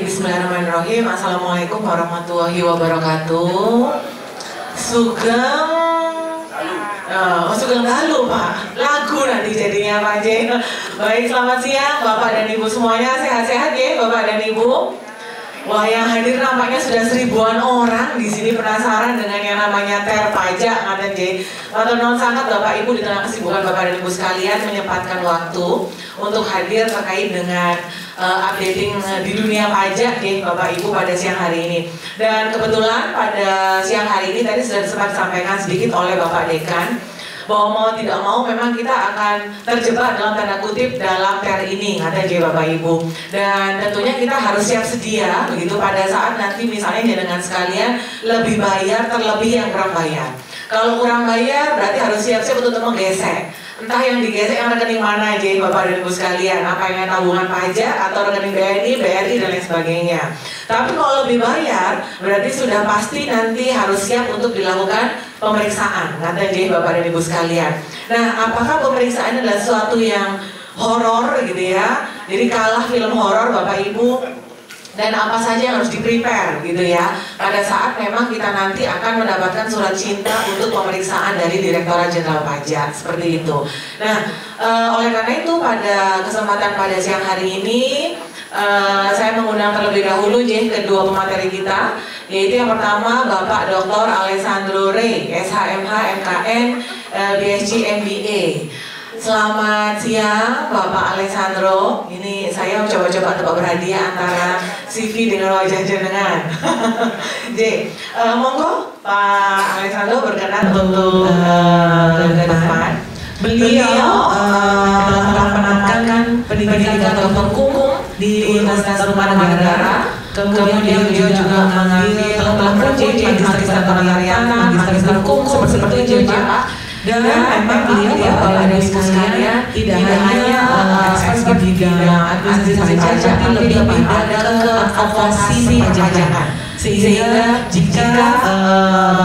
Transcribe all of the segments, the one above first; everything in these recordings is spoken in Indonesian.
Baik, bismillahirrahmanirrahim. Assalamualaikum warahmatullahi wabarakatuh. Sugeng Sugeng Galuh Pak, lagu nanti jadinya Pak J. Baik, selamat siang Bapak dan Ibu semuanya, sehat-sehat ya Bapak dan Ibu. Wah, yang hadir nampaknya sudah 1000-an orang di sini, penasaran dengan yang namanya TER pajak, ngaten J. Matur nuwun sangat Bapak Ibu di tengah kesibukan Bapak dan Ibu sekalian menyempatkan waktu untuk hadir terkait dengan updating di dunia pajak ya Bapak Ibu pada siang hari ini. Dan kebetulan pada siang hari ini tadi sudah sempat disampaikan sedikit oleh Bapak Dekan bahwa mau tidak mau memang kita akan terjebak dalam tanda kutip dalam TER ini, kata Bapak Ibu. Dan tentunya kita harus siap sedia begitu pada saat nanti misalnya dengan sekalian lebih bayar terlebih yang kurang bayar. Kalau kurang bayar berarti harus siap-siap untuk menggesek. Entah yang digesek yang rekening mana aja Bapak dan Ibu sekalian, apa yang tabungan pajak atau rekening BNI, BRI dan lain sebagainya. Tapi kalau lebih bayar berarti sudah pasti nanti harus siap untuk dilakukan pemeriksaan, kata Bapak dan Ibu sekalian. Nah, apakah pemeriksaan adalah sesuatu yang horor gitu ya? Jadi kalah film horor Bapak Ibu. Dan apa saja yang harus di-prepare gitu ya pada saat memang kita nanti akan mendapatkan surat cinta untuk pemeriksaan dari Direktorat Jenderal Pajak, seperti itu. Nah, oleh karena itu pada kesempatan pada siang hari ini saya mengundang terlebih dahulu kedua pemateri kita, yaitu yang pertama Bapak Dr. Alessandro Rey, SHMH MKN, BSc MBA. Selamat siang Bapak Alessandro. Ini saya coba-coba tebak berhadiah antara CV dengan wajah jenengan. Monggo Pak Alessandro berkenan untuk ke depan. Beliau telah menamatkan pendidikan doktor hukum di Universitas Tarumanagara. Kemudian beliau juga telah melakukan magister tata magister hukum seperti itu Pak. Dan memang beliau Bapak dan Ibu sekalian tidak hanya expert di bidang administrasi pajak, tapi lebih pada ke advokasi perpajakan. Sehingga jika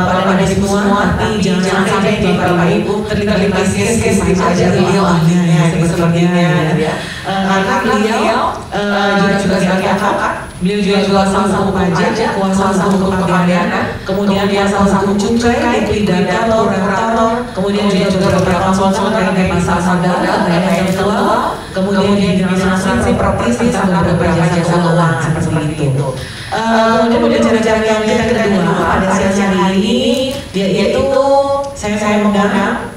Bapak dan Ibu semua jangan sampai Bapak Ibu terlibat kes di pajak, beliau ahlinya sepertinya ya. Karena beliau juga sebagai advokat, beliau juga salah satu pajak, kuasa hukum kepabeanan, kemudian dia salah satu cukai, liquidator, kurator, kemudian juga beberapa konsultan terkait masalah saudara, dana yang tua, kemudian di bidang asuransi, properti, serta beberapa jasa keuangan seperti itu. Kemudian cara-cara yang kita kedua pada siang hari ini, yaitu saya mengundang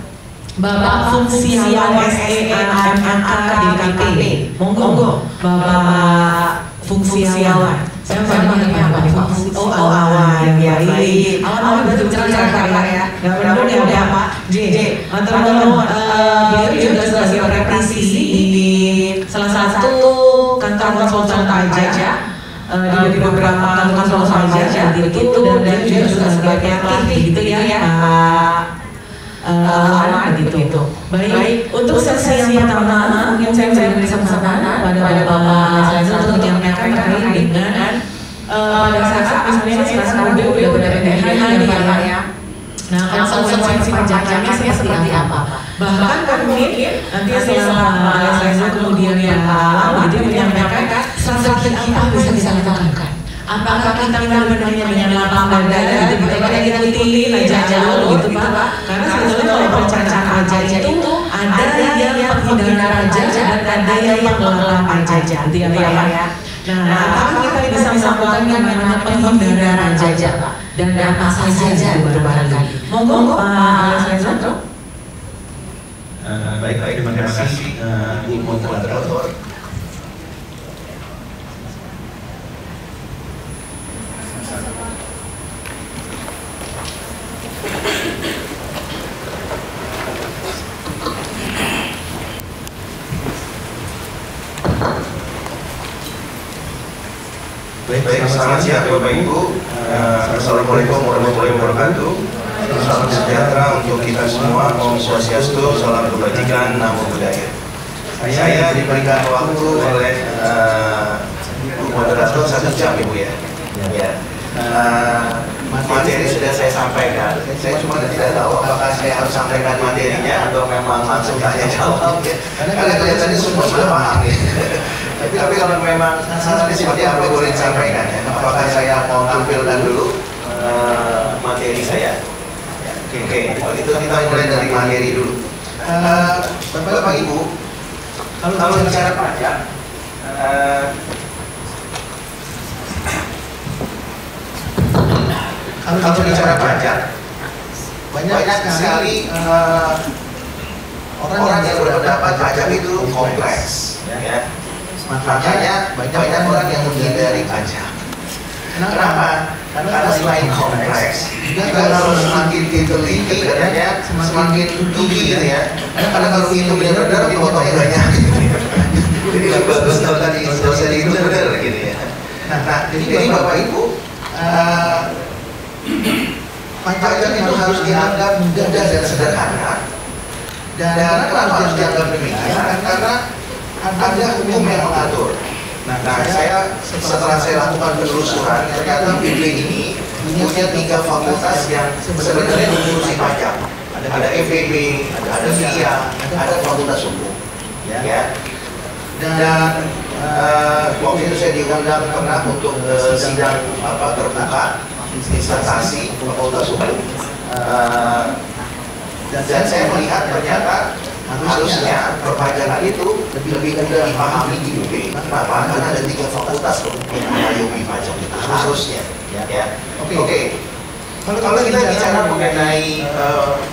Bapak Fungsiawan SEAMMK DKP. Monggo Bapak Fungsiawan. Saya panggilnya Pak Fungsi. Oh awan ya ini. Awan betul cerita ya. Benar ya Pak J. Beliau juga sebagai praktisi di salah satu kantor konsultan pajak. Di beberapa kantor pajak gitu, dan dia juga sebagai pelatih gitu ya Awan gitu. Baik, untuk sesi yang pertama mungkin saya beri kesempatan pada Bapak untuk menyampaikan terkait dengan pada saat misalnya sekarang udah PPdb ya Pak ya. Nah, konsekuensi pajakannya seperti apa? Bahkan mungkin nanti setelah saya kemudian dia menyampaikan strategi apa bisa kita lakukan. Apakah kita benar-benar dengan lapang dada gitu, kita ikuti aja dulu gitu Pak. Karena sebetulnya kalau perencanaan pajak itu ada yang penghindaran pajak dan ada yang pengelolaan pajak gitu ya Pak ya. Nah, tapi kita bisa melakukan yang namanya penghindaran pajak Pak. Dan apa saja barangkali. Monggo Pak Alessandro. Baik, terima kasih Bu Moderator. Baik, selamat siang Bapak Ibu. Assalamualaikum warahmatullahi wabarakatuh. Salam sejahtera untuk kita semua. Om Swastiastu, salam kebajikan, namo buddhaya. Saya diberikan waktu oleh moderator 1 jam Ibu ya. Materi sudah saya sampaikan. Saya cuma tidak tahu apakah saya harus sampaikan materinya atau memang langsung tanya jawab. Karena kelihatannya semua sudah paham. Tapi kalau memang seperti apa boleh disampaikan ya, apakah saya mau tampilkan dulu materi saya? Oke, kalau itu kita mulai dari materi dulu. Bapak Ibu, kalau bicara pajak, kalau bicara pajak, banyak sekali orang yang berpendapat pajak itu kompleks, ya. Makanya banyak orang yang menghindari pajak. Kenapa? Karena selain kompleks, juga kalau semakin diteliti katanya semakin tinggi gitu ya. Karena kalau itu benar-benar dipotong banyak. Jadi bagus kalau tadi dosa itu benar gitu ya. Nah, jadi Bapak Ibu, pajak itu harus dianggap mudah dan sederhana. Dan kenapa harus dianggap demikian? Karena ada hukum yang mengatur. Nah, saya setelah saya lakukan penelusuran, ternyata PP ini punya 3 fakultas yang sebenarnya mengurusi pajak. Ada FEB, ada FIA, ada fakultas hukum. Ya. Dan waktu itu saya diundang pernah untuk sidang terbuka disertasi fakultas hukum. Dan saya melihat ternyata harusnya perpajakan itu lebih mudah dipahami di UB. Kenapa? Karena ada 3 fakultas yang mengayomi pajak itu harusnya. Ya. Oke. Kalau kita bicara mengenai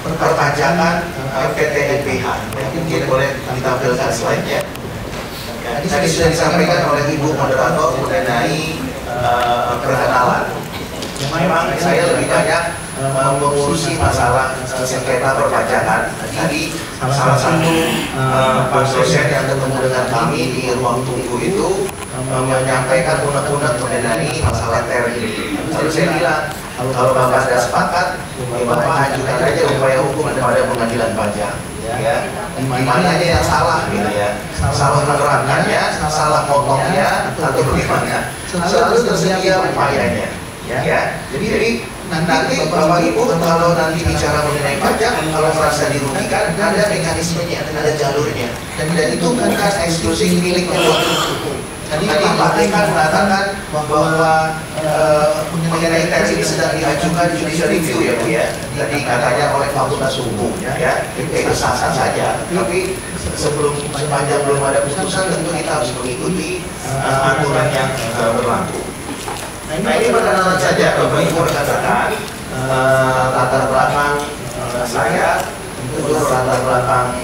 perpajakan PTNBH, mungkin boleh ditampilkan slide-nya. Tadi sudah disampaikan oleh Ibu Moderator mengenai perkenalan. Memang saya lebih banyak mengurusi masalah sengketa perpajakan. Tadi salah satu Pak dosen yang ketemu dengan kami di ruang tunggu itu menyampaikan unek-unek mengenai masalah TER ini. Lalu saya bilang, kalau Bapak sudah sepakat, ya Bapak ajukan aja upaya hukum kepada pengadilan pajak. Ya, di mana aja yang salah gitu ya, salah menerapkannya, salah potongnya, atau bagaimana, selalu tersedia upayanya. Ya, jadi nanti Bapak Ibu kalau nanti bicara mengenai pajak, kalau merasa dirugikan, ada mekanismenya, ada jalurnya, dan itu bukan eksklusif miliknya hukum. Tadi Pak Dekan mengatakan bahwa mengenai teks ini sedang diajukan judicial review ya Bu ya. Tadi katanya oleh fakultas hukum ya, itu sah-sah saja. Tapi sepanjang belum ada putusan tentu kita harus mengikuti aturan yang berlaku. Nah ini perkenalan saja Bapak Ibu rekan-rekan, latar belakang saya itu latar belakang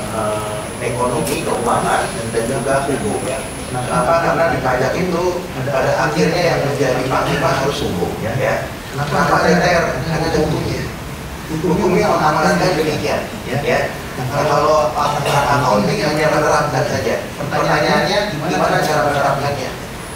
ekonomi, keuangan, dan juga hukum ya. Kenapa? Karena di pajak itu pada akhirnya yang menjadi panglima harus hukum ya. Kenapa ada TER? Karena ada hukumnya. Hukumnya mengamankan demikian ya. Karena kalau accounting hanya menerapkan saja. Pertanyaannya gimana cara menerapkannya?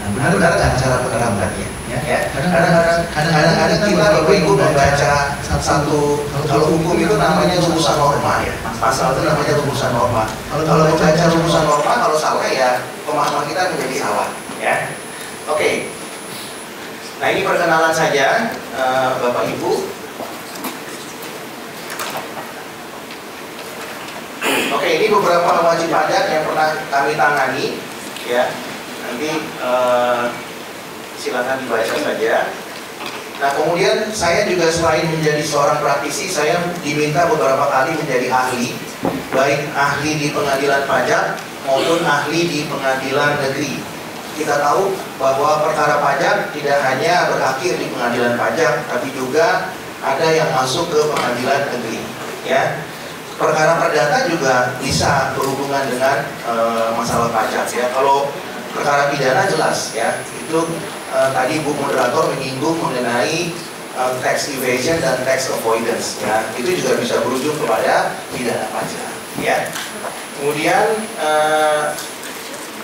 Benar-benar nggak cara penerapannya? Ya. Kadang-kadang kita Bapak Ibu membaca satu, kalau hukum itu namanya rumusan norma ya. Pasal itu namanya rumusan norma. Kalau membaca rumusan norma, kalau salah ya pemahaman kita menjadi salah. Ya. Oke. Nah ini perkenalan saja Bapak Ibu. Oke, ini beberapa wajib pajak yang pernah kami tangani ya. Nanti silakan dibaca saja. Nah kemudian saya juga selain menjadi seorang praktisi, saya diminta beberapa kali menjadi ahli, baik ahli di pengadilan pajak maupun ahli di pengadilan negeri. Kita tahu bahwa perkara pajak tidak hanya berakhir di pengadilan pajak, tapi juga ada yang masuk ke pengadilan negeri. Ya, perkara perdata juga bisa berhubungan dengan masalah pajak. Ya, kalau perkara pidana jelas ya, itu tadi Bu Moderator menyinggung mengenai tax evasion dan tax avoidance ya, itu juga bisa berujung kepada pidana pajak ya. Kemudian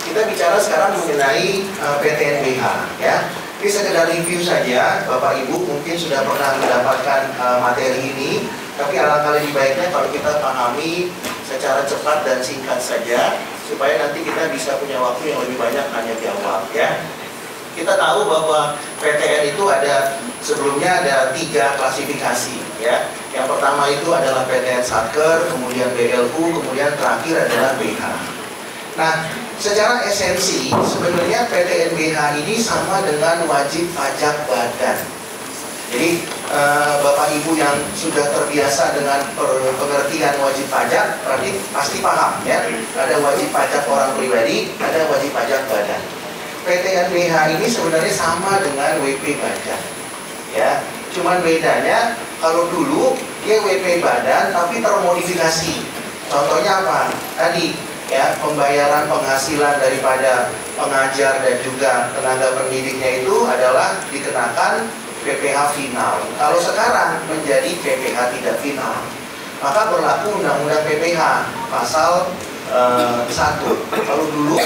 kita bicara sekarang mengenai PTNBH ya. Ini sekedar review saja, Bapak Ibu mungkin sudah pernah mendapatkan materi ini, tapi alangkah lebih baiknya kalau kita pahami secara cepat dan singkat saja, supaya nanti kita bisa punya waktu yang lebih banyak hanya jawab ya. Kita tahu bahwa PTN itu ada, sebelumnya ada 3 klasifikasi ya. Yang pertama itu adalah PTN Satker, kemudian BLU, kemudian terakhir adalah BH. Nah, secara esensi sebenarnya PTNBH ini sama dengan wajib pajak badan. Jadi Bapak Ibu yang sudah terbiasa dengan pengertian wajib pajak berarti pasti paham ya. Ada wajib pajak orang pribadi, ada wajib pajak badan. PTNBH ini sebenarnya sama dengan WP badan. Ya, cuman bedanya kalau dulu dia WP badan tapi termodifikasi. Contohnya apa? Tadi ya, pembayaran penghasilan daripada pengajar dan juga tenaga pendidiknya itu adalah dikenakan PPh final. Kalau sekarang menjadi PPh tidak final, maka berlaku Undang-Undang PPh pasal 1. Kalau dulu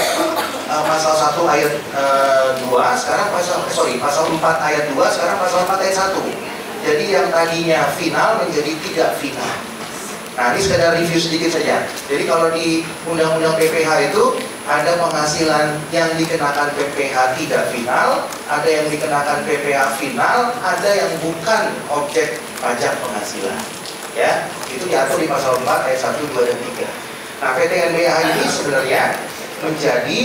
pasal 1 ayat 2, sekarang pasal 4 ayat 2, sekarang pasal 4 ayat 1. Jadi yang tadinya final menjadi tidak final. Nah, ini sekedar review sedikit saja. Jadi kalau di Undang-Undang PPh itu ada penghasilan yang dikenakan PPh tidak final, ada yang dikenakan PPh final, ada yang bukan objek pajak penghasilan. Ya, itu diatur di pasal 4 ayat 1, 2, dan 3. Nah, PTNBH ini sebenarnya menjadi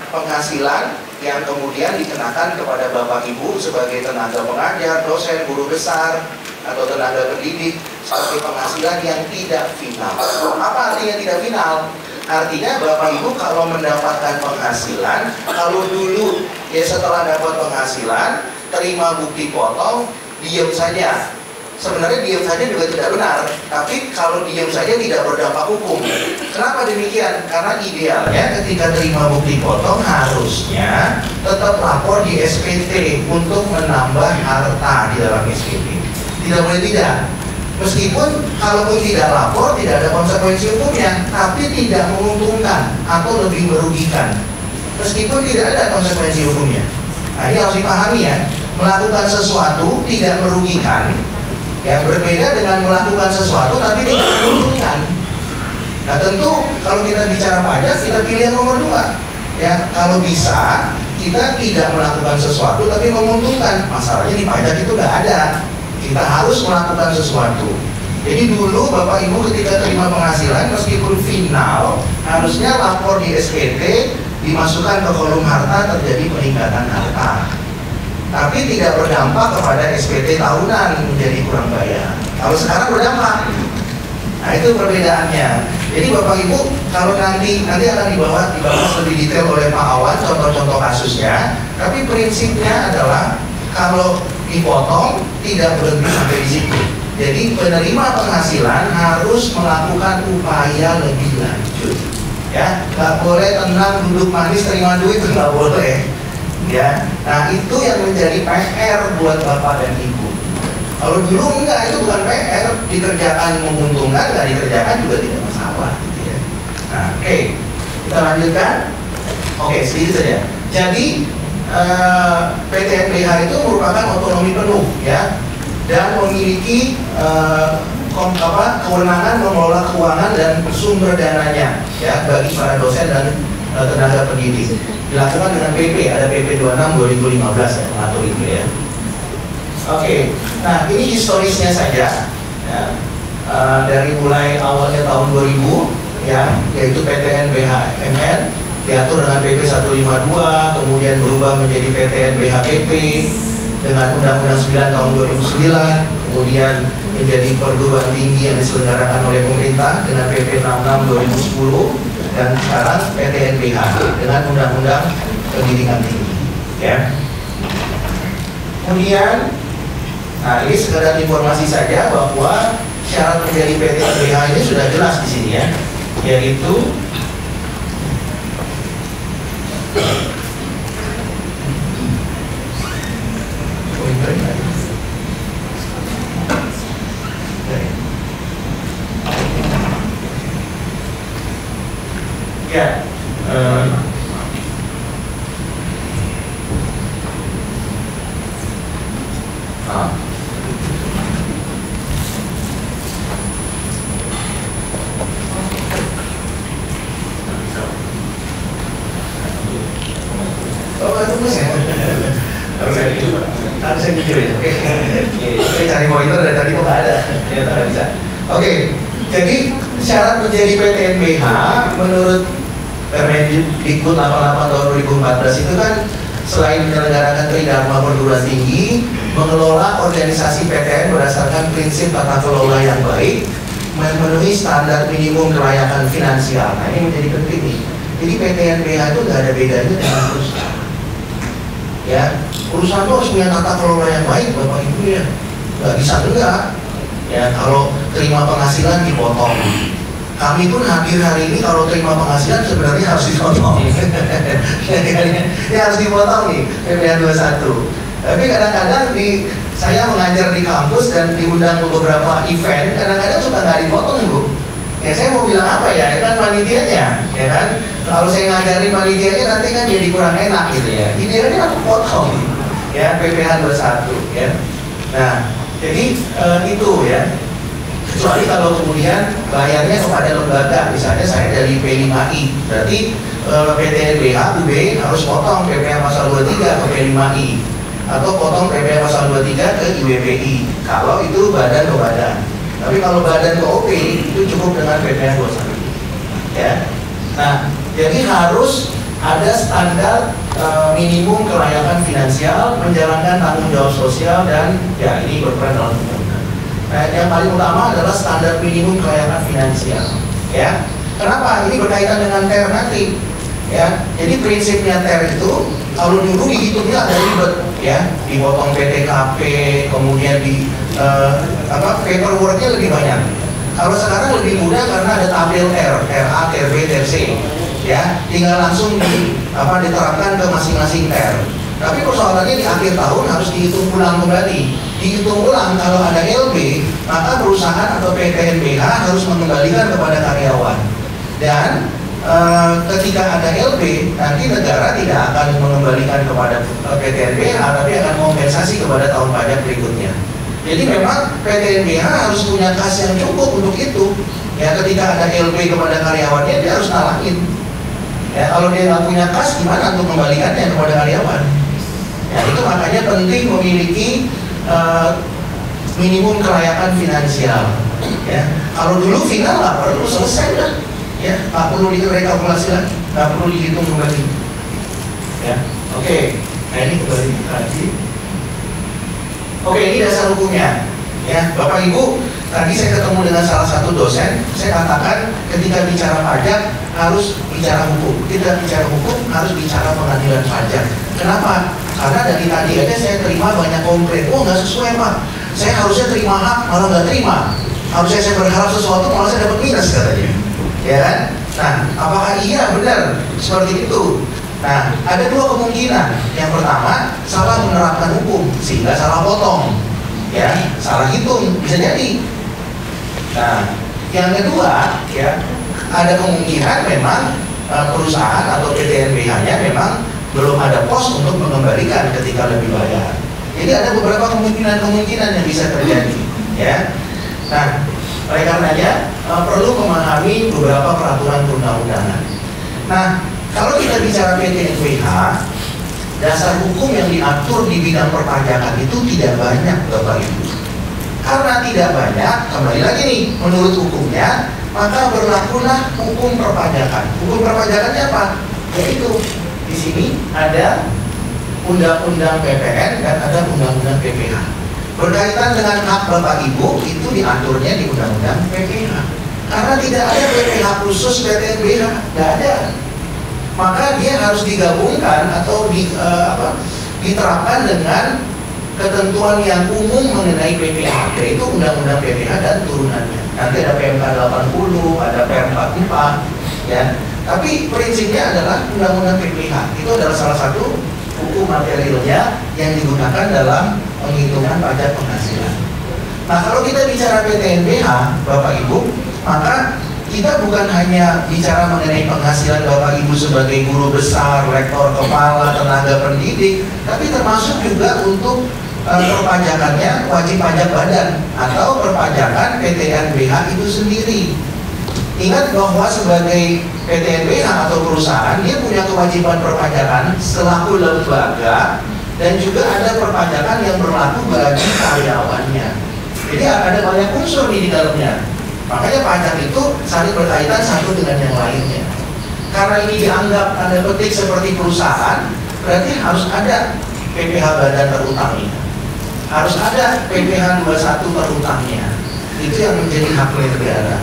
penghasilan yang kemudian dikenakan kepada Bapak Ibu sebagai tenaga pengajar, dosen, guru besar, atau tenaga pendidik sebagai penghasilan yang tidak final. Apa artinya tidak final? Artinya Bapak Ibu kalau mendapatkan penghasilan, kalau dulu ya setelah dapat penghasilan terima bukti potong, diam saja. Sebenarnya diam saja juga tidak benar, tapi kalau diam saja tidak berdampak hukum. Kenapa demikian? Karena idealnya ketika terima bukti potong harusnya tetap lapor di SPT untuk menambah harta di dalam SPT. Tidak boleh tidak. Meskipun kalaupun tidak lapor tidak ada konsekuensi hukumnya, tapi tidak menguntungkan atau lebih merugikan. Meskipun tidak ada konsekuensi hukumnya. Nah, ini harus dipahami ya. Melakukan sesuatu tidak merugikan, ya berbeda dengan melakukan sesuatu tapi tidak menguntungkan. Nah, tentu kalau kita bicara pajak kita pilih yang nomor 2. Ya, kalau bisa kita tidak melakukan sesuatu tapi menguntungkan. Masalahnya di pajak itu nggak ada. Kita harus melakukan sesuatu. Jadi dulu Bapak Ibu ketika terima penghasilan meskipun final harusnya lapor di SPT, dimasukkan ke kolom harta terjadi peningkatan harta. Tapi tidak berdampak kepada SPT tahunan menjadi kurang bayar. Kalau sekarang berdampak. Nah, itu perbedaannya. Jadi Bapak Ibu kalau nanti akan dibahas lebih detail oleh Pak Awan contoh-contoh kasusnya. Tapi prinsipnya adalah kalau dipotong tidak berhenti sampai di situ. Jadi penerima penghasilan harus melakukan upaya lebih lanjut. Ya, nggak boleh tenang duduk manis terima duit, itu nggak boleh. Ya, nah itu yang menjadi PR buat Bapak dan Ibu. Kalau dulu enggak, itu bukan PR, dikerjakan menguntungkan, nggak dikerjakan juga tidak masalah. Gitu ya. Nah, oke, kita lanjutkan. Oke, sedikit saja. Jadi PTNBH itu merupakan otonomi penuh ya, dan memiliki kewenangan mengelola keuangan dan sumber dananya ya bagi para dosen dan tenaga pendidik. Dilakukan dengan PP, ada PP 26 2015 ya mengatur itu ya. Oke, nah ini historisnya saja ya. Dari mulai awalnya tahun 2000 ya, yaitu PTNBH MN diatur dengan PP 152, kemudian berubah menjadi PTNBH-PP dengan Undang-Undang 9 tahun 2009, kemudian menjadi perguruan tinggi yang diselenggarakan oleh pemerintah dengan PP 66 2010, dan sekarang PTNBH dengan Undang-Undang Pendidikan Tinggi. Ya. Kemudian, nah ini sekedar informasi saja bahwa syarat menjadi PTNBH ini sudah jelas di sini ya, yaitu ya, harus saya mikir ya. Oke, cari monitor dari tadi kok nggak ada. Ternyata nggak bisa. Oke, jadi syarat menjadi PTNBH menurut Permendikbud 88 tahun 2014 itu kan selain menyelenggarakan tridharma perguruan tinggi, mengelola organisasi PTN berdasarkan prinsip tata kelola yang baik, memenuhi standar minimum kelayakan finansial. Nah ini menjadi penting nih. Jadi PTN BH itu nggak ada bedanya dengan perusahaan. Ya, perusahaan itu harus punya tata kelola yang baik, Bapak Ibu ya. Nggak bisa enggak. Ya, kalau terima penghasilan dipotong. Kami pun hadir hari ini kalau terima penghasilan sebenarnya harus dipotong. Ya harus dipotong nih PPh 21. Tapi kadang-kadang saya mengajar di kampus dan diundang ke beberapa event, kadang-kadang suka nggak dipotong Bu. Ya saya mau bilang apa ya, kan panitianya, ya kan. Kalau saya ngajarin panitianya nanti kan jadi kurang enak gitu ya. Idealnya aku potong, ya PPh 21 ya. Nah, jadi itu ya. Kecuali kalau kemudian bayarnya kepada lembaga, misalnya saya dari P5I, berarti PTN BH, UB harus potong PPh pasal 23 ke P5I, atau potong PPh pasal 23 ke IWPI, kalau itu badan ke badan. Tapi kalau badan ke OP itu cukup dengan PPh 21 ya. Nah, jadi harus ada standar minimum kelayakan finansial, menjalankan tanggung jawab sosial, dan ya ini berperan dalam undang-undang. Nah, yang paling utama adalah standar minimum kelayakan finansial. Ya, kenapa? Ini berkaitan dengan TER nanti. Ya, jadi prinsipnya TER itu kalau dulu dihitungnya ada ribet, ya, dipotong PTKP, kemudian di paperworknya lebih banyak. Kalau sekarang lebih mudah karena ada tabel R, RA, TRB, TRC. Ya, tinggal langsung diterapkan ke masing-masing TER. Tapi persoalannya di akhir tahun harus dihitung ulang kembali. Dihitung ulang kalau ada LB, maka perusahaan atau PTN BH harus mengembalikan kepada karyawan. Dan ketika ada LB, nanti negara tidak akan mengembalikan kepada PTN BH, tapi akan kompensasi kepada tahun pajak berikutnya. Jadi memang PTN BH harus punya kas yang cukup untuk itu. Ya, ketika ada LB kepada karyawannya, dia harus nalangin. Ya, kalau dia nggak punya kas, gimana untuk mengembalikannya kepada karyawan? Ya, itu makanya penting memiliki minimum kelayakan finansial. Ya, kalau dulu final nggak perlu, selesai dah. Ya, nggak perlu direkalkulasi lagi, nggak perlu dihitung kembali. Ya, oke. Nah ini kembali lagi. Oke, ini dasar hukumnya. Ya, Bapak Ibu, tadi saya ketemu dengan salah satu dosen, saya katakan ketika bicara pajak harus bicara hukum, tidak bicara hukum harus bicara pengadilan pajak. Kenapa? Karena dari tadi aja saya terima banyak komplain, oh nggak sesuai Pak, saya harusnya terima hak malah nggak terima, harusnya saya berharap sesuatu malah saya dapat minus katanya, ya kan? Nah, apakah iya benar seperti itu? Nah, ada dua kemungkinan. Yang pertama, salah menerapkan hukum sehingga salah potong, ya, salah hitung bisa jadi. Nah, yang kedua, ya, ada kemungkinan memang perusahaan atau PTN BH-nya memang belum ada pos untuk mengembalikan ketika lebih bayar. Jadi ada beberapa kemungkinan yang bisa terjadi, ya. Nah, oleh karenanya perlu memahami beberapa peraturan perundang-undangan. Nah, kalau kita bicara PTN BH, dasar hukum yang diatur di bidang perpajakan itu tidak banyak, Bapak Ibu. Karena tidak banyak, kembali lagi nih, menurut hukumnya, maka berlakulah hukum perpajakan. Hukum perpajakannya apa? Yaitu di sini ada undang-undang PPN dan ada undang-undang PPh. Berkaitan dengan hak Bapak Ibu itu diaturnya di undang-undang PPh. Karena tidak ada PPh khusus PTN BH, tidak ada. Maka dia harus digabungkan atau diterapkan dengan ketentuan yang umum mengenai PPh, yaitu undang-undang PPh dan turunannya. Nanti ada PMK 80, ada PM44, ya. Tapi prinsipnya adalah undang-undang PPh. Itu adalah salah satu hukum materialnya yang digunakan dalam penghitungan pajak penghasilan. Nah, kalau kita bicara PTN BH, Bapak Ibu, maka kita bukan hanya bicara mengenai penghasilan Bapak Ibu sebagai guru besar, rektor kepala, tenaga pendidik, tapi termasuk juga untuk perpajakannya wajib pajak badan atau perpajakan PTN BH itu sendiri. Ingat bahwa sebagai PTN BH atau perusahaan, dia punya kewajiban perpajakan selaku lembaga dan juga ada perpajakan yang berlaku bagi karyawannya. Jadi ada banyak unsur di dalamnya. Makanya pajak itu saling berkaitan satu dengan yang lainnya. karena ini dianggap tanda petik seperti perusahaan, berarti harus ada PPh badan terutangnya, harus ada PPh 21 terutangnya. Itu yang menjadi hak milik negara.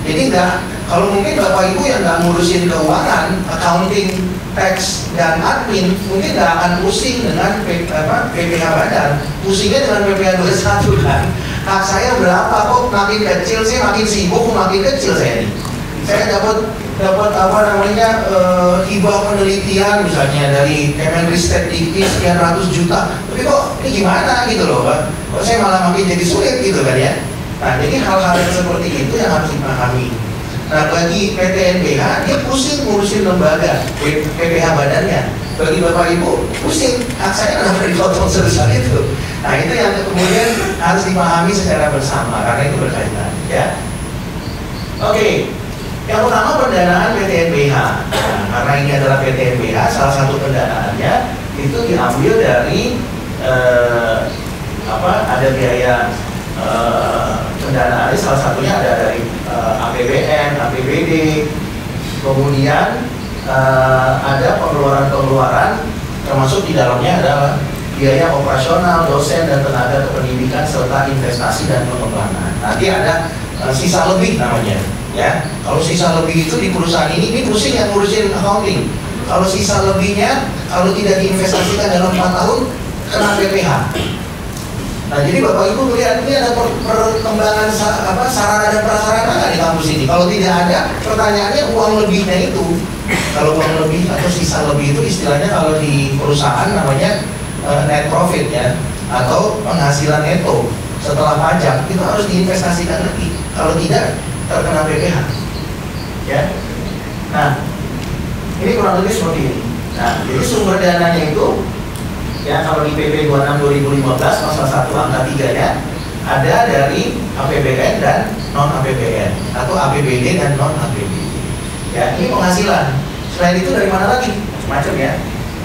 Jadi enggak, kalau mungkin Bapak Ibu yang nggak ngurusin keuangan, accounting, tax, dan admin, mungkin nggak akan pusing dengan PPh badan, pusingnya dengan PPh 21 kan. Hak saya berapa kok makin kecil sih, makin sibuk makin kecil saya nih. Saya dapat apa namanya hibah penelitian misalnya dari Kemenristek Dikti sekian ratus juta, tapi kok ini gimana gitu loh Pak, kok saya malah makin jadi sulit gitu kan ya. Nah jadi hal-hal yang seperti itu yang harus dipahami. Nah bagi PT NBH dia pusing ngurusin lembaga PPh badannya, bagi Bapak Ibu pusing hak saya kenapa dipotong sebesar itu. Nah itu yang kemudian harus dipahami secara bersama karena itu berkaitan ya. Oke. Yang pertama pendanaan PT NBH. Nah, karena ini adalah PT NBH, salah satu pendanaannya itu diambil dari ada biaya pendanaan, salah satunya ada dari APBN, APBD, kemudian ada pengeluaran-pengeluaran termasuk di dalamnya adalah biaya operasional, dosen dan tenaga kependidikan serta investasi dan pengembangan. Nanti ada sisa lebih namanya. Ya, kalau sisa lebih itu di perusahaan ini pusing yang ngurusin accounting. Kalau sisa lebihnya, kalau tidak diinvestasikan dalam 4 tahun, kena PPh. Nah, jadi Bapak Ibu melihat ini ada perkembangan sarana dan prasarana nggak di kampus ini? Kalau tidak ada, pertanyaannya uang lebihnya itu. Kalau uang lebih atau sisa lebih itu istilahnya kalau di perusahaan namanya net profit ya, atau penghasilan neto setelah pajak itu harus diinvestasikan lagi. Kalau tidak terkena PPh ya. Nah ini kurang lebih seperti ini. Nah jadi sumber dananya itu ya kalau di PP 26 2015 pasal 1 angka 3 nya ada dari APBN dan non APBN atau APBD dan non APBD ya. Ini penghasilan. Selain itu dari mana lagi? Macam-macam ya,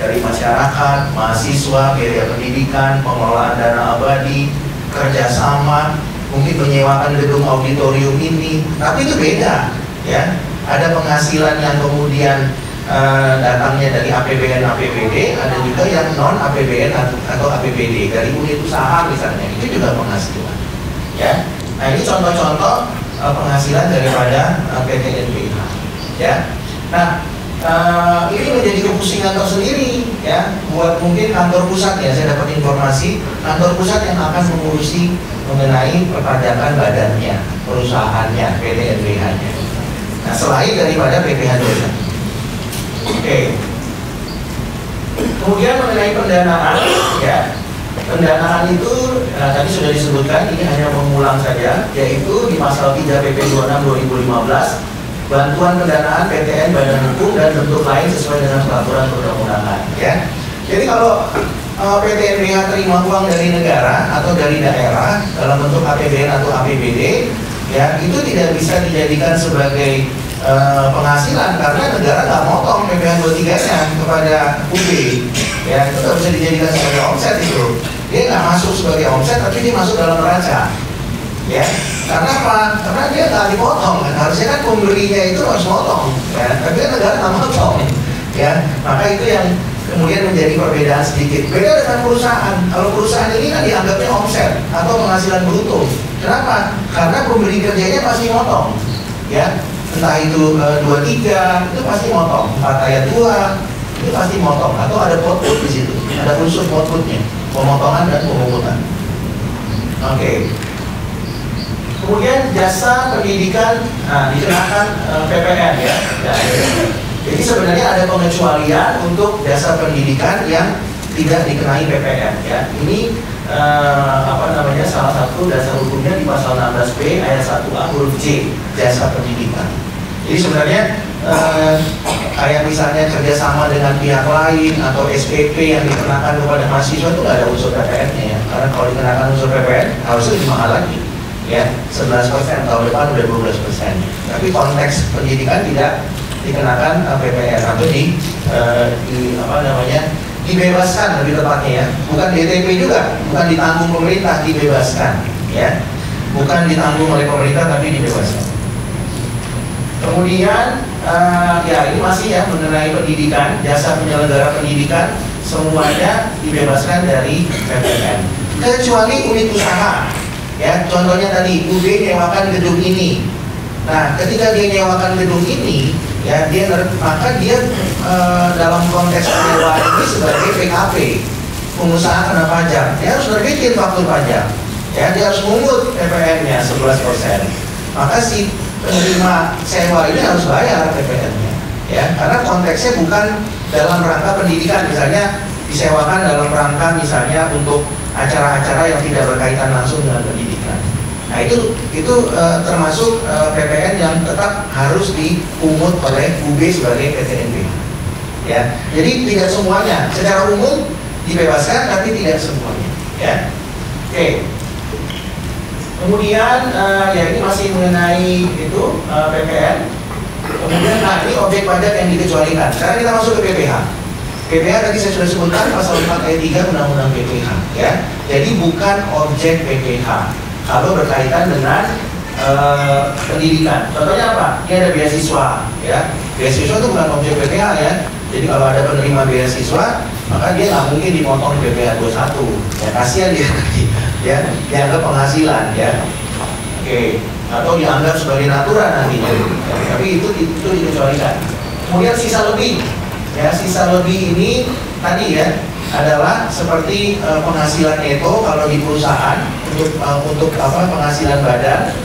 dari masyarakat, mahasiswa, biaya pendidikan, pengelolaan dana abadi, kerjasama, mungkin menyewakan gedung auditorium ini, tapi itu beda ya. Ada penghasilan yang kemudian datangnya dari APBN, APBD, ada juga yang non APBN atau APBD dari unit usaha misalnya, itu juga penghasilan ya. Nah ini contoh-contoh penghasilan daripada PT NBH ya. Nah ini menjadi kepusingan tersendiri ya buat mungkin kantor pusat ya. Saya dapat informasi kantor pusat yang akan mengurusi mengenai perpajakan badannya, perusahaannya, PT NBH-nya. Nah selain daripada PPh desa. Oke. Kemudian mengenai pendanaan ya. Pendanaan itu tadi sudah disebutkan, ini hanya mengulang saja, yaitu di pasal 3 PP 26 2015 bantuan pendanaan PTN, badan hukum dan bentuk lain sesuai dengan peraturan perundang-undangan ya. Jadi kalau PT NBH terima uang dari negara atau dari daerah dalam bentuk APBN atau APBD ya, itu tidak bisa dijadikan sebagai penghasilan karena negara nggak motong PPh 23-nya kepada UB ya. Itu nggak bisa dijadikan sebagai omset, itu dia nggak masuk sebagai omset tapi dia masuk dalam neraca ya. Karena apa? Karena dia nggak dipotong kan, harusnya kan pemberinya itu harus motong ya, tapi kan negara nggak motong ya. Maka itu yang kemudian menjadi perbedaan sedikit. Beda dengan perusahaan. Kalau perusahaan ini kan dianggapnya omset atau penghasilan bruto. Kenapa? Karena pemberi kerjanya pasti motong ya. Entah itu 23 itu pasti motong, 4 ayat 2 itu pasti motong, atau ada output di situ, ada unsur outputnya, pemotongan dan pemungutan. Oke. Kemudian jasa pendidikan, dikenakan PPN ya. Jadi sebenarnya ada pengecualian untuk jasa pendidikan yang tidak dikenai PPN ya. Ini salah satu dasar hukumnya di pasal 16B ayat 1A huruf C, jasa pendidikan. Jadi sebenarnya kayak misalnya kerjasama dengan pihak lain atau SPP yang dikenakan kepada mahasiswa itu nggak ada unsur PPN-nya ya. Karena kalau dikenakan unsur PPN harusnya lebih mahal lagi ya, 11%, tahun depan udah 12%. Tapi konteks pendidikan tidak dikenakan PPN atau dibebaskan lebih tepatnya ya, bukan DTP juga, bukan ditanggung pemerintah, dibebaskan ya, bukan ditanggung oleh pemerintah tapi dibebaskan. Kemudian ya ini masih ya mengenai pendidikan, jasa penyelenggara pendidikan semuanya dibebaskan dari PPN kecuali unit usaha. Ya, contohnya tadi UB nyewakan gedung ini. Nah, ketika dia nyewakan gedung ini, ya maka dia dalam konteks penyewaan ini sebagai PKP, pengusaha kena pajak. Dia harus nerbitin faktur pajak. Ya, dia harus mungut PPN-nya 11%. Maka si penerima sewa ini harus bayar PPN-nya. Ya, karena konteksnya bukan dalam rangka pendidikan, misalnya disewakan dalam rangka misalnya untuk acara-acara yang tidak berkaitan langsung dengan pendidikan. Nah itu termasuk PPN yang tetap harus dipungut oleh UB sebagai PTNB. Ya, jadi tidak semuanya, secara umum dibebaskan tapi tidak semuanya. Ya, oke. Kemudian ya ini masih mengenai itu PPN. Kemudian ini objek pajak yang dikecualikan. Sekarang kita masuk ke PPH. PPH tadi saya sudah sebutkan pasal 4 ayat 3 Undang-Undang PPH, ya. Jadi bukan objek PPH kalau berkaitan dengan pendidikan. Contohnya apa? Ini ada beasiswa, ya. Beasiswa itu bukan objek PPH, ya. Jadi kalau ada penerima beasiswa, maka dia nggak mungkin dipotong PPH 21. Ya kasihan dia, ya. Dianggap penghasilan, ya. Oke. Atau dianggap sebagai natural nantinya. Ya, tapi itu dikecualikan. Kemudian sisa lebih. Ya, sisa lebih ini tadi ya adalah seperti penghasilan neto kalau di perusahaan untuk penghasilan badan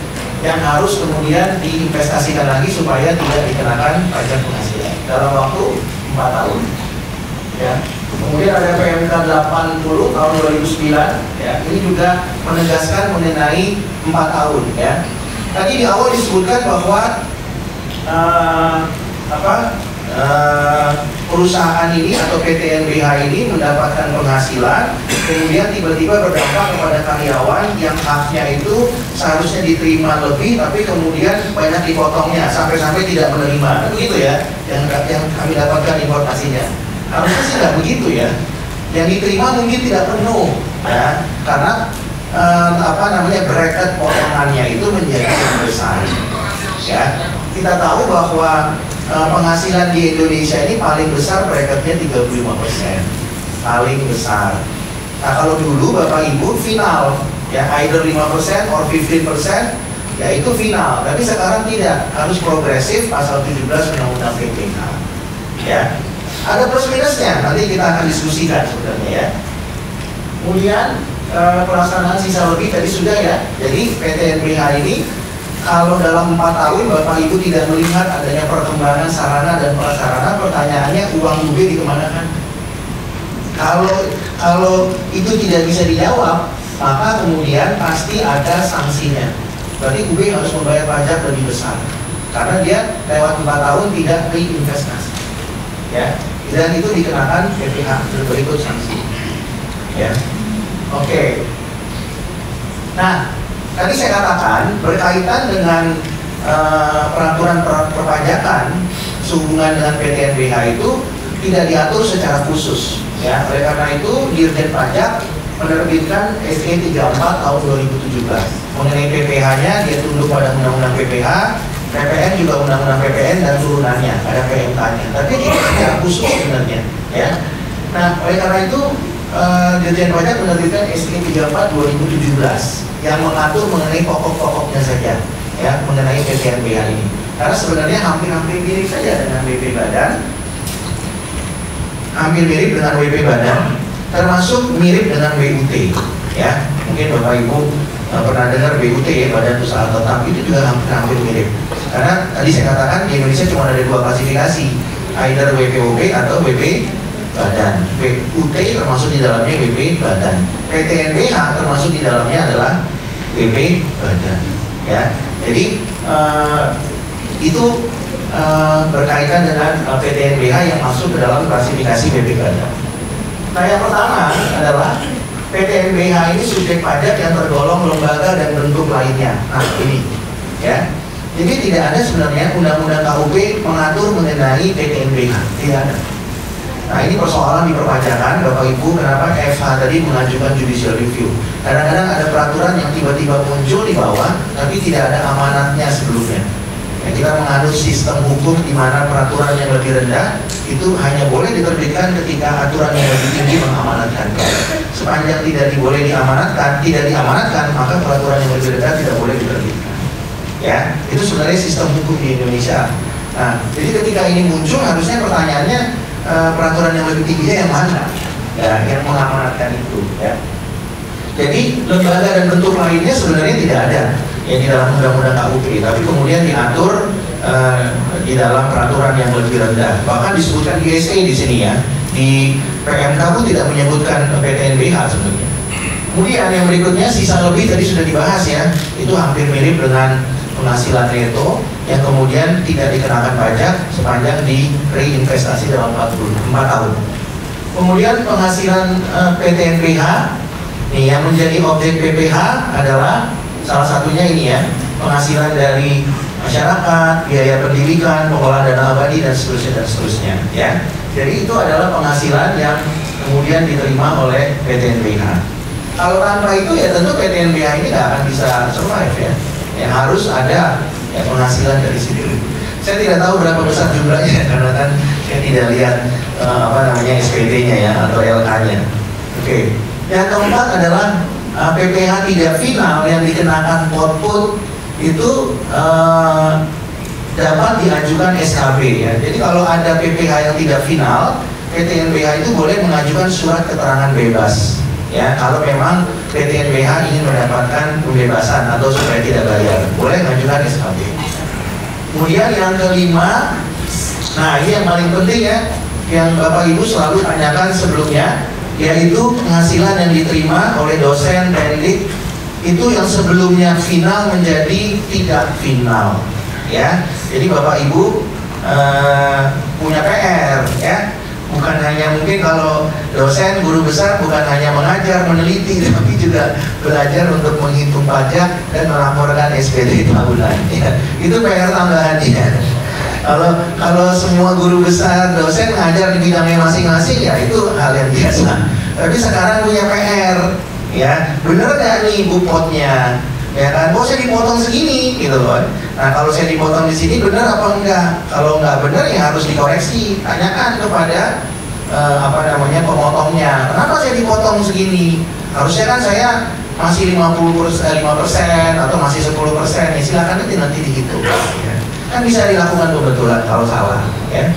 yang harus kemudian diinvestasikan lagi supaya tidak dikenakan pajak penghasilan dalam waktu 4 tahun. Ya. Kemudian ada PMK 80 tahun 2009 ya, ini juga menegaskan mengenai 4 tahun ya. Tadi di awal disebutkan bahwa perusahaan ini atau PTNBH ini mendapatkan penghasilan, kemudian tiba-tiba berdampak kepada karyawan yang haknya itu seharusnya diterima lebih, tapi kemudian banyak dipotongnya sampai-sampai tidak menerima. Begitu ya, yang kami dapatkan informasinya. Harusnya sih nggak begitu ya. Yang diterima mungkin tidak penuh, ya, karena bracket potongannya itu menjadi lebih besar. Ya, kita tahu bahwa penghasilan di Indonesia ini paling besar bracketnya 35%, paling besar. Nah kalau dulu Bapak Ibu final, ya either 5% or 15%, ya itu final. Tapi sekarang tidak, harus progresif pasal 17 Undang-Undang PPH. Ya, ada plus minusnya, nanti kita akan diskusikan sebenarnya ya. Kemudian pelaksanaan sisa lebih tadi sudah ya. Jadi PTNBH ini kalau dalam 4 tahun Bapak Ibu tidak melihat adanya perkembangan sarana dan prasarana, pertanyaannya uang UB dikemanakan? Kalau itu tidak bisa dijawab, maka kemudian pasti ada sanksinya. Berarti UB harus membayar pajak lebih besar karena dia lewat 4 tahun tidak reinvestasi. Ya, dan itu dikenakan PPH berikut sanksi. Ya, oke. Nah, tadi saya katakan berkaitan dengan peraturan perpajakan sehubungan dengan PTNBH itu tidak diatur secara khusus. Ya, oleh karena itu Dirjen Pajak menerbitkan SE 34 tahun 2017 mengenai PPH-nya, dia tunduk pada Undang-Undang PPH, PPN juga Undang-Undang PPN dan turunannya, ada PMK-nya. Tapi tidak secara khusus sebenarnya. Ya, nah oleh karena itu Dirjen Pajak menerbitkan SE 34 2017 yang mengatur mengenai pokok-pokoknya saja, ya, mengenai PTNBH ini. Karena sebenarnya hampir-hampir mirip saja dengan WP Badan, hampir mirip dengan WP Badan, termasuk mirip dengan BUT, ya. Mungkin Bapak Ibu pernah dengar BUT ya, Badan Usaha Tetap, itu juga hampir-hampir mirip. Karena tadi saya katakan di Indonesia cuma ada 2 klasifikasi, either WPOB atau WP Badan. BUT termasuk di dalamnya WP Badan. PTNBH termasuk di dalamnya adalah WP Badan. Ya, jadi itu berkaitan dengan PTNBH yang masuk ke dalam klasifikasi WP Badan. Nah, yang pertama adalah PTNBH ini subjek pajak yang tergolong lembaga dan bentuk lainnya. Nah, ini, ya. Jadi tidak ada sebenarnya Undang-Undang KUP mengatur mengenai PTNBH, tidak ada. Nah, ini persoalan di perpajakan, Bapak Ibu, kenapa FH tadi mengajukan judicial review. Kadang-kadang ada peraturan yang tiba-tiba muncul di bawah, tapi tidak ada amanatnya sebelumnya. Ya, kita menganut sistem hukum di mana peraturan yang lebih rendah itu hanya boleh diterbitkan ketika aturan yang lebih tinggi mengamanatkan. Sepanjang tidak boleh tidak diamanatkan, maka peraturan yang lebih rendah tidak boleh diterbitkan. Ya, itu sebenarnya sistem hukum di Indonesia. Nah, jadi ketika ini muncul, harusnya pertanyaannya peraturan yang lebih tingginya yang mana? Ya, yang mengamanatkan itu. Ya. Jadi lembaga dan bentuk lainnya sebenarnya tidak ada yang di dalam undang-undang KUP, tapi kemudian diatur di dalam peraturan yang lebih rendah. Bahkan disebutkan ISE di sini ya. Di PMK pun tidak menyebutkan PTNBH sebenarnya. Kemudian yang berikutnya sisa lebih tadi sudah dibahas ya. Itu hampir mirip dengan penghasilan neto yang kemudian tidak dikenakan pajak sepanjang di reinvestasi dalam 4 tahun. Kemudian penghasilan PTNBH nih yang menjadi objek PPH adalah salah satunya ini ya, penghasilan dari masyarakat, biaya pendidikan, pengelolaan dana abadi dan seterusnya ya. Jadi itu adalah penghasilan yang kemudian diterima oleh PTNBH. Kalau tanpa itu ya tentu PTNBH ini nggak akan bisa survive ya. Ya harus ada ya, penghasilan dari situ. Saya tidak tahu berapa besar jumlahnya karena kan saya tidak lihat SPT-nya ya atau LK-nya. Oke. Yang keempat adalah PPH tidak final yang dikenakan output itu dapat diajukan SKB ya. Jadi kalau ada PPH yang tidak final, PTNBH itu boleh mengajukan surat keterangan bebas ya. Kalau memang PTNBH ingin mendapatkan pembebasan atau supaya tidak bayar, boleh mengajukan SKB. Kemudian yang kelima, nah ini yang paling penting ya, yang Bapak Ibu selalu tanyakan sebelumnya, yaitu penghasilan yang diterima oleh dosen pendidik itu yang sebelumnya final menjadi tidak final ya. Jadi Bapak Ibu punya PR ya, bukan hanya mungkin kalau dosen guru besar bukan hanya mengajar meneliti, tapi juga belajar untuk menghitung pajak dan melaporkan SPT tahunan ya. Itu PR tambahannya. Kalau semua guru besar dosen ngajar di bidangnya masing-masing ya itu hal yang biasa. Tapi sekarang punya PR ya, bener gak nih bupotnya ya kan? Oh saya dipotong segini gitu loh. Nah kalau saya dipotong di sini bener apa enggak? Kalau enggak bener ya harus dikoreksi. Tanyakan kepada pemotongnya. Kenapa saya dipotong segini? Harusnya kan saya masih 5% atau masih 10% ya silakan nanti dihitung ya. Kan bisa dilakukan kebetulan kalau salah ya.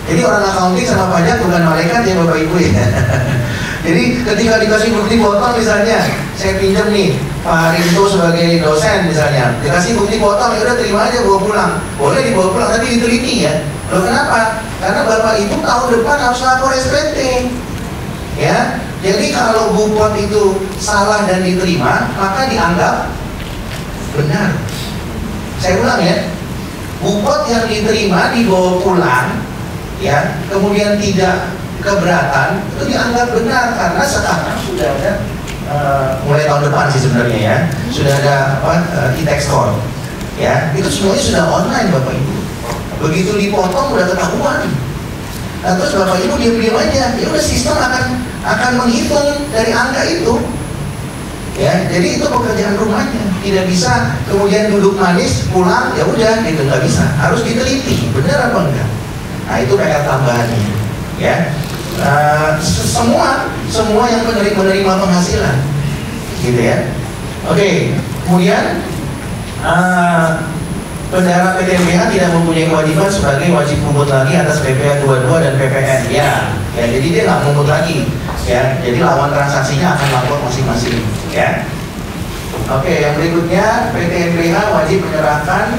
Jadi orang accounting sama pajak bukan malaikat ya Bapak Ibu ya. Jadi ketika dikasih bukti potong misalnya, saya pinjam nih Pak Rinto sebagai dosen misalnya, dikasih bukti potong ya udah terima aja bawa pulang. Boleh dibawa pulang tapi diteliti ya. Loh kenapa? Karena Bapak Ibu tahun depan harus lapor SPT. Ya. Jadi kalau bupot itu salah dan diterima, maka dianggap benar. Saya ulang ya. Bupot yang diterima dibawa pulang ya, kemudian tidak keberatan, itu dianggap benar karena sekarang sudah ada mulai tahun depan sih sebenarnya ya, sudah ada e-tax score ya, itu semuanya sudah online Bapak Ibu. Begitu dipotong udah ketahuan. Nah, terus Bapak Ibu diam-diam aja, ya udah sistem akan menghitung dari angka itu. Ya, jadi itu pekerjaan rumahnya. Tidak bisa kemudian duduk manis pulang ya udah gitu, nggak bisa. Harus diteliti benar apa enggak. Nah itu PR tambahannya. Ya, semua yang menerima penghasilan, gitu ya. Oke, kemudian bendahara PTNBH tidak mempunyai kewajiban sebagai wajib pungut lagi atas PPh 22 dan PPN. Ya, jadi dia nggak pungut lagi. Ya, jadi lawan transaksinya akan lapor masing-masing. Ya. Oke, yang berikutnya PTNBH wajib menyerahkan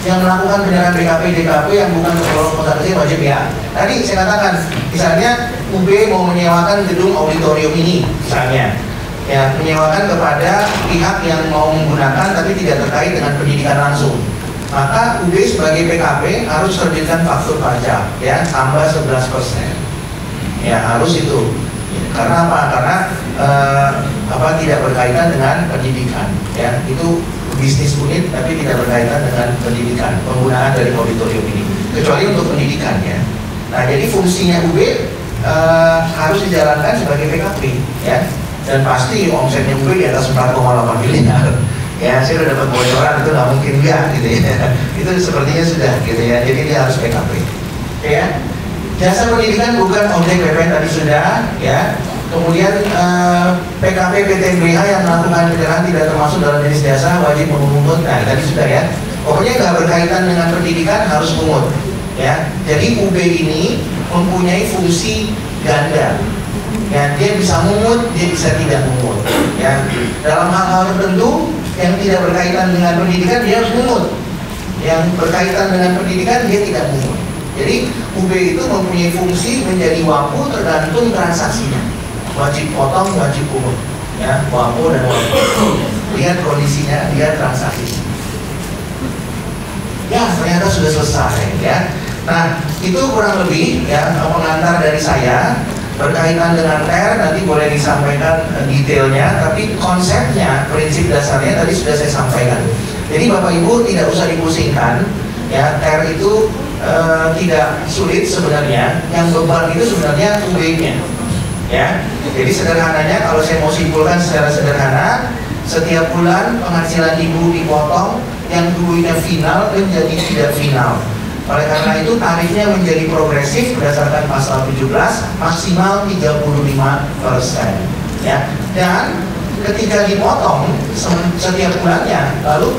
yang melakukan penyerahan BKP DKP yang bukan tergolong konstruksi wajib ya. Tadi saya katakan, misalnya UB mau menyewakan gedung auditorium ini, misalnya, ya menyewakan kepada pihak yang mau menggunakan tapi tidak terkait dengan pendidikan langsung. Maka UB sebagai PKP harus terbitkan faktur pajak, ya tambah 11%. Ya harus itu. Karena apa? Karena tidak berkaitan dengan pendidikan, ya itu bisnis unit tapi tidak berkaitan dengan pendidikan, penggunaan dari auditorium ini kecuali untuk pendidikan ya. Nah jadi fungsinya UB harus dijalankan sebagai PKP ya, dan pasti omsetnya UB di atas 4,8 miliar Ya, saya udah dapat bocoran itu nggak mungkin enggak gitu ya. Itu sepertinya sudah gitu ya. Jadi dia harus PKP. Ya. Jasa pendidikan bukan objek PPN tadi sudah ya. Kemudian PKP PTNBH yang melakukan penyerahan tidak termasuk dalam jenis jasa wajib memungut. Nah, tadi sudah ya. Pokoknya nggak berkaitan dengan pendidikan harus pungut. Ya. Jadi UB ini mempunyai fungsi ganda. Ya, dia bisa mungut, dia bisa tidak mungut. Ya. Dalam hal-hal tertentu yang tidak berkaitan dengan pendidikan dia harus mungut. Yang berkaitan dengan pendidikan dia tidak mungut. Jadi UB itu mempunyai fungsi menjadi WAPU tergantung transaksinya. Wajib potong, wajib pungut. Ya, WAPU dan WAPU. Lihat kondisinya, lihat transaksi. Ya, ternyata sudah selesai ya. Nah, itu kurang lebih ya pengantar dari saya. Berkaitan dengan TER nanti boleh disampaikan detailnya, tapi konsepnya, prinsip dasarnya tadi sudah saya sampaikan. Jadi Bapak Ibu tidak usah dipusingkan, ya TER itu tidak sulit sebenarnya. Yang beban itu sebenarnya UB-nya, ya. Jadi sederhananya kalau saya mau simpulkan secara sederhana, setiap bulan penghasilan ibu dipotong, yang dulunya final menjadi tidak final. Oleh karena itu tarifnya menjadi progresif berdasarkan pasal 17 maksimal 35%. Ya. Dan ketika dipotong setiap bulannya, lalu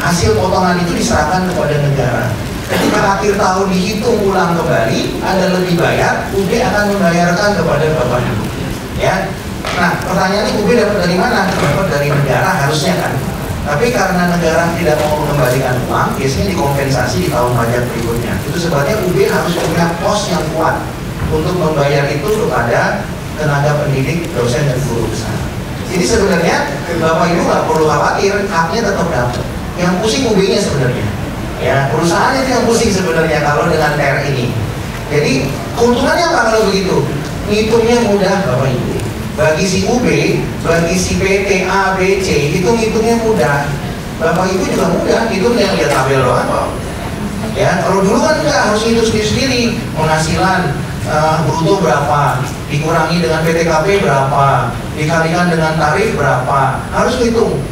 hasil potongan itu diserahkan kepada negara. Ketika akhir tahun dihitung ulang kembali, ada lebih bayar, UB akan membayarkan kepada Bapak Ibu. Ya. Nah, pertanyaannya UB dapat dari mana? Dapat dari negara harusnya kan. Tapi karena negara tidak mau mengembalikan uang, biasanya dikompensasi di tahun pajak berikutnya. Itu sebabnya UB harus punya pos yang kuat untuk membayar itu kepada tenaga pendidik, dosen, dan guru besar. Jadi sebenarnya Bapak Ibu nggak perlu khawatir, haknya tetap dapat. Yang pusing UB-nya sebenarnya. Ya, perusahaan itu yang pusing sebenarnya kalau dengan TER ini. Jadi keuntungannya apa kalau begitu? Ngitungnya mudah Bapak Ibu. Bagi si UB, bagi si PT A, B, C, itu ngitungnya mudah. Bapak Ibu juga mudah, itu yang lihat tabel doang. Ya, kalau dulu kan enggak, harus hitung sendiri. Penghasilan bruto berapa, dikurangi dengan PTKP berapa, dikalikan dengan tarif berapa, harus hitung.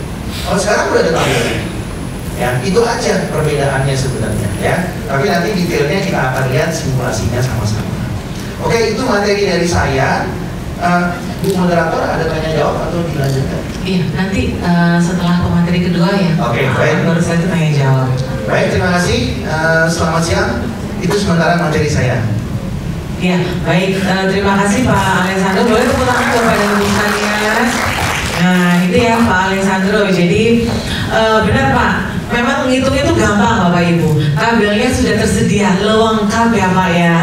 Kalau sekarang udah ada tabel. Ya, itu aja perbedaannya sebenarnya. Ya, tapi nanti detailnya kita akan lihat simulasinya sama-sama. Oke, itu materi dari saya. Bu moderator ada tanya jawab atau dilanjutkan? Iya, nanti setelah pemateri kedua ya. Oke, baik. Baru saya tanya jawab. Baik, terima kasih. Selamat siang. Itu sementara materi saya. Iya, baik. Terima kasih Pak Alessandro. Boleh tepuk tangan kepada Ibu sekalian. Nah, itu ya Pak Alessandro. Jadi benar Pak. Memang ngitungnya itu gampang Bapak Ibu. Tabelnya sudah tersedia, lengkap ya Pak ya.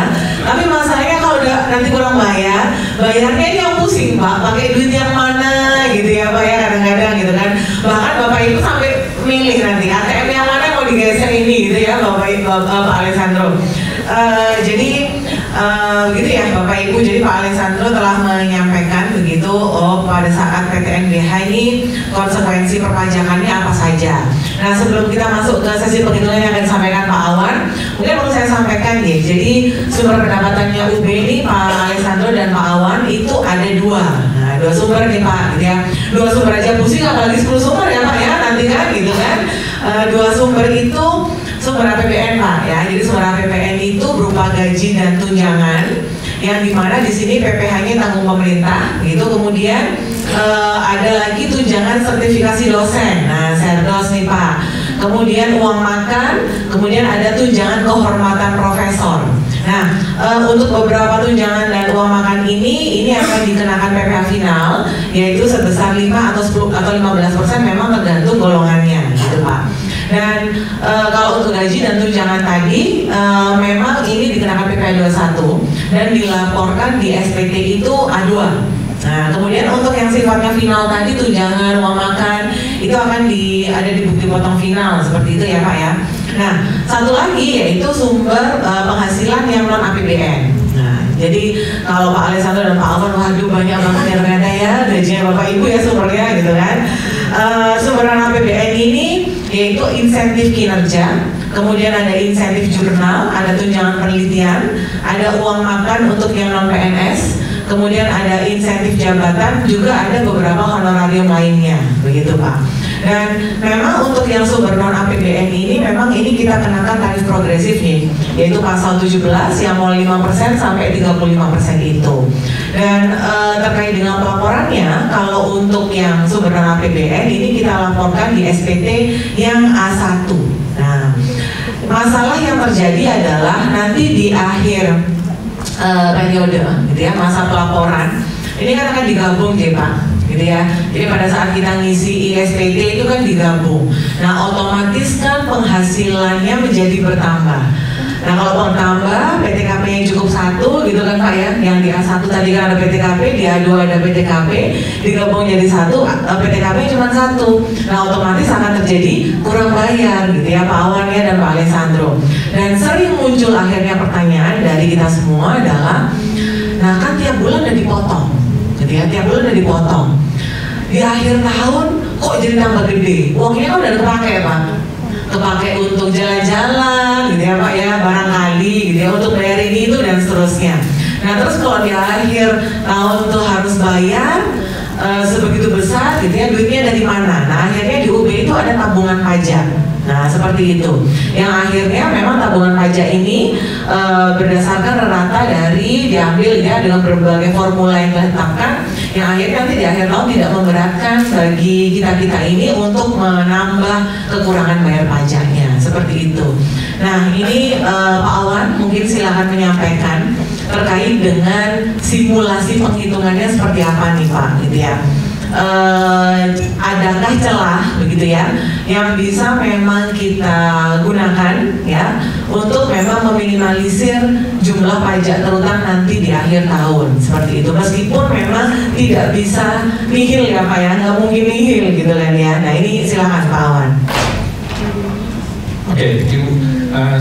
Tapi masalahnya kalau udah nanti kurang bayar, bayarnya ini yang pusing Pak. Pakai duit yang mana gitu ya Pak ya, kadang-kadang gitu kan. Bahkan Bapak Ibu sampai milih nanti ATM yang mana mau digeser ini gitu ya Bapak Alessandro. Jadi gitu ya Bapak Ibu. Jadi Pak Alessandro telah menyampaikan begitu. Oh, pada saat PTNBH ini konsekuensi perpajakannya apa saja. Nah, sebelum kita masuk ke sesi penghitungan yang akan disampaikan Pak Awan, mungkin perlu saya sampaikan ya. Jadi sumber pendapatannya UB ini Pak Alessandro dan Pak Awan itu ada dua. Nah, dua sumber nih Pak, gitu ya. Dua sumber aja pusing, apalagi 10 sumber ya Pak ya nanti kan gitu kan. Dua sumber itu sumber APBN Pak ya. Jadi sumber APBN itu berupa gaji dan tunjangan, yang dimana di sini PPh-nya tanggung pemerintah gitu. Kemudian ada lagi tunjangan sertifikasi dosen, nah serdos nih Pak. Kemudian uang makan, kemudian ada tunjangan kehormatan profesor. Nah, untuk beberapa tunjangan dan uang makan ini akan dikenakan PPh final, yaitu sebesar 5 atau 10 atau 15% memang tergantung golongannya, gitu Pak. Dan kalau untuk gaji dan tunjangan tadi, memang ini dikenakan PPh 21 dan dilaporkan di SPT itu A2. Nah, kemudian untuk yang sifatnya final tadi, tunjangan, uang makan, itu akan ada di bukti potong final, seperti itu ya Pak ya. Nah, satu lagi yaitu sumber penghasilan yang non APBN. Nah, jadi kalau Pak Alessandro dan Pak Alvan, waduh banyak banget ya ternyata ya, gajinya Bapak Ibu ya sumbernya gitu kan. Sumber non APBN ini yaitu insentif kinerja, kemudian ada insentif jurnal, ada tunjangan penelitian, ada uang makan untuk yang non PNS, kemudian ada insentif jabatan, juga ada beberapa honorarium lainnya, begitu Pak. Dan memang untuk yang sumber non APBN ini memang ini kita kenakan tarif progresif nih, yaitu pasal 17 yang mulai 5% sampai 35% itu. Dan terkait dengan pelaporannya, kalau untuk yang sumber non APBN ini kita laporkan di SPT yang A1. Nah, masalah yang terjadi adalah nanti di akhir periode, gitu ya, masa pelaporan ini kan akan digabung ya Pak, gitu ya. Jadi pada saat kita ngisi ISPT itu kan digabung. Nah, otomatis kan penghasilannya menjadi bertambah. Nah, kalau bertambah PTKP-nya cukup 1 gitu kan Pak ya, yang di A1 tadi kan ada PTKP, di A2 ada PTKP, digabung jadi 1, PTKP cuma 1. Nah, otomatis akan terjadi kurang bayar gitu ya Pak Awan ya dan Pak Alessandro. Dan sering muncul akhirnya pertanyaan dari kita semua adalah, nah kan tiap bulan udah dipotong, gitu ya, tiap bulan udah dipotong. Di akhir tahun kok jadi tambah gede, uangnya kan udah kepake Pak. Kepake untuk jalan-jalan gitu ya Pak ya, barangkali gitu ya, untuk bayar ini itu dan seterusnya. Nah, terus kalau di akhir tahun tuh harus bayar sebegitu besar gitu ya, duitnya dari mana? Nah, akhirnya di UB itu ada tabungan pajak. Nah, seperti itu. Yang akhirnya memang tabungan pajak ini berdasarkan rata dari diambil ya dengan berbagai formula yang ditetapkan, yang akhirnya nanti di akhir tahun tidak memberatkan bagi kita-kita ini untuk menambah kekurangan bayar pajaknya, seperti itu. Nah, ini Pak Awan mungkin silakan menyampaikan terkait dengan simulasi penghitungannya seperti apa nih Pak, gitu ya. Adakah celah begitu ya yang bisa memang kita gunakan ya untuk memang meminimalisir jumlah pajak terutama nanti di akhir tahun seperti itu, meskipun memang tidak bisa nihil ya Pak ya, nggak mungkin nihil gitu kan ya. Nah, ini silakan Pak Awan. Oke, Ibu,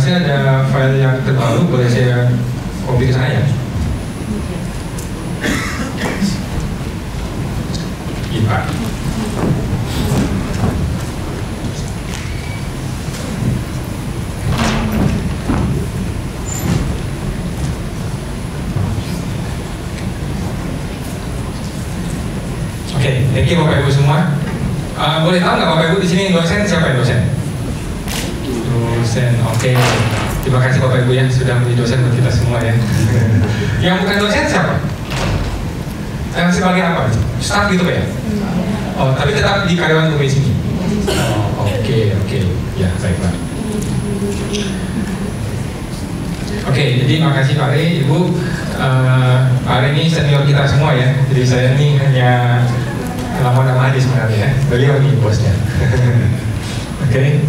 saya ada file yang terbaru, boleh saya copy ke sana ya? IPA. Oke, thank you Bapak Ibu semua. Boleh tahu nggak Bapak Ibu di sini dosen siapa yang dosen? Dosen, oke. Terima kasih Bapak Ibu yang sudah menjadi dosen buat kita semua ya. Yang bukan dosen siapa? Sebagai apa? Staff gitu Pak ya? Oh, tapi tetap di karyawan UB sini. Oh, oke. Ya, baik Pak. Oke, jadi makasih Pak Re, Ibu. Pak Re ini senior kita semua ya. Jadi saya ini hanya nama-nama aja sebenarnya ya. Beliau ini bosnya. Oke.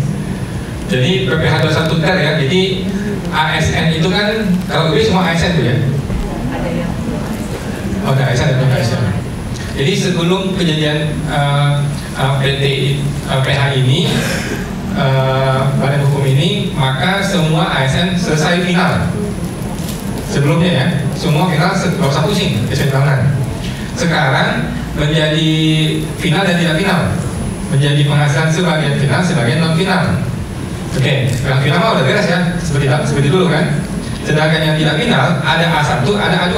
Jadi PPH 21 Ter ya. Jadi ASN itu kan kalau UB semua ASN tuh ya. Oh, ada ASN dan ASN. Jadi sebelum kejadian PT PH ini, Badan Hukum ini, maka semua ASN selesai final. Sebelumnya ya, semua final nggak usah pusing, kesenjangan. Sekarang menjadi final dan tidak final, menjadi penghasilan sebagian final, sebagian non final. Oke, yang final mah udah beres ya, seperti dulu kan. Sedangkan yang tidak final ada A1, ada A2.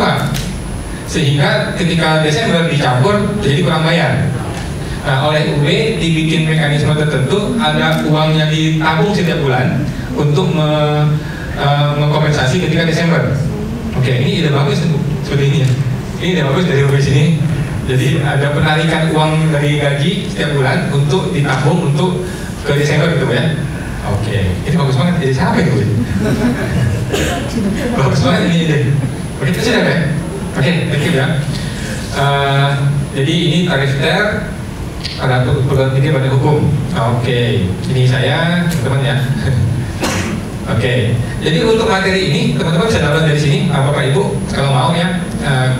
Sehingga ketika Desember dicampur jadi kurang bayar. Nah, oleh UB dibikin mekanisme tertentu, ada uang yang ditabung setiap bulan untuk mengkompensasi ketika Desember. Oke, ini ide bagus seperti ini ya. Ini ide bagus dari UB sini. Jadi ada penarikan uang dari gaji setiap bulan untuk ditabung untuk ke Desember gitu ya. Oke, ini bagus banget. Ide siapa itu? Bagus banget ini ide. Oke, itu sudah ya. Oke, thank you ya. Jadi ini tarif ter pada pegawai tinggi badan hukum. Oke, ini saya teman-teman ya. Oke, jadi untuk materi ini teman-teman bisa download dari sini, Bapak Ibu kalau mau ya.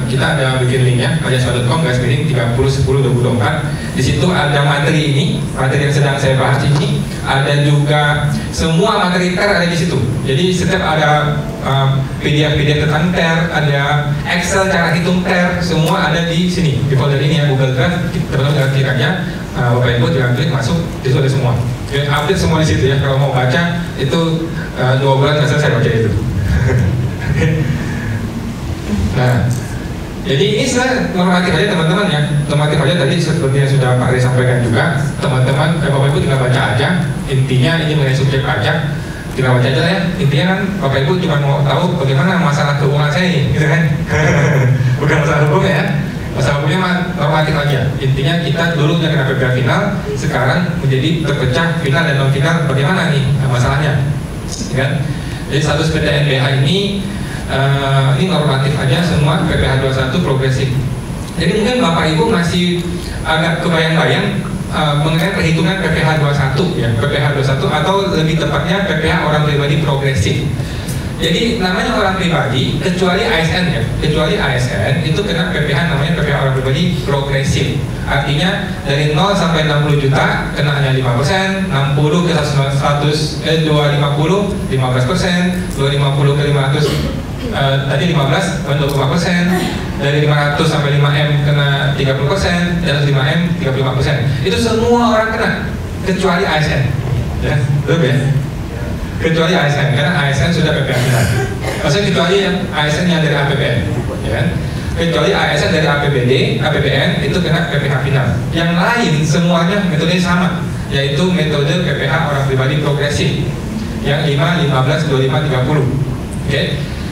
Kita ada bikin linknya, pajaspad.com/3010-2024. Di situ ada materi ini, materi yang sedang saya bahas ini. Ada juga semua materi ter ada di situ. Jadi setiap ada PDF tentang ter, ada Excel cara hitung ter, semua ada di sini. Di folder ini ya, Google Drive, teman-teman klik aja. Bapak Ibu jangan klik masuk, itu ada semua. Ya, update semua di situ ya. Kalau mau baca itu 2 bulan nggak selesai baca itu. Nah, Jadi ini sebenarnya normatif aja teman-teman ya. Normatif aja tadi seperti yang sudah Pak Ri sampaikan juga. Teman-teman, Bapak Ibu tinggal baca aja. Intinya ini mengenai subjek pajak. Tinggal baca aja ya. Intinya kan Bapak Ibu cuma mau tahu bagaimana masalah keuangan saya ini, gitu kan? Bukan masalah hukum ya. Masalah hukumnya normatif aja. Intinya kita dulu kena PPh final, sekarang menjadi terpecah final dan non final. Bagaimana nih masalahnya? Kan? Jadi status PTNBH ini normatif aja semua. PPh 21 progresif. Jadi mungkin Bapak Ibu masih agak kebayang-bayang mengenai perhitungan PPh 21 ya, PPh 21 atau lebih tepatnya PPh orang pribadi progresif. Jadi namanya orang pribadi kecuali ASN ya, kecuali ASN itu kena PPh namanya PPh orang pribadi progresif. Artinya dari 0 sampai 60 juta kena hanya 5%, 60 ke 250 15%, 250 ke 500 tadi 15 25%, dari 500 sampai 5M kena 30%, dan 5M 35%. Itu semua orang kena kecuali ASN. Ya, betul ya? Kecuali ASN, karena ASN sudah PPh final. Maksudnya kecuali yang ASN yang dari APBN, ya kan? Kecuali ASN dari APBD, APBN itu kena PPh final. Yang lain semuanya metodenya sama, yaitu metode PPh orang pribadi progresif yang 5, 15, 25, 30. Oke?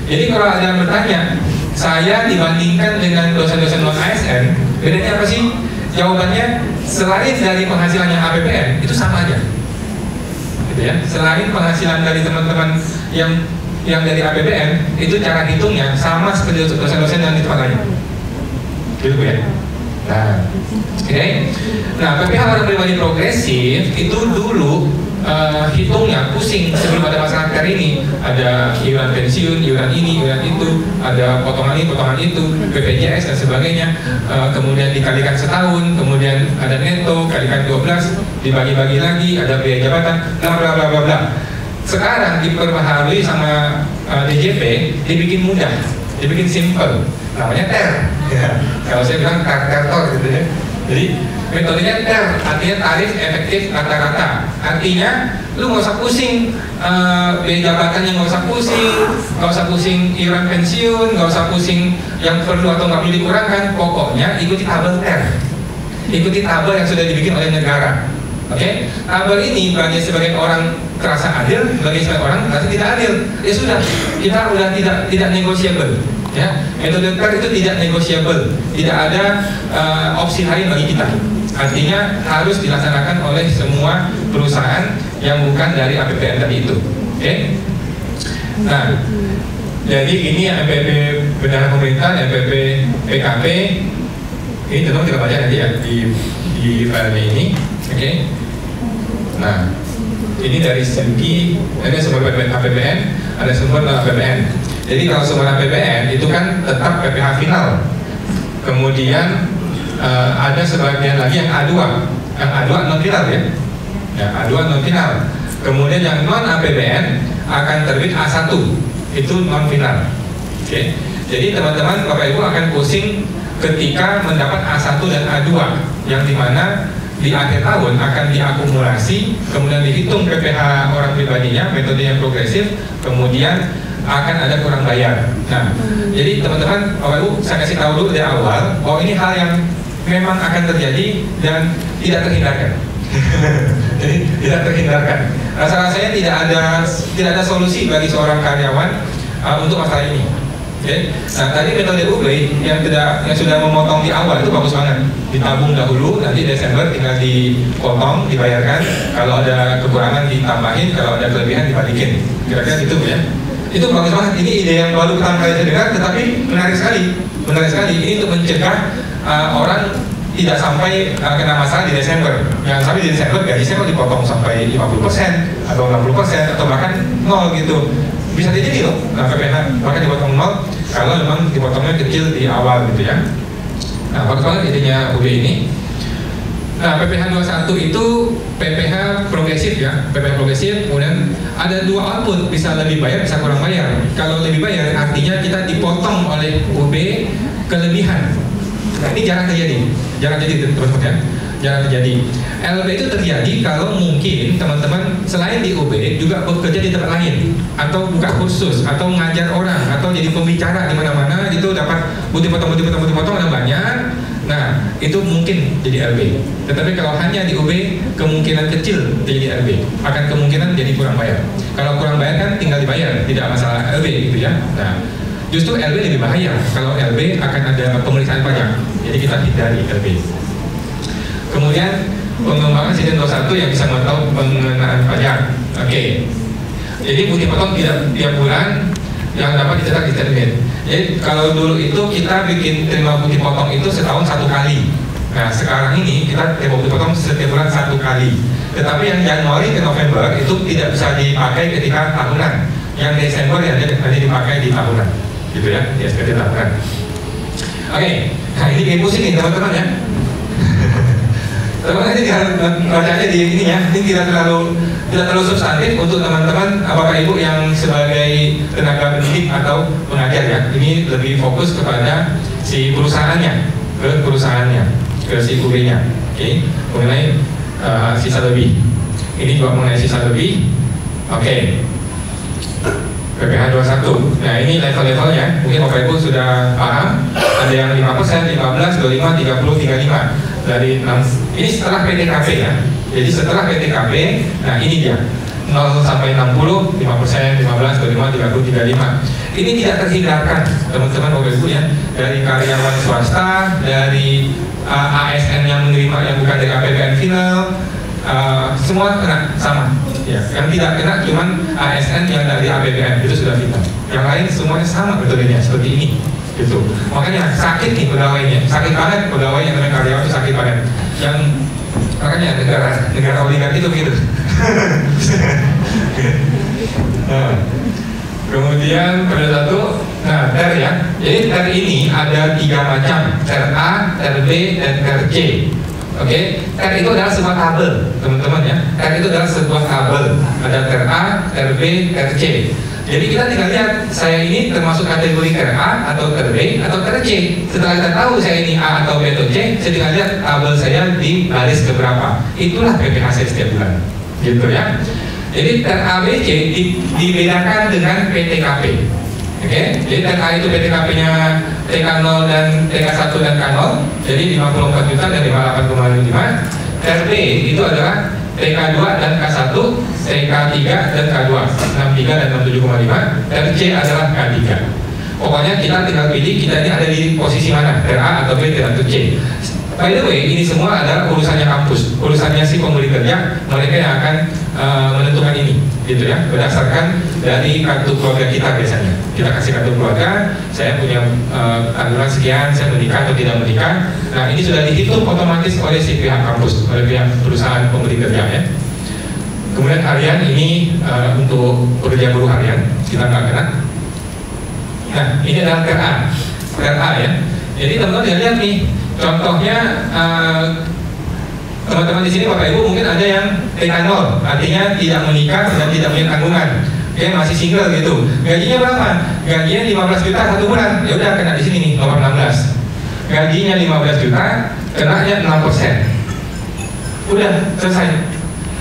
Jadi kalau ada yang bertanya, saya dibandingkan dengan dosen-dosen non ASN, bedanya apa sih? Jawabannya selain dari penghasilan yang APBN itu sama aja. Gitu ya. Selain penghasilan dari teman-teman yang dari APBN itu cara hitungnya sama seperti dosen-dosen yang di tempat lain. Gitu ya. Nah, oke. Nah, PPh orang pribadi progresif itu dulu hitungnya pusing sebelum ada masalah KR ini. Ada iuran pensiun, iuran ini, iuran itu, ada potongan ini, potongan itu, BPJS dan sebagainya. Kemudian dikalikan setahun, kemudian ada neto, kalikan 12, dibagi-bagi lagi, ada biaya jabatan, bla bla bla bla bla. Sekarang diperbaharui sama DJP, dibikin mudah, dibikin simple, namanya TER. Ya. Kalau saya bilang TER gitu ya. Jadi metodenya TER, artinya tarif efektif rata-rata. Artinya lu nggak usah pusing biaya jabatannya, nggak usah pusing iuran pensiun, nggak usah pusing yang perlu atau nggak perlu dikurangkan. Pokoknya ikuti tabel TER, ikuti tabel yang sudah dibikin oleh negara. Oke, tabel ini bagi sebagian orang terasa adil, bagi sebagian orang terasa tidak adil. Ya sudah, kita udah tidak negosiable. Ya, metode TER itu tidak negosiable, tidak ada opsi lain bagi kita. Artinya harus dilaksanakan oleh semua perusahaan yang bukan dari APBN tadi itu. Oke? Nah, jadi ini MPP Bendahara Pemerintah, MPP PKP. Ini tentu kita baca nanti ya di file ini. Oke? Nah, ini dari segi ada sumber APBN, ada sumber non APBN. Jadi kalau sumber APBN itu kan tetap PPh final. Kemudian ada sebagian lagi yang A2 non final ya. Ya, A2 non final. Kemudian yang non APBN akan terbit A1, itu non final. Oke. Jadi teman-teman Bapak Ibu akan pusing ketika mendapat A1 dan A2 yang dimana di akhir tahun akan diakumulasi, kemudian dihitung PPh orang pribadinya, metode yang progresif, kemudian akan ada kurang bayar. Nah, jadi teman-teman, Bapak Ibu, saya kasih tahu dulu dari awal bahwa ini hal yang memang akan terjadi dan tidak terhindarkan. Jadi tidak terhindarkan. Rasa-rasanya tidak ada solusi bagi seorang karyawan untuk masalah ini. Oke. Nah, tadi metode UBLI yang sudah memotong di awal itu bagus banget. Ditabung dahulu, nanti Desember tinggal dipotong, dibayarkan. Kalau ada kekurangan ditambahin, kalau ada kelebihan dibalikin. Kira-kira gitu ya. Itu bagus banget. Ini ide yang baru pertama kali saya dengar, tetapi menarik sekali. Menarik sekali. Ini untuk mencegah orang tidak sampai kena masalah di Desember. Yang sampai di Desember gajinya kok dipotong sampai 50% atau 60% atau bahkan 0 gitu. Bisa jadi loh, nah PPh bahkan dipotong 0 kalau memang dipotongnya kecil di awal gitu ya. Nah, bagus banget idenya UB ini. Nah, PPh 21 itu PPh progresif ya, PPh progresif. Kemudian ada dua output, bisa lebih bayar, bisa kurang bayar. Kalau lebih bayar artinya kita dipotong oleh UB kelebihan. Nah, ini jarang terjadi teman-teman ya. jarang terjadi. LB itu terjadi kalau mungkin teman-teman selain di UB juga bekerja di tempat lain, atau buka kursus, atau ngajar orang, atau jadi pembicara di mana-mana, itu dapat putih potong ada banyak. Nah, itu mungkin jadi LB. Tetapi kalau hanya di UB, kemungkinan kecil jadi LB. Akan kemungkinan jadi kurang bayar. Kalau kurang bayar kan tinggal dibayar, tidak masalah LB gitu ya. Nah, justru LB lebih bahaya. Kalau LB akan ada pemeriksaan pajak. Jadi kita hindari LB. Kemudian pengembangan sistem 21 yang bisa memantau pengenaan pajak. Oke. Jadi putih potong tidak tiap bulan yang dapat dicetak di termin. Jadi kalau dulu itu kita bikin terima putih potong itu setahun 1 kali. Nah sekarang ini kita terima putih potong setiap bulan 1 kali. Tetapi yang Januari ke November itu tidak bisa dipakai ketika tahunan. Yang Desember ya hanya dipakai di tahunan, gitu ya, di SPT tahunan. Oke, nah ini bikin pusing nih teman-teman ya. Teman-teman ini baca aja di ini ya. Ini tidak terlalu substantif untuk teman-teman bapak ibu yang sebagai tenaga pendidik atau pengajar ya. Ini lebih fokus kepada si perusahaannya, ke si UB-nya. Oke, mengenai sisa lebih. Ini juga mengenai sisa lebih. Oke. PPh 21. Nah ini level-levelnya. Mungkin bapak ibu sudah paham. Ada yang 5%, 15, 25, 30, 35. Dari 6, ini setelah PTKP ya. Jadi setelah PTKP, nah ini dia 0 sampai 60, 5%, 15, 25, 30, 35. Ini tidak terhindarkan teman-teman bapak ibu ya. Dari karyawan swasta, dari ASN yang menerima yang bukan dari APBN final, semua kena sama ya. Yang tidak kena cuman ASN yang dari APBN itu sudah final. Yang lain semuanya sama betulnya seperti ini gitu. Makanya sakit nih pegawainya, sakit banget pegawai yang namanya karyawan itu sakit banget. Yang makanya negara oligarki itu begitu. Nah, kemudian pada satu, nah TER ya. Jadi TER ini ada 3 macam, TER A, TER B, dan TER C. Oke, TER itu adalah sebuah tabel, teman-teman ya. TER itu adalah sebuah tabel. Ada TER A, TER B, TER C. Jadi kita tinggal lihat saya ini termasuk kategori TER A atau TER B atau TER C. Setelah kita tahu saya ini A atau B atau C, saya tinggal lihat tabel saya di baris keberapa. Itulah PPh saya setiap bulan, gitu ya. Jadi TER A, B, C dibedakan dengan PTKP. Oke, jadi TER A itu PTKP-nya TK0 dan TK1 dan K0, jadi 54 juta dan 58,5. TER B itu adalah TK2 dan K1, TK3 dan K2, 63 dan 67,5. TER C adalah K3. Pokoknya kita tinggal pilih kita ini ada di posisi mana, TER A atau B atau C. By the way, ini semua adalah urusannya kampus, urusannya si pemberi kerja, mereka yang akan menentukan ini, gitu ya, berdasarkan dari kartu keluarga kita biasanya. Kita kasih kartu keluarga, saya punya tanggungan sekian, saya menikah atau tidak menikah. Nah ini sudah dihitung otomatis oleh si pihak kampus, oleh pihak perusahaan pemberi kerja ya. Kemudian harian ini untuk pekerja buruh harian, kita nggak kena. Nah ini adalah TER A ya. Jadi teman-teman lihat nih. Contohnya teman-teman di sini bapak ibu mungkin ada yang TK0, artinya tidak menikah dan tidak punya tanggungan, dia masih single gitu. Gajinya berapa? Gajinya 15 juta 1 bulan, ya udah kena di sini nih nomor 16. Gajinya 15 juta, kenanya 6%. Udah selesai.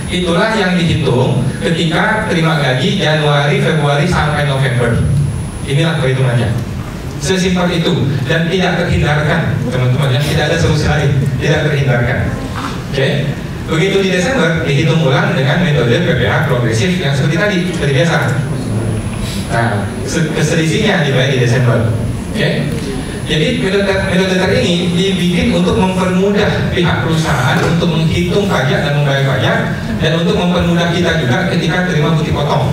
Itulah yang dihitung ketika terima gaji Januari, Februari sampai November. Inilah perhitungannya. Sesimpel itu dan tidak terhindarkan teman-teman ya, tidak ada solusi lain, tidak terhindarkan. Oke, begitu di Desember dihitung ulang dengan metode PPh progresif yang seperti biasa. Nah, keselisihnya dibayar di Desember. Oke, jadi metode ini dibikin untuk mempermudah pihak perusahaan untuk menghitung pajak dan membayar pajak, dan untuk mempermudah kita juga ketika terima putih potong.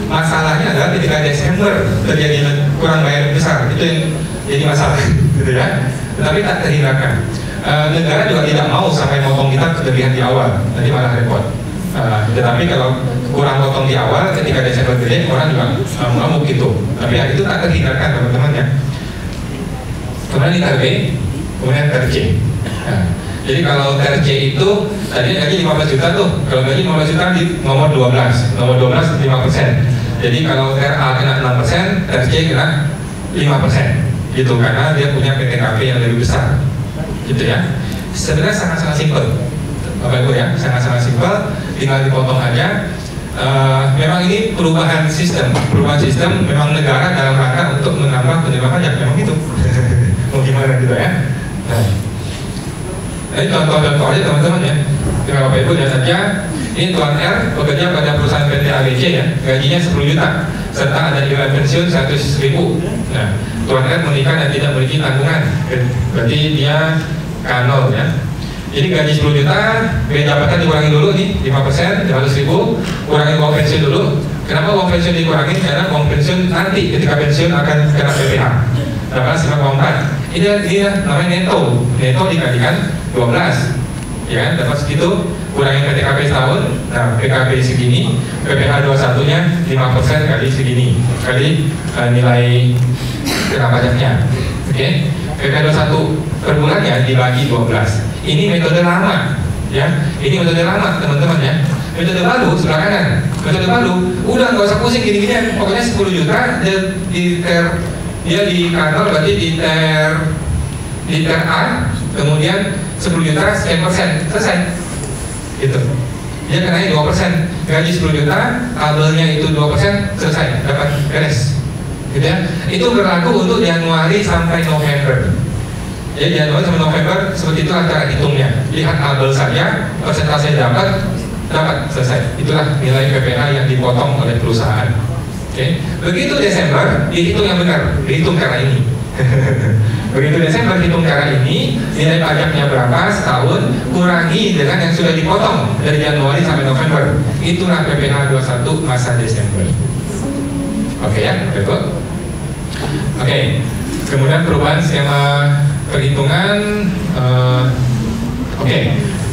Masalahnya adalah ketika Desember terjadi kurang bayar besar, itu yang jadi masalah, gitu ya. Tetapi tak terhindarkan. Negara juga tidak mau sampai motong kita kelebihan di awal, nanti malah repot. Tetapi kalau kurang potong di awal, ketika Desember gede, orang juga ngamuk gitu. Tapi ya, itu tak terhindarkan teman-teman ya. Kemudian di TER B, kemudian TER C. Nah, jadi kalau TER C itu tadi gaji 15 juta tuh, kalau gaji 15 juta di nomor 12, nomor 12 5%. Jadi kalau TER A kena 6%, TER C kena 5%, gitu karena dia punya PTKP yang lebih besar, gitu ya. Sebenarnya sangat-sangat simpel. Bapak Ibu ya, sangat-sangat simpel, tinggal dipotong aja. Memang ini perubahan sistem memang negara dalam rangka untuk menambah penerimaan pajak, memang gitu. Mau gimana gitu ya. Nah, ini contoh-contoh aja teman-teman ya. Bapak Ibu lihat saja, ini Tuan R bekerja pada perusahaan PT ABC ya, gajinya 10 juta, serta ada iuran pensiun 100.000. Nah, Tuan R menikah dan tidak memiliki tanggungan, berarti dia K0 ya. Jadi gaji 10 juta, biaya jabatan dikurangi dulu nih 5%, 500.000, kurangi uang pensiun dulu. Kenapa uang pensiun dikurangi? Karena uang pensiun nanti ketika pensiun akan kena PPh. Dapat 5,4. Ini namanya neto. Neto dikalikan 12. Ya, dapat segitu, kurangi PTKP setahun. Nah, PKP segini, PPh 21-nya 5% kali segini, kali nilai kena pajaknya. Oke, PPh 21 per bulannya dibagi 12. Ini metode lama, ya. Ini metode lama, teman-teman ya. Metode baru sebelah kanan. Metode baru, udah nggak usah pusing gini-gini. Pokoknya 10 juta dia di kantor berarti di ter A, kemudian 10 juta sekian persen, selesai. Gitu. Dia kenanya 2%, gaji 10 juta, tabelnya itu 2%, selesai, dapat beres. Gitu ya. Itu berlaku untuk Januari sampai November. Jadi Januari sampai November seperti itulah cara hitungnya. Lihat tabel saja, persentase dapat, selesai. Itulah nilai PPh yang dipotong oleh perusahaan. Oke. Begitu Desember dihitung yang benar, dihitung cara ini. Begitu Desember hitung cara ini, nilai pajaknya berapa setahun, kurangi dengan yang sudah dipotong dari Januari sampai November. Itulah PPh 21 masa Desember. Oke ya, betul. Oke. Kemudian perubahan skema perhitungan, oke.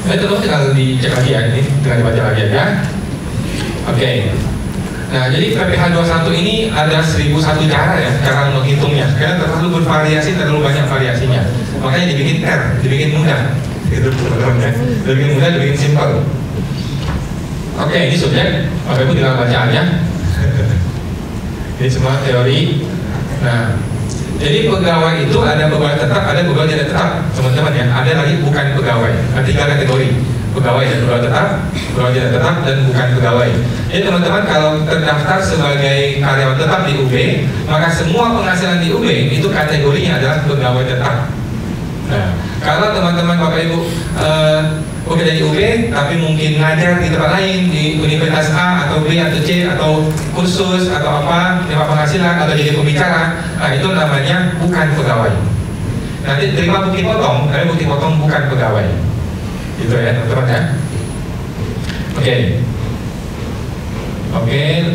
Itu tinggal dicek lagi ya, ini tinggal dibaca lagi aja. Oke. Nah, jadi PPh 21 ini ada 1001 cara ya, cara menghitungnya. Karena terlalu bervariasi, terlalu banyak variasinya. Makanya dibikin mudah. Gitu teman-teman ya. Dibikin mudah, dibikin simpel. Oke, ini subjek. Bapak Ibu tinggal baca aja. Ini semua teori. Nah, jadi pegawai itu ada pegawai tetap, ada pegawai tidak tetap, teman-teman ya. Ada lagi bukan pegawai. Ada 3 kategori. Pegawai dan pegawai tetap, pegawai tidak tetap, dan bukan pegawai. Jadi teman-teman kalau terdaftar sebagai karyawan tetap di UB, maka semua penghasilan di UB itu kategorinya adalah pegawai tetap. Nah, kalau teman-teman Bapak Ibu bekerja di UB, tapi mungkin ngajar di tempat lain, di Universitas A atau B atau C atau kursus atau apa, terima penghasilan atau jadi pembicara, nah itu namanya bukan pegawai. Nanti terima bukti potong, tapi bukti potong bukan pegawai. Gitu ya teman-teman ya. Oke,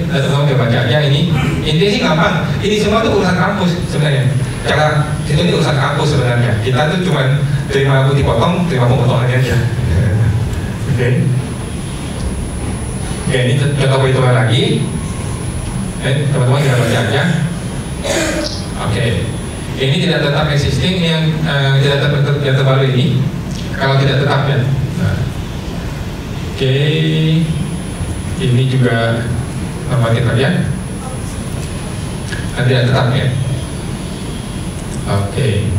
teman-teman kita baca aja ini. Intinya sih gampang. Ini semua tuh urusan kampus sebenarnya. Cara itu ini urusan kampus sebenarnya. Kita tuh cuma terima bukti potong, terima pemotongannya aja. Oke, ini contoh perhitungan lagi. Teman-teman kita baca aja. Oke, ini tidak tetap existing yang tidak tetap yang terbaru ini. Kalau tidak tetap ya. Nah, oke, ini juga normatif aja. Tidak tetap ya. Oke,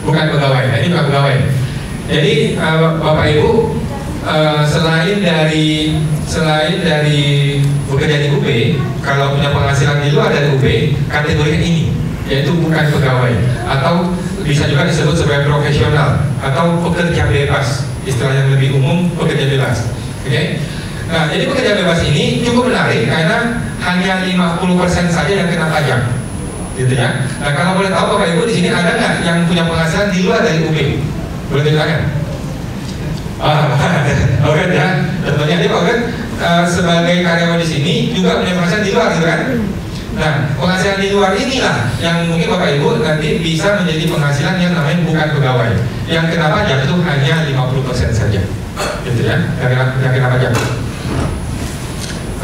bukan pegawai. Nah, ini bukan pegawai. Jadi Bapak Ibu selain dari bekerja di UB, kalau punya penghasilan di luar dari UB, kategorinya ini, yaitu bukan pegawai atau bisa juga disebut sebagai profesional atau pekerja bebas, istilah yang lebih umum pekerja bebas. Oke. Nah, jadi pekerja bebas ini cukup menarik karena hanya 50% saja yang kena pajak, gitu ya. Nah, kalau boleh tahu Bapak Ibu di sini ada nggak yang punya penghasilan di luar dari UB? Boleh ditanyakan? Oke ya. Tentunya dia Pak sebagai karyawan di sini juga punya penghasilan di luar, gitu kan? Nah, penghasilan di luar inilah yang mungkin Bapak Ibu nanti bisa menjadi penghasilan yang namanya bukan pegawai. Yang kena pajak itu hanya 50% saja, gitu ya, yang kena pajak.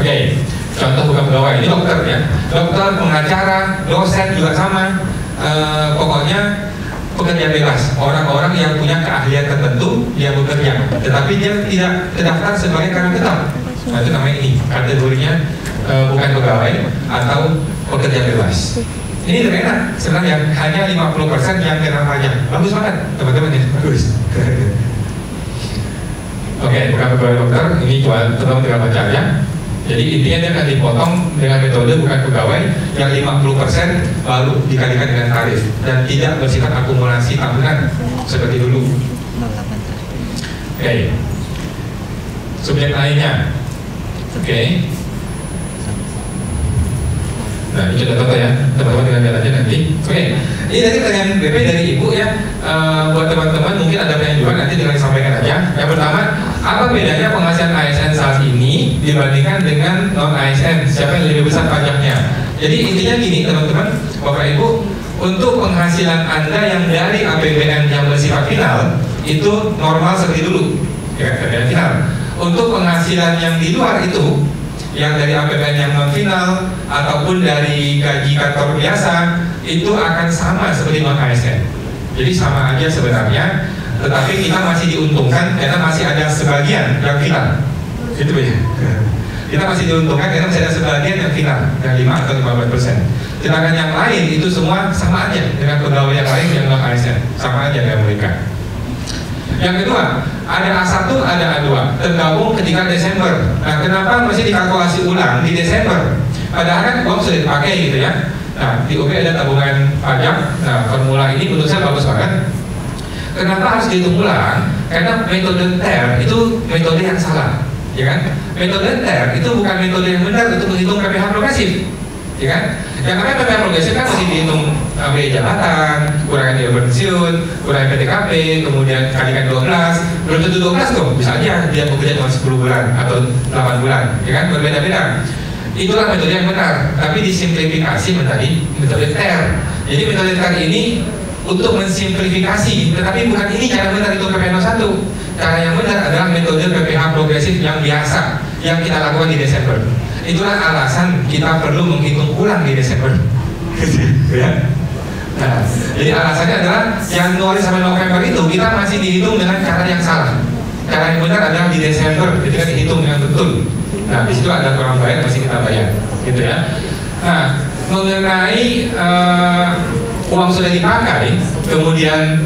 Oke, contoh bukan pegawai, ini dokter ya. Dokter, pengacara, dosen juga sama. Pokoknya pekerja bebas, orang-orang yang punya keahlian tertentu yang bekerja, tetapi dia tidak terdaftar sebagai karyawan tetap. Nah, itu namanya ini, kategorinya bukan pegawai atau pekerja bebas. Ini lebih enak, sebenarnya hanya 50% yang kena pajak. Bagus banget teman-teman ya, bagus. Oke, bukan pegawai dokter, ini cuma teman-teman tinggal baca ya. Jadi intinya dia akan dipotong dengan metode bukan pegawai yang 50% baru dikalikan dengan tarif dan tidak bersifat akumulasi tahunan seperti dulu. Oke. Subjek lainnya. Oke. Nah, ini contoh ya, teman-teman dengan lihat aja nanti. Oke. Ini tadi pertanyaan BP dari Ibu ya. Buat teman-teman mungkin ada pertanyaan juga, nanti tinggal disampaikan aja. Yang pertama, apa bedanya penghasilan ASN saat ini dibandingkan dengan non ASN? Siapa yang lebih besar pajaknya? Jadi intinya gini teman-teman, Bapak Ibu, untuk penghasilan Anda yang dari APBN yang bersifat final itu normal seperti dulu, ya APBN final. Untuk penghasilan yang di luar itu, yang dari APBN yang non final ataupun dari gaji kantor biasa, itu akan sama seperti non ASN. Jadi sama aja sebenarnya, tetapi kita masih diuntungkan karena masih ada sebagian yang final. Itu ya. Kita masih diuntungkan karena masih ada sebagian yang final, yang 5 atau 15%. Sedangkan yang lain itu semua sama aja dengan pegawai yang lain yang non ASN, sama aja dengan mereka. Yang kedua, ada A1, ada A2, tergabung ketika Desember. Nah, kenapa mesti dikalkulasi ulang di Desember? Padahal kan uang sudah dipakai gitu ya. Nah, di UB ada tabungan pajak. Nah, formula ini menurut saya bagus banget. Kenapa harus dihitung ulang? Karena metode TER itu metode yang salah, ya kan? Metode TER itu bukan metode yang benar untuk menghitung PPh progresif, ya kan? Yang namanya PPh progresif kan mesti dihitung biaya jabatan, kurangan biaya pensiun, kurangan PTKP, kemudian kalikan 12. Belum tentu 12 tuh, bisa aja dia bekerja cuma 10 bulan atau 8 bulan, ya kan? Berbeda-beda. Itulah metode yang benar, tapi disimplifikasi menjadi metode TER. Jadi metode TER ini untuk mensimplifikasi, tetapi bukan ini cara benar itu PPh 01. Cara yang benar adalah metode PPh progresif yang biasa yang kita lakukan di Desember. Itulah alasan kita perlu menghitung ulang di Desember. Ya. Nah, jadi alasannya adalah Januari sampai November itu kita masih dihitung dengan cara yang salah. Cara yang benar adalah di Desember, ketika dihitung dengan betul. Nah, di situ ada orang bayar masih kita bayar, gitu ya. Nah, mengenai uang sudah dipakai, kemudian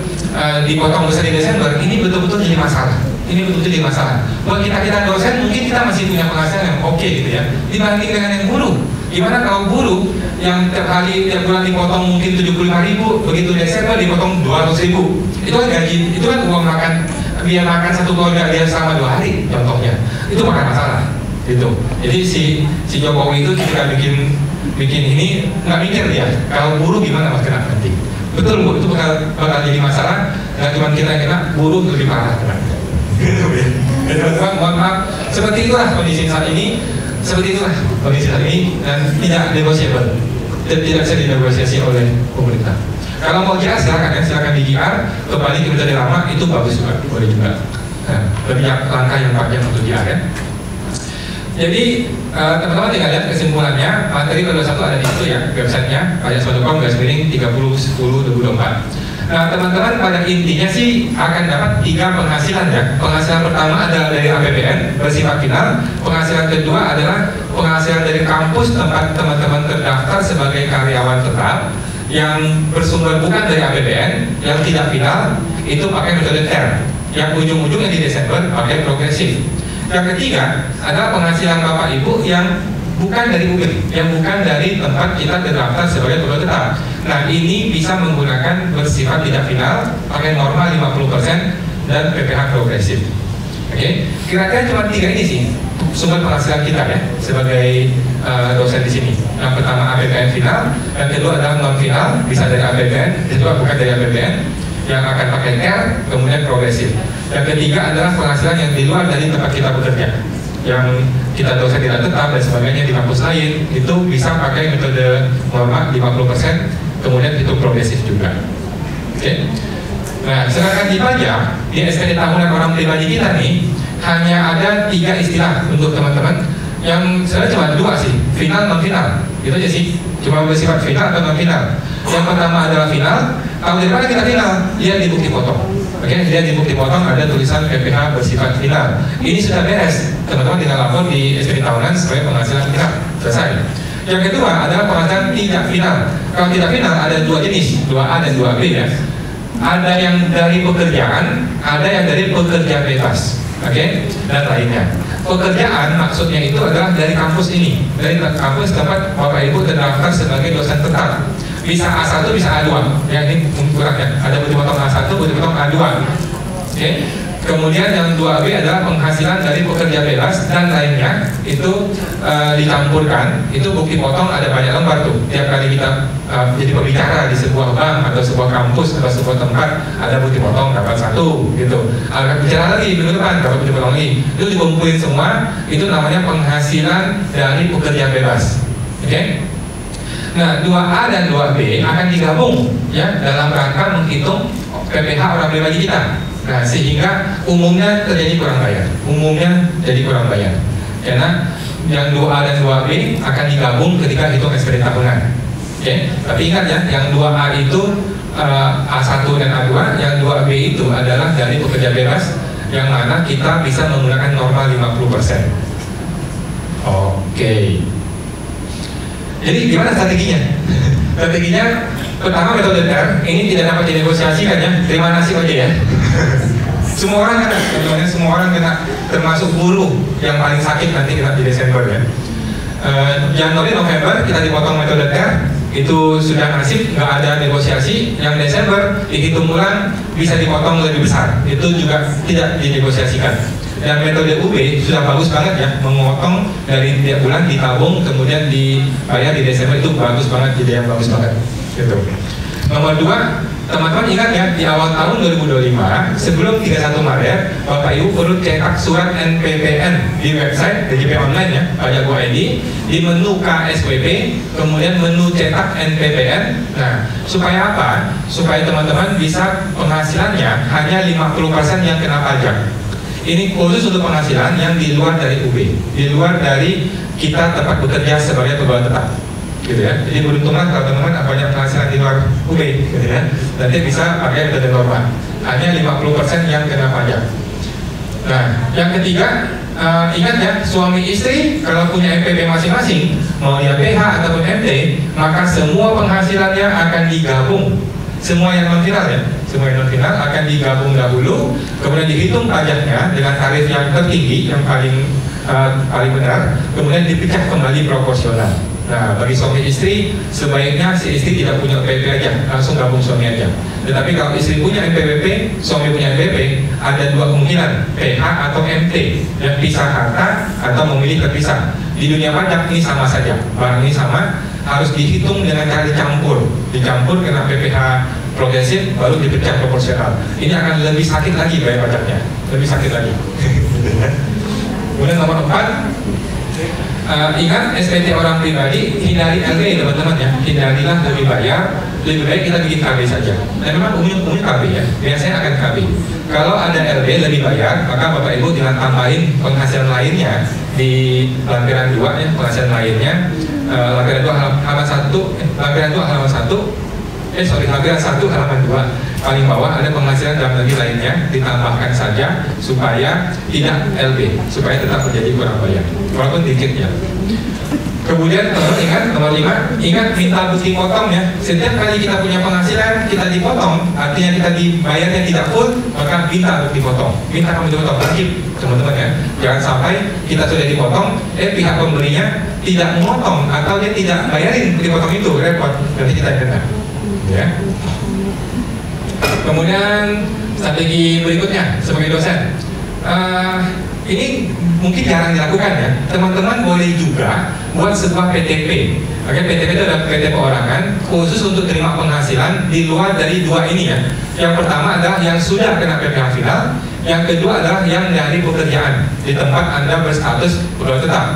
dipotong besar di Desember, ini betul-betul jadi masalah. Ini betul-betul jadi masalah. Buat kita dosen, mungkin kita masih punya penghasilan yang oke gitu ya, dibanding dengan yang buruh. Gimana kalau buruh yang tiap bulan dipotong mungkin 75.000, begitu Desember dipotong 200.000. Itu kan gaji, itu kan uang makan, biaya makan satu keluarga dia selama 2 hari, contohnya. Itu bukan masalah. Gitu. Jadi si Jokowi itu ketika bikin ini nggak mikir dia kalau buruh gimana mas kena nanti. Betul Bu, itu bakal jadi masalah. Nggak cuma kita yang kena, buruh lebih parah kena. Gitu ya. Teman-teman, mohon maaf. Seperti itulah kondisi saat ini. Seperti itulah kondisi saat ini dan tidak negosiable. Tidak bisa dinegosiasi oleh pemerintah. Kalau mau GR silakan ya, silakan di GR kembali ke metode lama, itu bagus juga, boleh juga. Nah, banyak langkah yang panjang untuk GR ya. Jadi teman-teman tinggal lihat kesimpulannya, materi pada satu ada di situ ya, websitenya pajak.com/3010/2024. Nah teman-teman pada intinya sih akan dapat 3 penghasilan ya. Penghasilan pertama adalah dari APBN bersifat final. Penghasilan kedua adalah penghasilan dari kampus tempat teman-teman terdaftar sebagai karyawan tetap yang bersumber bukan dari APBN, yang tidak final, itu pakai metode TER. Yang ujung-ujungnya di Desember pakai progresif. Yang ketiga adalah penghasilan Bapak Ibu yang bukan dari UB, yang bukan dari tempat kita terdaftar sebagai pegawai tetap. Nah ini bisa menggunakan bersifat tidak final, pakai normal 50% dan PPh progresif. Oke, kira-kira cuma 3 ini sih sumber penghasilan kita ya sebagai dosen di sini. Yang pertama APBN final, yang kedua adalah non final, bisa dari APBN, kedua bukan dari APBN, yang akan pakai TER, kemudian progresif. Yang ketiga adalah penghasilan yang di luar dari tempat kita bekerja, yang kita dosen tidak tetap dan sebagainya di kampus lain, itu bisa pakai metode normal 50%, kemudian itu progresif juga. Oke. Nah, sedangkan di pajak, di SPT tahunan orang pribadi kita nih, hanya ada 3 istilah untuk teman-teman, yang sebenarnya cuma 2 sih, final non final, itu aja sih, cuma bersifat final atau non final. Yang pertama adalah final. Kalau dari mana kita final? Lihat di bukti potong. Oke, lihat di bukti potong ada tulisan PPh bersifat final. Ini sudah beres. Teman-teman tinggal lapor di SPT tahunan sebagai penghasilan final. Selesai. Yang kedua adalah penghasilan tidak final. Kalau tidak final ada 2 jenis, 2A dan 2B ya. Ada yang dari pekerjaan, ada yang dari pekerja bebas. dan lainnya. Pekerjaan maksudnya itu adalah dari kampus ini, dari kampus tempat Bapak Ibu terdaftar sebagai dosen tetap. Bisa A1, bisa A2. Ya, ini kurang ya. Ada bukti potong A1, bukti potong A2. Kemudian yang 2B adalah penghasilan dari pekerja bebas dan lainnya itu dicampurkan. Itu bukti potong ada banyak lembar tuh. Tiap kali kita jadi pembicara di sebuah bank atau sebuah kampus atau sebuah tempat ada bukti potong dapat 1 gitu. Akan bicara lagi minggu depan dapat bukti potong lagi. Itu dikumpulin semua. Itu namanya penghasilan dari pekerja bebas. Nah, 2A dan 2B akan digabung ya dalam rangka menghitung PPh orang pribadi kita. Nah, sehingga umumnya terjadi kurang bayar. Karena yang 2A dan 2B akan digabung ketika hitung SPT tahunan. Tapi ingat ya, yang 2A itu A1 dan A2, yang 2B itu adalah dari pekerja bebas yang mana kita bisa menggunakan normal 50%. Jadi gimana strateginya? Strateginya pertama metode TER ini tidak dapat dinegosiasikan ya, terima nasib aja ya. Semua orang kena, termasuk buruh yang paling sakit nanti kena di Desember ya. Januari November kita dipotong metode TER, itu sudah nasib, nggak ada negosiasi. Yang Desember dihitung ulang bisa dipotong lebih besar, itu juga tidak dinegosiasikan. Dan metode UB sudah bagus banget ya, memotong dari tiap bulan ditabung kemudian dibayar di Desember, itu bagus banget, ide yang bagus banget gitu. Nomor 2, teman-teman ingat ya, di awal tahun 2025 sebelum 31 Maret Bapak Ibu perlu cetak surat NPPN di website DJP online ya, Pajak.go.id, di menu KSPP, kemudian menu cetak NPPN. Nah, supaya apa? Supaya teman-teman bisa penghasilannya hanya 50% yang kena pajak. Ini khusus untuk penghasilan yang di luar dari UB, di luar dari kita tempat bekerja sebagai pegawai tetap, gitu ya. Jadi beruntunglah kalau teman-teman banyak penghasilan di luar UB, gitu ya. Nanti bisa pakai metode normal, hanya 50% yang kena pajak. Nah, yang ketiga, ingat ya, suami istri kalau punya MPP masing-masing, mau dia PH ataupun MT, maka semua penghasilannya akan digabung. Semua yang non final ya, semua yang non final akan digabung dahulu, kemudian dihitung pajaknya dengan tarif yang tertinggi, yang paling benar, kemudian dipecah kembali proporsional. Nah, bagi suami istri sebaiknya si istri tidak punya PPP aja, langsung gabung suami aja. Tetapi kalau istri punya MPPP, suami punya MPP, ada dua kemungkinan, PH atau MT, yang pisah harta atau memilih terpisah. Di dunia pajak ini sama saja, barang ini sama, harus dihitung dengan cara dicampur kena PPh progresif baru dipecah proporsional. Ini akan lebih sakit lagi bayar pajaknya, lebih sakit lagi. Kemudian nomor 4, ingat SPT orang pribadi, hindari LB teman-teman ya, hindarilah lebih bayar. Lebih baik kita bikin KB saja. Dan memang umumnya KB ya, biasanya akan KB. Kalau ada LB lebih bayar, maka Bapak Ibu tinggal tambahin penghasilan lainnya di lampiran 2 ya, penghasilan lainnya. Lampiran 2 halaman 1, lampiran 1 halaman 2 paling bawah ada penghasilan dalam negeri lainnya, ditambahkan saja supaya tidak LB, supaya tetap menjadi kurang bayar walaupun dikit ya. Kemudian ingat nomor 5, ingat minta bukti potong ya. Setiap kali kita punya penghasilan kita dipotong, artinya kita dibayarnya tidak full, maka minta bukti potong, minta kamu dipotong, wajib teman-teman ya. Jangan sampai kita sudah dipotong, pihak pembelinya tidak memotong atau dia tidak bayarin bukti potong itu, repot, nanti kita kena ya. Kemudian strategi berikutnya sebagai dosen, ini mungkin jarang dilakukan ya. Teman-teman boleh juga buat sebuah PTP. PTP itu adalah PT perorangan khusus untuk terima penghasilan di luar dari 2 ini ya. Yang pertama adalah yang sudah kena PPh final, yang kedua adalah yang dari pekerjaan di tempat Anda berstatus pegawai tetap.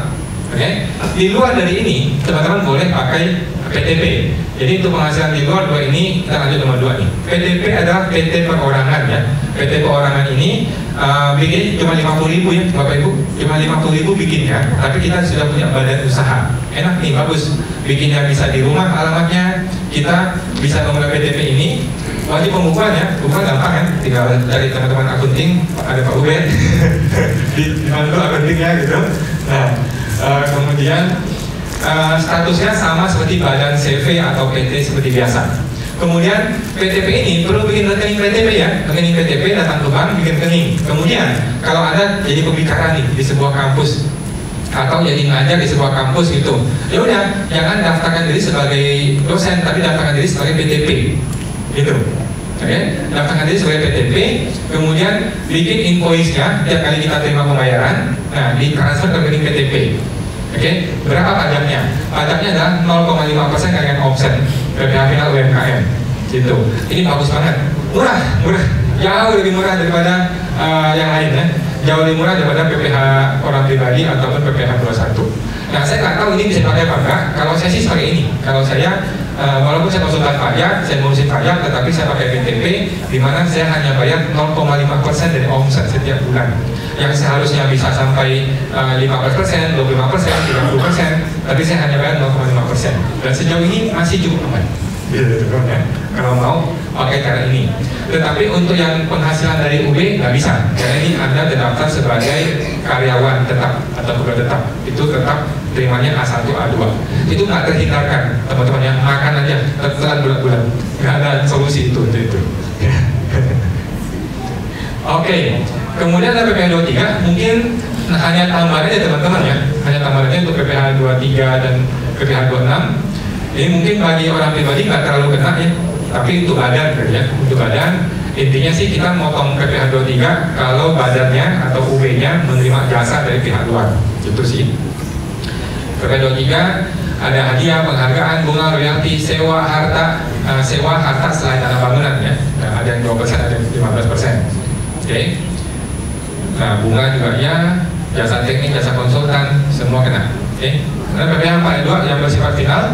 Di luar dari ini teman-teman boleh pakai PTP. Jadi untuk penghasilan di luar 2 ini kita lanjut nomor 2 nih. PTP adalah PT perorangan ya. PT perorangan ini bikin cuma 50.000 ya Bapak Ibu, cuma 50.000 bikinnya. Tapi kita sudah punya badan usaha, enak nih, bagus. Bikinnya bisa di rumah alamatnya, kita bisa menggunakan PTP ini. Wajib pembukuan ya, bukan gampang kan, tinggal dari teman-teman akunting, ada Pak Ubed dibantu akuntingnya gitu. Nah, kemudian statusnya sama seperti badan CV atau PT seperti biasa. Kemudian PTP ini perlu bikin rekening PTP ya, rekening PTP, datang ke bank bikin rekening. Kemudian kalau ada jadi pembicara nih di sebuah kampus atau jadi ngajar di sebuah kampus gitu, ya udah jangan daftarkan diri sebagai dosen, tapi daftarkan diri sebagai PTP gitu. Oke, daftarkan diri sebagai PTP, kemudian bikin invoice-nya tiap kali kita terima pembayaran, nah ditransfer ke rekening PTP. Oke, berapa pajaknya? Pajaknya adalah 0,5% kalian omset PPh final UMKM gitu. Ini bagus banget, murah, jauh lebih murah daripada yang lain ya. Jauh lebih murah daripada PPh orang pribadi ataupun PPh 21. Nah, saya nggak tahu ini bisa dipakai apa enggak. Kalau saya sih seperti ini. Kalau saya, walaupun saya konsultan pajak, saya ngurusin pajak, tetapi saya pakai PTP, di mana saya hanya bayar 0,5% dari omset setiap bulan. Yang seharusnya bisa sampai 15%, 25%, 30%, tapi saya hanya bayar 0,5%. Dan sejauh ini masih cukup aman. Ya, kalau mau pakai cara ini. Tetapi untuk yang penghasilan dari UB nggak bisa, karena ini Anda terdaftar sebagai karyawan tetap atau pegawai tetap. Itu tetap terimanya A1, A2. Itu nggak terhindarkan, teman-teman ya. Makan aja, telan bulan-bulan. Nggak ada solusi itu. Oke. Kemudian ada PPh 23, mungkin hanya tambahan aja teman-teman ya. Hanya tambahan aja untuk PPh 23 dan PPh 26. Ini mungkin bagi orang pribadi nggak terlalu kena ya, tapi untuk badan ya, untuk badan intinya sih kita motong PPh 23 kalau badannya atau UB-nya menerima jasa dari pihak luar, itu sih. PPh 23 ada hadiah, penghargaan, bunga, royalti, sewa harta selain dana bangunan ya. Nah, ada yang 2%, ada yang 15%. Oke. Nah, bunga juga ya, jasa teknik, jasa konsultan, semua kena. Oke. Nah, PPh 42 yang bersifat final.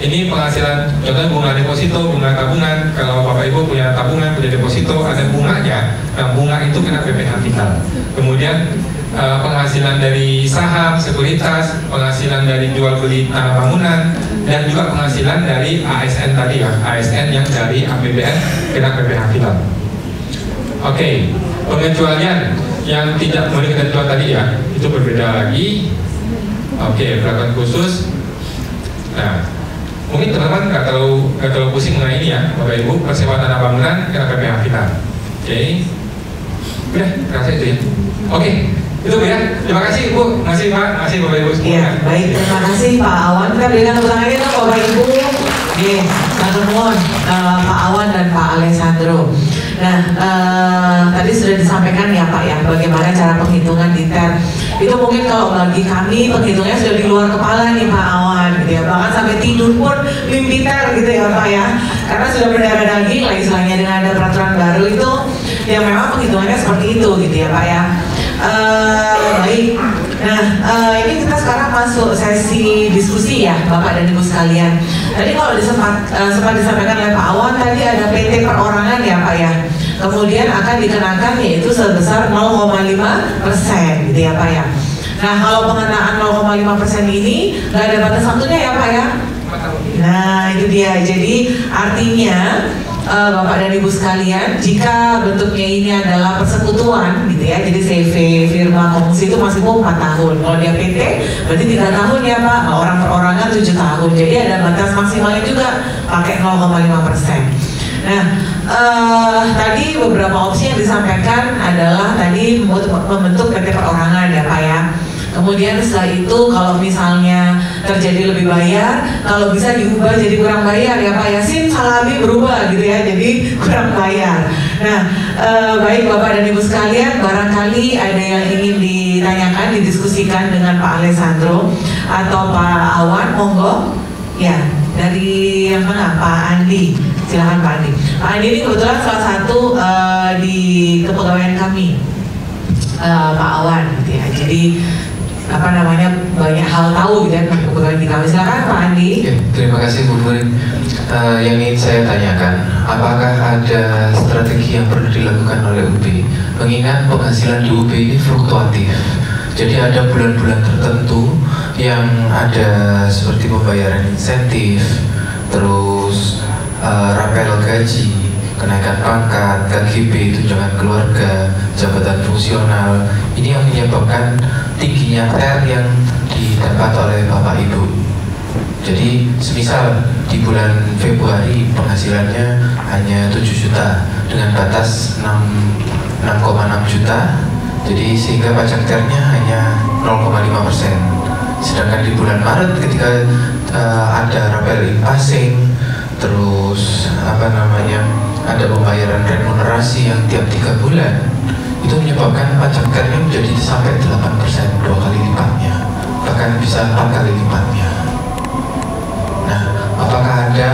Ini penghasilan, contohnya bunga deposito, bunga tabungan. Kalau Bapak Ibu punya tabungan, punya deposito, ada bunganya. Nah, bunga itu kena PPh final. Kemudian penghasilan dari saham, sekuritas, penghasilan dari jual beli tanah bangunan, dan juga penghasilan dari ASN tadi ya, ASN yang dari APBN kena PPh final. Oke, pengecualian yang tidak memenuhi ketentuan tadi ya, itu berbeda lagi. Oke, perlakuan khusus. Nah, mungkin teman-teman nggak terlalu pusing mengenai ini ya, Bapak Ibu. Persewaan tanah bangunan kena PPh final. Oke, udah terasa itu ya. Oke, itu ya. Terima kasih Bu, masih Pak, masih Bapak Ibu semua. Iya, baik, terima kasih Pak Awan. Kita berikan tepuk tangan dong Bapak Ibu. Yes, Pak Awan dan Pak Alessandro. Nah, tadi sudah disampaikan ya Pak ya, bagaimana cara penghitungan detail. Itu mungkin kalau bagi kami penghitungnya sudah di luar kepala nih Pak Awan gitu ya. Bahkan sampai tidur pun mimpi ter gitu ya Pak ya. Karena sudah berdarah daging lah istilahnya, dengan ada peraturan baru itu yang memang penghitungannya seperti itu gitu ya Pak ya. Baik. Nah, ini kita sekarang masuk sesi diskusi ya Bapak dan Ibu sekalian. Tadi kalau sempat disampaikan oleh Pak Awan, tadi ada PT perorangan ya Pak ya. Kemudian akan dikenakan yaitu sebesar 0,5% gitu ya Pak ya. Nah, kalau pengenaan 0,5% ini nggak ada batas waktunya ya Pak ya. Nah, itu dia. Jadi artinya Bapak dan Ibu sekalian, jika bentuknya ini adalah persekutuan gitu ya, jadi CV, firma, kongsi itu masih 4 tahun. Kalau dia PT berarti 3 tahun ya Pak, orang perorangan 7 tahun. Jadi ada batas maksimalnya juga pakai 0,5%. Nah, tadi beberapa opsi yang disampaikan adalah tadi membentuk PT perorangan ya Pak ya. Kemudian setelah itu kalau misalnya terjadi lebih bayar, kalau bisa diubah jadi kurang bayar ya Pak ya. SIM salami berubah gitu ya, jadi kurang bayar. Nah, baik Bapak dan Ibu sekalian, barangkali ada yang ingin ditanyakan, didiskusikan dengan Pak Alessandro atau Pak Awan, monggo. Ya, dari yang mana? Pak Andi. Silakan Pak Andi. Pak Andi ini kebetulan salah satu di kepegawaian kami, Pak Awan gitu ya. Jadi banyak hal tahu gitu ya kepegawaian di kami. Silakan Pak Andi. Ya, terima kasih Bu Murin. Yang ingin saya tanyakan, apakah ada strategi yang perlu dilakukan oleh UB? Mengingat penghasilan di UB ini fluktuatif. Jadi ada bulan-bulan tertentu yang ada seperti pembayaran insentif, terus rapel gaji, kenaikan pangkat, KGB, tunjangan keluarga, jabatan fungsional. Ini yang menyebabkan tingginya TER yang didapat oleh Bapak Ibu. Jadi semisal di bulan Februari penghasilannya hanya 7 juta dengan batas 6,6 juta, jadi sehingga pajak TER-nya hanya 0,5%. Sedangkan di bulan Maret ketika ada rapel passing, terus ada pembayaran remunerasi yang tiap 3 bulan, itu menyebabkan pajak TER-nya menjadi sampai 8%, 2 kali lipatnya, bahkan bisa 4 kali lipatnya. Nah, apakah ada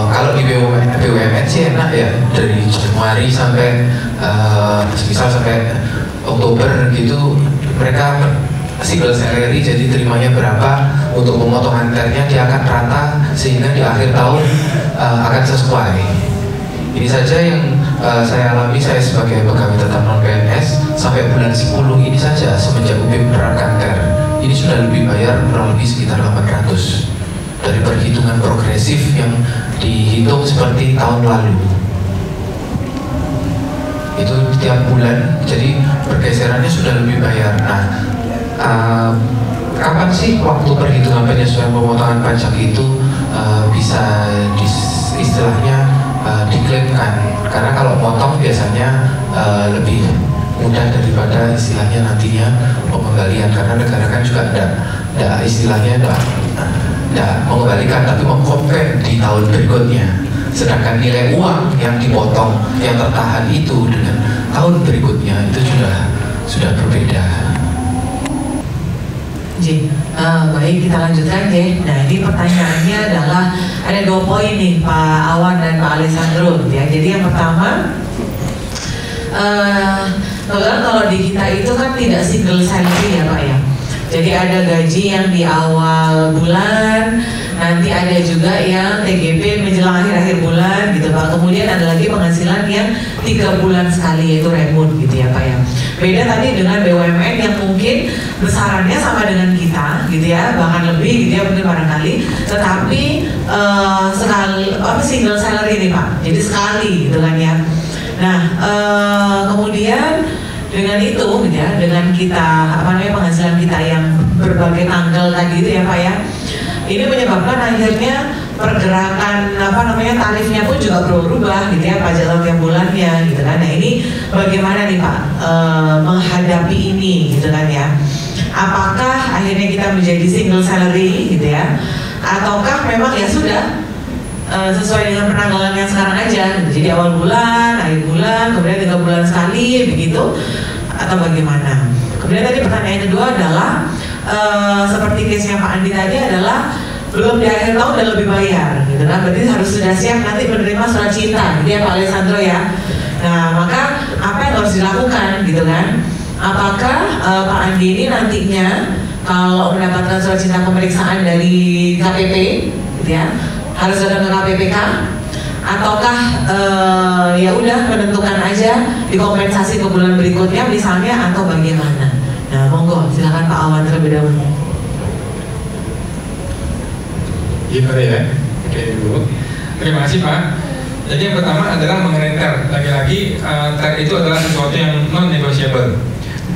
kalau di BUMN sih enak ya, dari Januari sampai misal sampai Oktober gitu, mereka single salary, jadi terimanya berapa, untuk pemotongan TER-nya dia akan rata sehingga di akhir tahun akan sesuai. Ini saja yang saya alami, saya sebagai pegawai tetap non PNS sampai bulan 10 ini saja semenjak UB menerapkan TER ini sudah lebih bayar kurang lebih sekitar 800 dari perhitungan progresif yang dihitung seperti tahun lalu. Itu tiap bulan, jadi pergeserannya sudah lebih bayar. Nah, kapan sih waktu perhitungan penyesuaian pemotongan pajak itu bisa istilahnya diklaimkan? Karena kalau potong biasanya lebih mudah daripada istilahnya nantinya pengembalian, karena negara kan juga tidak istilahnya tidak mengembalikan tapi mengkompensasi di tahun berikutnya. Sedangkan nilai uang yang dipotong yang tertahan itu dengan tahun berikutnya itu sudah berbeda. Baik, kita lanjutkan ya. Nah, ini pertanyaannya adalah ada 2 poin nih Pak Awan dan Pak Alessandro ya. Jadi yang pertama, kalau di kita itu kan tidak single salary ya Pak ya. Jadi ada gaji yang di awal bulan, nanti ada juga yang TGP menjelang akhir-akhir bulan gitu Pak. Kemudian ada lagi penghasilan yang 3 bulan sekali, yaitu remut gitu ya Pak ya. Beda tadi dengan BUMN yang mungkin besarannya sama dengan kita gitu ya, bahkan lebih gitu ya mungkin barangkali, tetapi single salary nih Pak, jadi sekali gitu kan ya. Nah kemudian dengan itu gitu ya, dengan kita penghasilan kita yang berbagai tanggal tadi itu ya Pak ya, ini menyebabkan akhirnya pergerakan tarifnya pun juga berubah gitu ya, pajak tiap bulannya gitu kan. Nah ini bagaimana nih Pak menghadapi ini gitu kan ya? Apakah akhirnya kita menjadi single salary gitu ya, ataukah memang ya sudah sesuai dengan penanggalan yang sekarang aja, jadi awal bulan, akhir bulan, kemudian 3 bulan sekali begitu, atau bagaimana? Kemudian tadi pertanyaan kedua adalah seperti case-nya Pak Andi tadi adalah belum di akhir tahun udah lebih bayar gitu kan, berarti harus sudah siap nanti menerima surat cinta gitu ya Pak Alessandro ya. Nah maka apa yang harus dilakukan gitu kan? Apakah Pak Andi ini nantinya kalau mendapatkan surat cinta pemeriksaan dari KPP gitu ya, harus datang ke KPPK, ataukah ya udah menentukan aja dikompensasi ke bulan berikutnya misalnya, atau bagaimana? Nah monggo silakan Pak Awan terlebih dahulu. Gitu ya, oke dulu. Terima kasih Pak. Jadi yang pertama adalah mengenai TER. Lagi-lagi TER itu adalah sesuatu yang non-negotiable.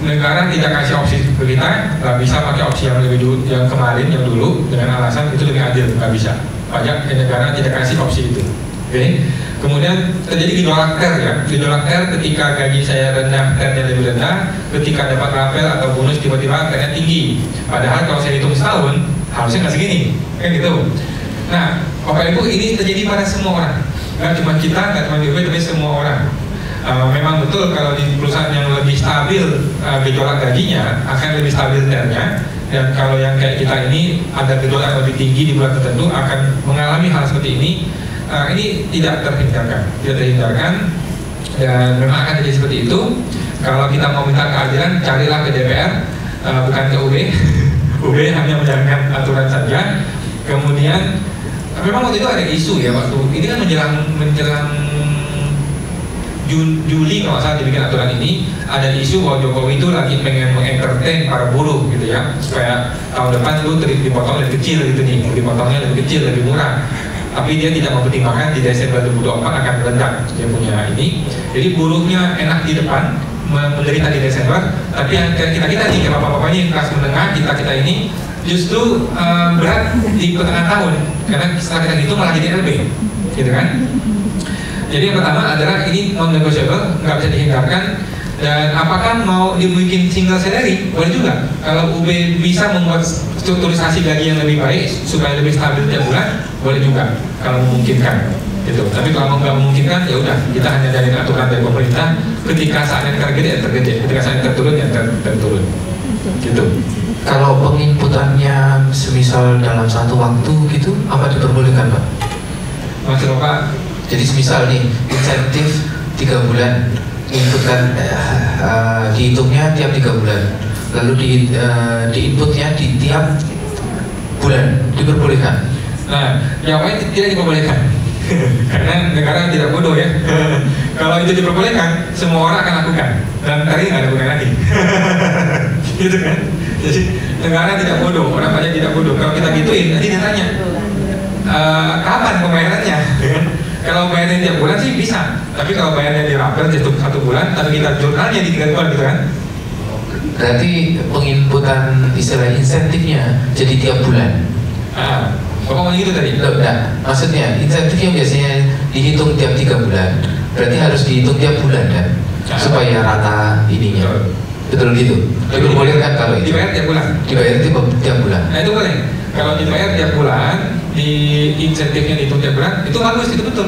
Negara tidak kasih opsi ke kita, nggak bisa pakai opsi yang lebih dulu, yang kemarin, yang dulu dengan alasan itu lebih adil, nggak bisa. Pajak negara tidak kasih opsi itu. Oke. Kemudian terjadi gejolak TER ya. Gejolak TER ketika gaji saya rendah, TER-nya lebih rendah. Ketika dapat rapel atau bonus tiba-tiba TER-nya tinggi. Padahal kalau saya hitung setahun harusnya nggak segini, kan gitu. Nah, Bapak Ibu, ini terjadi pada semua orang. Nggak cuma kita, nggak cuma UB, tapi semua orang. Memang betul kalau di perusahaan yang lebih stabil gejolak gajinya akan lebih stabil TER-nya. Dan kalau yang kayak kita ini ada gejolak lebih tinggi di bulan tertentu akan mengalami hal seperti ini. Ini tidak terhindarkan, dan memang akan terjadi seperti itu. Kalau kita mau minta keadilan, carilah ke DPR, bukan ke UB. UB hanya menjalankan aturan saja. Kemudian memang waktu itu ada isu ya, waktu ini kan menjelang Juli kalau salah dibikin aturan ini, ada isu bahwa Jokowi itu lagi pengen mengentertain para buruh gitu ya, supaya tahun depan lu dipotong lebih kecil gitu nih, dipotongnya lebih kecil, lebih murah. Tapi dia tidak mempertimbangkan di Desember 2024 akan meledak dia punya ini. Jadi buruhnya enak di depan, menderita di Desember, tapi yang kita nih, kayak bapak-bapak ini kelas menengah, kita ini justru berat di pertengahan tahun, karena setelah kita hitung malah jadi LB, gitu kan? Jadi yang pertama adalah ini non-negotiable, nggak bisa dihindarkan. Dan apakah mau dibikin single salary? Boleh juga. Kalau UB bisa membuat strukturisasi gaji yang lebih baik supaya lebih stabil tiap bulan, boleh juga kalau memungkinkan. Gitu. Tapi kalau nggak memungkinkan, ya udah kita hanya dari aturan dari pemerintah. Ketika saatnya tergede, ya tergede. Ketika saatnya terturun, ya terturun. Gitu. Kalau penginputannya semisal dalam satu waktu gitu, apa diperbolehkan Pak? Maksud Bapak? Jadi semisal nih insentif 3 bulan inputkan dihitungnya tiap 3 bulan, lalu diinputnya di tiap bulan, diperbolehkan? Nah, yang lain tidak diperbolehkan. Karena negara tidak bodoh ya. Kalau itu diperbolehkan, semua orang akan lakukan dan tadi nggak ada gunanya lagi. Gitu kan? Jadi negara tidak bodoh, orang banyak tidak bodoh. Kalau kita gituin, nanti dia tanya kapan pembayarannya? Kalau bayarnya tiap bulan sih bisa, tapi kalau bayarnya di rapel untuk 1 bulan, tapi kita jurnalnya di 3 bulan gitu kan? Berarti penginputan istilah insentifnya jadi tiap bulan. Bapak ngomong gitu tadi? Loh, enggak. Maksudnya insentif yang biasanya dihitung tiap 3 bulan, berarti harus dihitung tiap bulan kan? Supaya rata ininya. Betul gitu. Diperbolehkan kalau itu. Dibayar tiap bulan? Dibayar tiap bulan. Nah itu boleh. Kalau dibayar tiap bulan, di insentifnya dihitung tiap bulan, itu bagus, itu betul.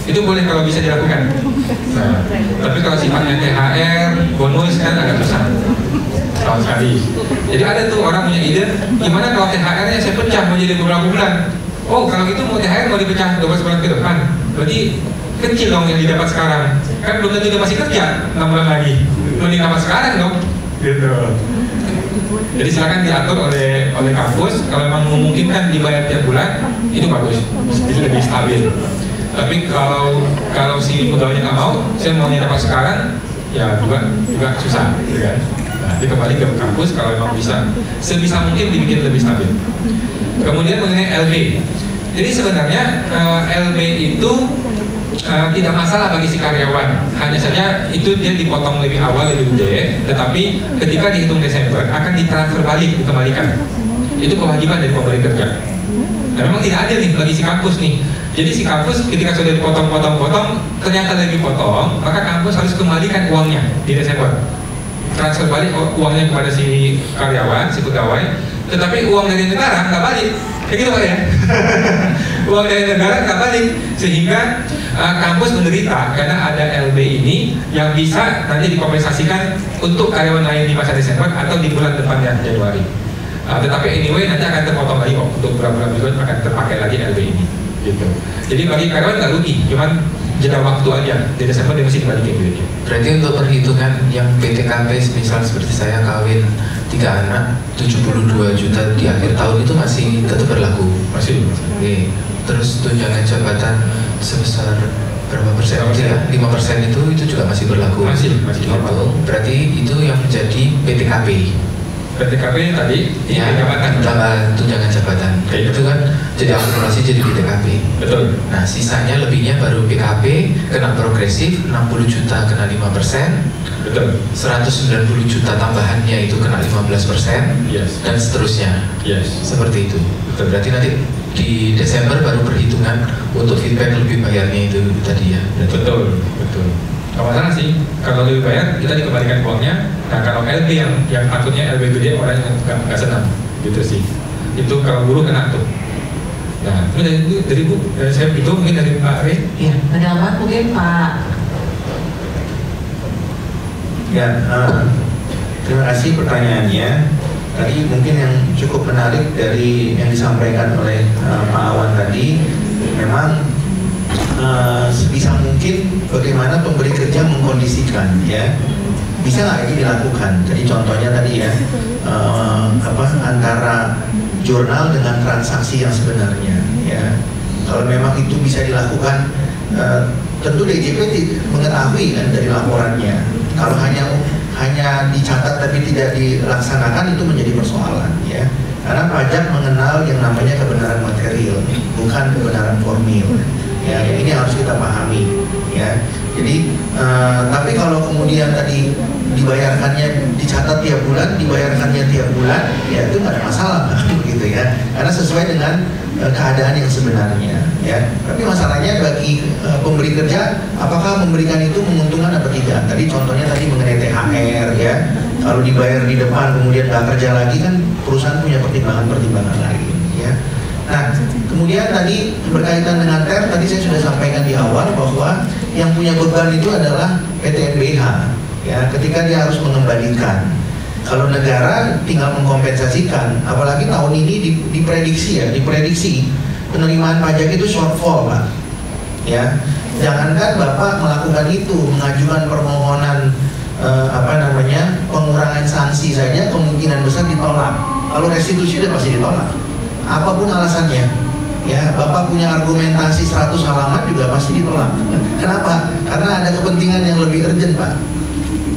Itu boleh kalau bisa dilakukan. Nah, tapi kalau sifatnya THR, bonus kan agak susah. Tahun sekali. Jadi ada tuh orang punya ide, gimana kalau THR-nya saya pecah menjadi beberapa bulan? Oh, kalau gitu mau THR mau dipecah 12 bulan ke depan. Berarti kecil dong yang didapat sekarang. Kan belum tentu dia masih kerja 6 bulan lagi. Mending dapat sekarang dong. Gitu. Jadi silakan diatur oleh kampus. Kalau memang memungkinkan dibayar tiap bulan, itu bagus. Itu lebih stabil. Tapi kalau si pegawainya nggak mau, saya maunya dapat sekarang, ya juga susah, gitu kan? Nanti kembali ke kampus kalau memang bisa, sebisa mungkin dibikin lebih stabil. Kemudian mengenai LB, jadi sebenarnya LB itu tidak masalah bagi si karyawan, hanya saja itu dia dipotong lebih awal lebih gede, tetapi ketika dihitung Desember akan ditransfer balik, dikembalikan. Itu kewajiban dari pemberi kerja. Nah, memang tidak adil nih bagi si kampus nih. Jadi si kampus ketika sudah dipotong-potong, ternyata lagi potong, maka kampus harus kembalikan uangnya di Desember. Transfer balik uangnya kepada si karyawan, si pegawai, tetapi uang dari negara nggak balik. Kayak gitu Pak ya. Uang dari negara nggak balik, sehingga kampus menderita karena ada LB ini yang bisa nanti dikompensasikan untuk karyawan lain di masa Desember atau di bulan depannya Januari. Tetapi anyway nanti akan terpotong lagi kok, untuk beberapa bulan berikutnya akan terpakai lagi LB ini. Gitu. Jadi bagi karyawan nggak rugi, cuman jeda waktu aja di Desember dia mesti dibalikin duitnya. Berarti untuk perhitungan yang PTKP misal seperti saya kawin 3 anak 72 juta di akhir tahun itu masih tetap berlaku? Masih. Oke. Terus tunjangan jabatan sebesar berapa persen? 5% itu juga masih berlaku. Masih gitu. Berarti itu yang menjadi PTKP. PTKP tadi ya, jabatan tambah tunjangan jabatan. Itu kan jadi akumulasi jadi PTKP. Betul. Nah sisanya lebihnya baru PKP kena progresif 60 juta kena 5%. Betul. 190 juta tambahannya itu kena 15%. Yes. Dan seterusnya. Yes. Seperti itu. Betul. Berarti nanti di Desember baru perhitungan untuk feedback lebih bayarnya itu tadi ya. Betul. Betul. Gak masalah sih, kalau lebih bayar kita dikembalikan uangnya. Nah kalau LB yang takutnya LB gede orang yang nggak senang, gitu sih. Itu kalau buruh kena tuh. Nah itu dari Bu, saya itu mungkin dari Pak Rey. Iya, pendapat mungkin Pak. Ya, terima kasih pertanyaannya. Tadi mungkin yang cukup menarik dari yang disampaikan oleh Pak Awan tadi, memang sebisa mungkin bagaimana pemberi kerja mengkondisikan ya, bisa nggak ini dilakukan. Jadi contohnya tadi ya, antara jurnal dengan transaksi yang sebenarnya ya. Kalau memang itu bisa dilakukan, tentu DJP mengetahui kan dari laporannya. Kalau hanya dicatat tapi tidak dilaksanakan, itu menjadi persoalan ya. Karena pajak mengenal yang namanya kebenaran material, bukan kebenaran formil. Ya, ini harus kita pahami. Ya, jadi tapi kalau kemudian tadi dibayarkannya dicatat tiap bulan, dibayarkannya tiap bulan, ya itu nggak ada masalah, begitu ya. Karena sesuai dengan keadaan yang sebenarnya. Ya, tapi masalahnya bagi pemberi kerja, apakah memberikan itu menguntungkan atau tidak? Tadi contohnya tadi mengenai THR, ya. Kalau dibayar di depan kemudian nggak kerja lagi kan perusahaan punya pertimbangan-pertimbangan lagi. Ya. Nah, kemudian tadi berkaitan dengan TER, tadi saya sudah sampaikan di awal bahwa yang punya beban itu adalah PT NBH. Ya, ketika dia harus mengembalikan. Kalau negara tinggal mengkompensasikan, apalagi tahun ini diprediksi penerimaan pajak itu shortfall, Pak. Ya, jangankan Bapak melakukan itu, mengajukan permohonan pengurangan sanksi saja kemungkinan besar ditolak. Kalau restitusi udah pasti ditolak. Apapun alasannya, ya Bapak punya argumentasi 100 halaman juga pasti ditolak. Kenapa? Karena ada kepentingan yang lebih urgent, Pak.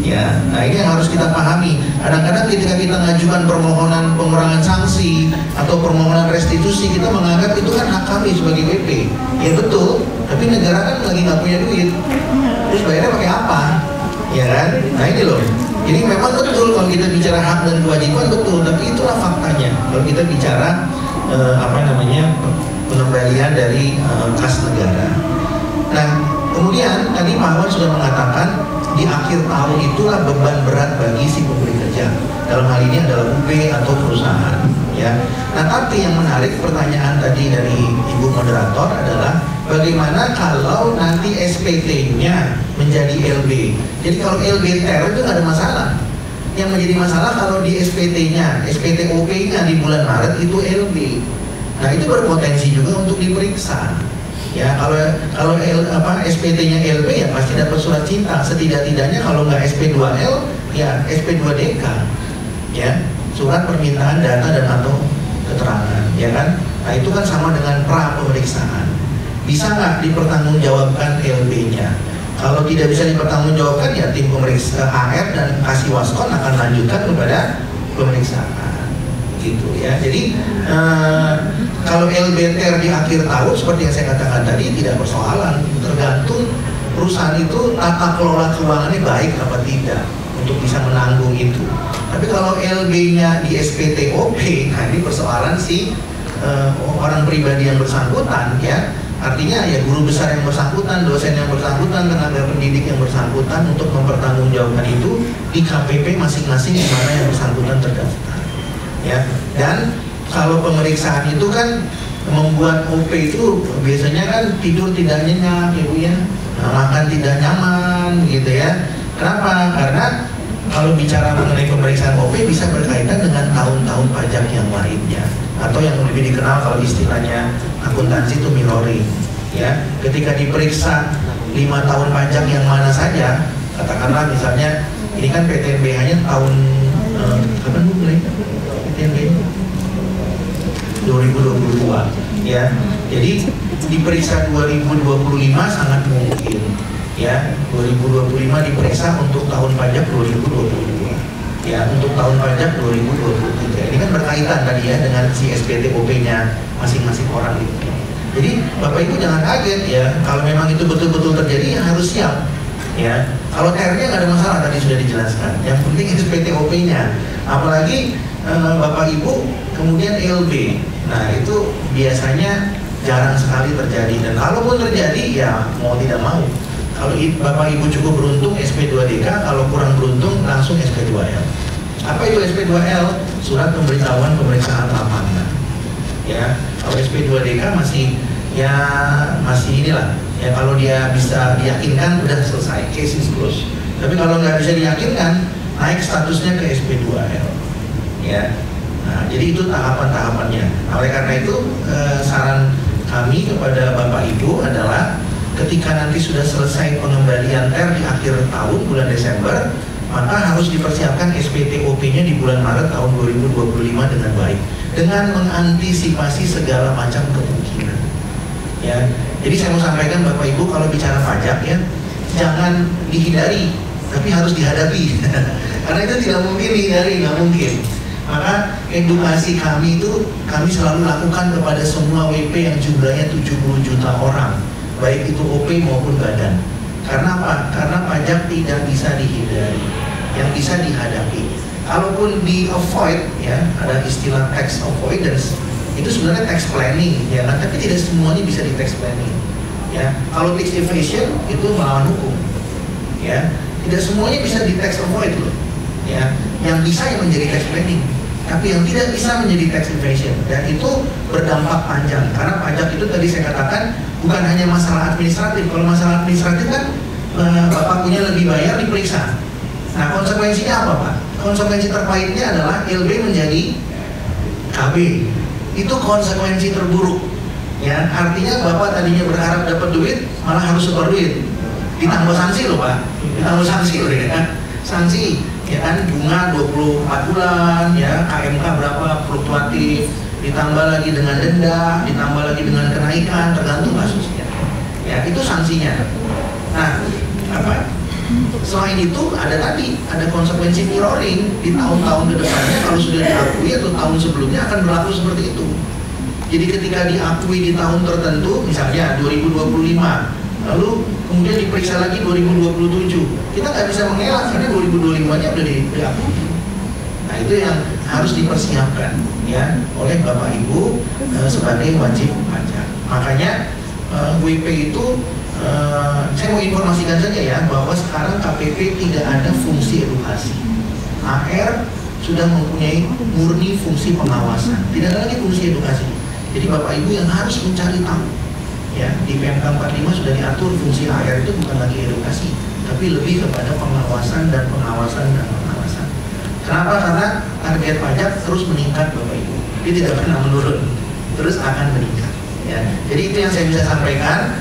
Ya, nah ini yang harus kita pahami. Kadang-kadang ketika kita mengajukan permohonan pengurangan sanksi atau permohonan restitusi, kita menganggap itu kan hak kami sebagai BP. Ya betul, tapi negara kan lagi nggak punya duit. Terus bayarnya pakai apa? Ya kan? Nah ini loh. Jadi memang betul kalau kita bicara hak dan kewajiban betul, tapi itulah faktanya. Kalau kita bicara pengembalian dari kas negara. Nah, kemudian tadi Pak Wan sudah mengatakan di akhir tahun itulah beban berat bagi si pemberi kerja. Dalam hal ini adalah UB atau perusahaan. Ya. Nah, tapi yang menarik pertanyaan tadi dari Ibu Moderator adalah bagaimana kalau nanti SPT-nya menjadi LB? Jadi kalau LB TER itu nggak ada masalah. Yang menjadi masalah kalau di SPT-nya, SPTOP-nya di bulan Maret itu LB. Nah, itu berpotensi juga untuk diperiksa. Ya, kalau SPT-nya LB ya pasti dapat surat cinta. Setidak-tidaknya kalau nggak SP2L ya SP2DK. Ya, surat permintaan data dan atau keterangan, ya kan? Nah, itu kan sama dengan pra pemeriksaan. Bisa nggak dipertanggungjawabkan LB-nya? Kalau tidak bisa dipertanggungjawabkan ya tim pemeriksa AR dan Kasiwaskon akan lanjutkan kepada pemeriksaan. Gitu ya. Jadi kalau LBTR di akhir tahun seperti yang saya katakan tadi tidak persoalan, tergantung perusahaan itu tata kelola keuangannya baik apa tidak untuk bisa menanggung itu. Tapi kalau LB-nya di SPTOP, nah ini persoalan si orang pribadi yang bersangkutan, ya. Artinya ya guru besar yang bersangkutan, dosen yang bersangkutan, tenaga pendidik yang bersangkutan untuk mempertanggungjawabkan itu di KPP masing-masing di mana yang bersangkutan terdaftar. Ya, dan kalau pemeriksaan itu kan membuat OP itu biasanya kan tidur tidak nyenyak, ya Bu ya, makan tidak nyaman, gitu ya. Kenapa? Karena kalau bicara mengenai pemeriksaan OP bisa berkaitan dengan tahun-tahun pajak yang lainnya, atau yang lebih dikenal kalau istilahnya akuntansi itu mirroring. Ya, ketika diperiksa 5 tahun pajak yang mana saja, katakanlah misalnya ini kan PTNBH-nya tahun kapan Bu mulai? PTNBH 2022, ya. Jadi diperiksa 2025 sangat mungkin, ya. 2025 diperiksa untuk tahun pajak 2022, ya. Untuk tahun pajak 2023. Ini kan berkaitan tadi ya dengan si SPTOP-nya masing-masing orang itu. Jadi Bapak Ibu jangan kaget ya, kalau memang itu betul-betul terjadi ya harus siap. Ya, kalau TR-nya nggak ada masalah, tadi sudah dijelaskan. Yang penting SPTOP-nya, apalagi Bapak Ibu kemudian LB. Nah itu biasanya jarang sekali terjadi, dan kalaupun terjadi ya mau tidak mau. Kalau Bapak Ibu cukup beruntung SP2DK, kalau kurang beruntung langsung SP2L. Apa itu SP2L? Surat pemberitahuan pemeriksaan lapangan. Ya, kalau SP2DK masih inilah. Ya kalau dia bisa diyakinkan udah selesai, case is closed. Tapi kalau nggak bisa diyakinkan, naik statusnya ke SP2L. Ya, nah jadi itu tahapan-tahapannya. Nah, oleh karena itu saran kami kepada Bapak Ibu adalah ketika nanti sudah selesai pengembalian TER di akhir tahun bulan Desember, maka harus dipersiapkan SPTOP-nya di bulan Maret tahun 2025 dengan baik, dengan mengantisipasi segala macam kemungkinan. Ya, jadi saya mau sampaikan Bapak Ibu kalau bicara pajak ya, jangan dihindari, tapi harus dihadapi. Karena itu tidak mungkin dihindari, nggak mungkin. Maka edukasi kami itu kami selalu lakukan kepada semua WP yang jumlahnya 70 juta orang. baik itu OP maupun badan. Karena apa? Karena pajak tidak bisa dihindari, yang bisa dihadapi. Kalaupun di avoid, ya ada istilah tax avoidance, itu sebenarnya tax planning, ya kan? Tapi tidak semuanya bisa di tax planning. Ya, kalau tax evasion itu melawan hukum, ya. Tidak semuanya bisa di tax avoid loh, ya. Yang bisa yang menjadi tax planning, tapi yang tidak bisa menjadi tax evasion, dan itu berdampak panjang. Karena pajak itu tadi saya katakan bukan hanya masalah administratif. Kalau masalah administratif kan Bapak punya lebih bayar diperiksa. Nah, konsekuensinya apa, Pak? Konsekuensi terpahitnya adalah LB menjadi KB. Itu konsekuensi terburuk. Ya, artinya Bapak tadinya berharap dapat duit, malah harus setor duit. Ditambah sanksi loh, Pak. Ditambah sanksi loh, ya kan? Sanksi, ya kan, bunga 24 bulan, ya, KMK berapa fluktuatif, ditambah lagi dengan denda, ditambah lagi dengan kenaikan, tergantung kasusnya. Ya, itu sanksinya. Nah, apa? Selain itu ada konsekuensi mirroring di tahun-tahun kedepannya. Kalau sudah diakui atau tahun sebelumnya akan berlaku seperti itu. Jadi ketika diakui di tahun tertentu, misalnya 2025, lalu kemudian diperiksa lagi 2027, kita nggak bisa mengelak karena 2025-nya udah diakui. Nah, itu yang harus dipersiapkan, ya, oleh Bapak Ibu sebagai wajib pajak. Makanya WP itu saya mau informasikan saja ya, bahwa sekarang KPP tidak ada fungsi edukasi. AR sudah mempunyai murni fungsi pengawasan, tidak ada lagi fungsi edukasi. Jadi Bapak Ibu yang harus mencari tahu, ya, di PMK 45 sudah diatur fungsi AR itu bukan lagi edukasi, tapi lebih kepada pengawasan dan pengawasan dan pengawasan. Kenapa? Karena target pajak terus meningkat, Bapak Ibu. Dia tidak pernah menurun, terus akan meningkat. Ya. Jadi itu yang saya bisa sampaikan.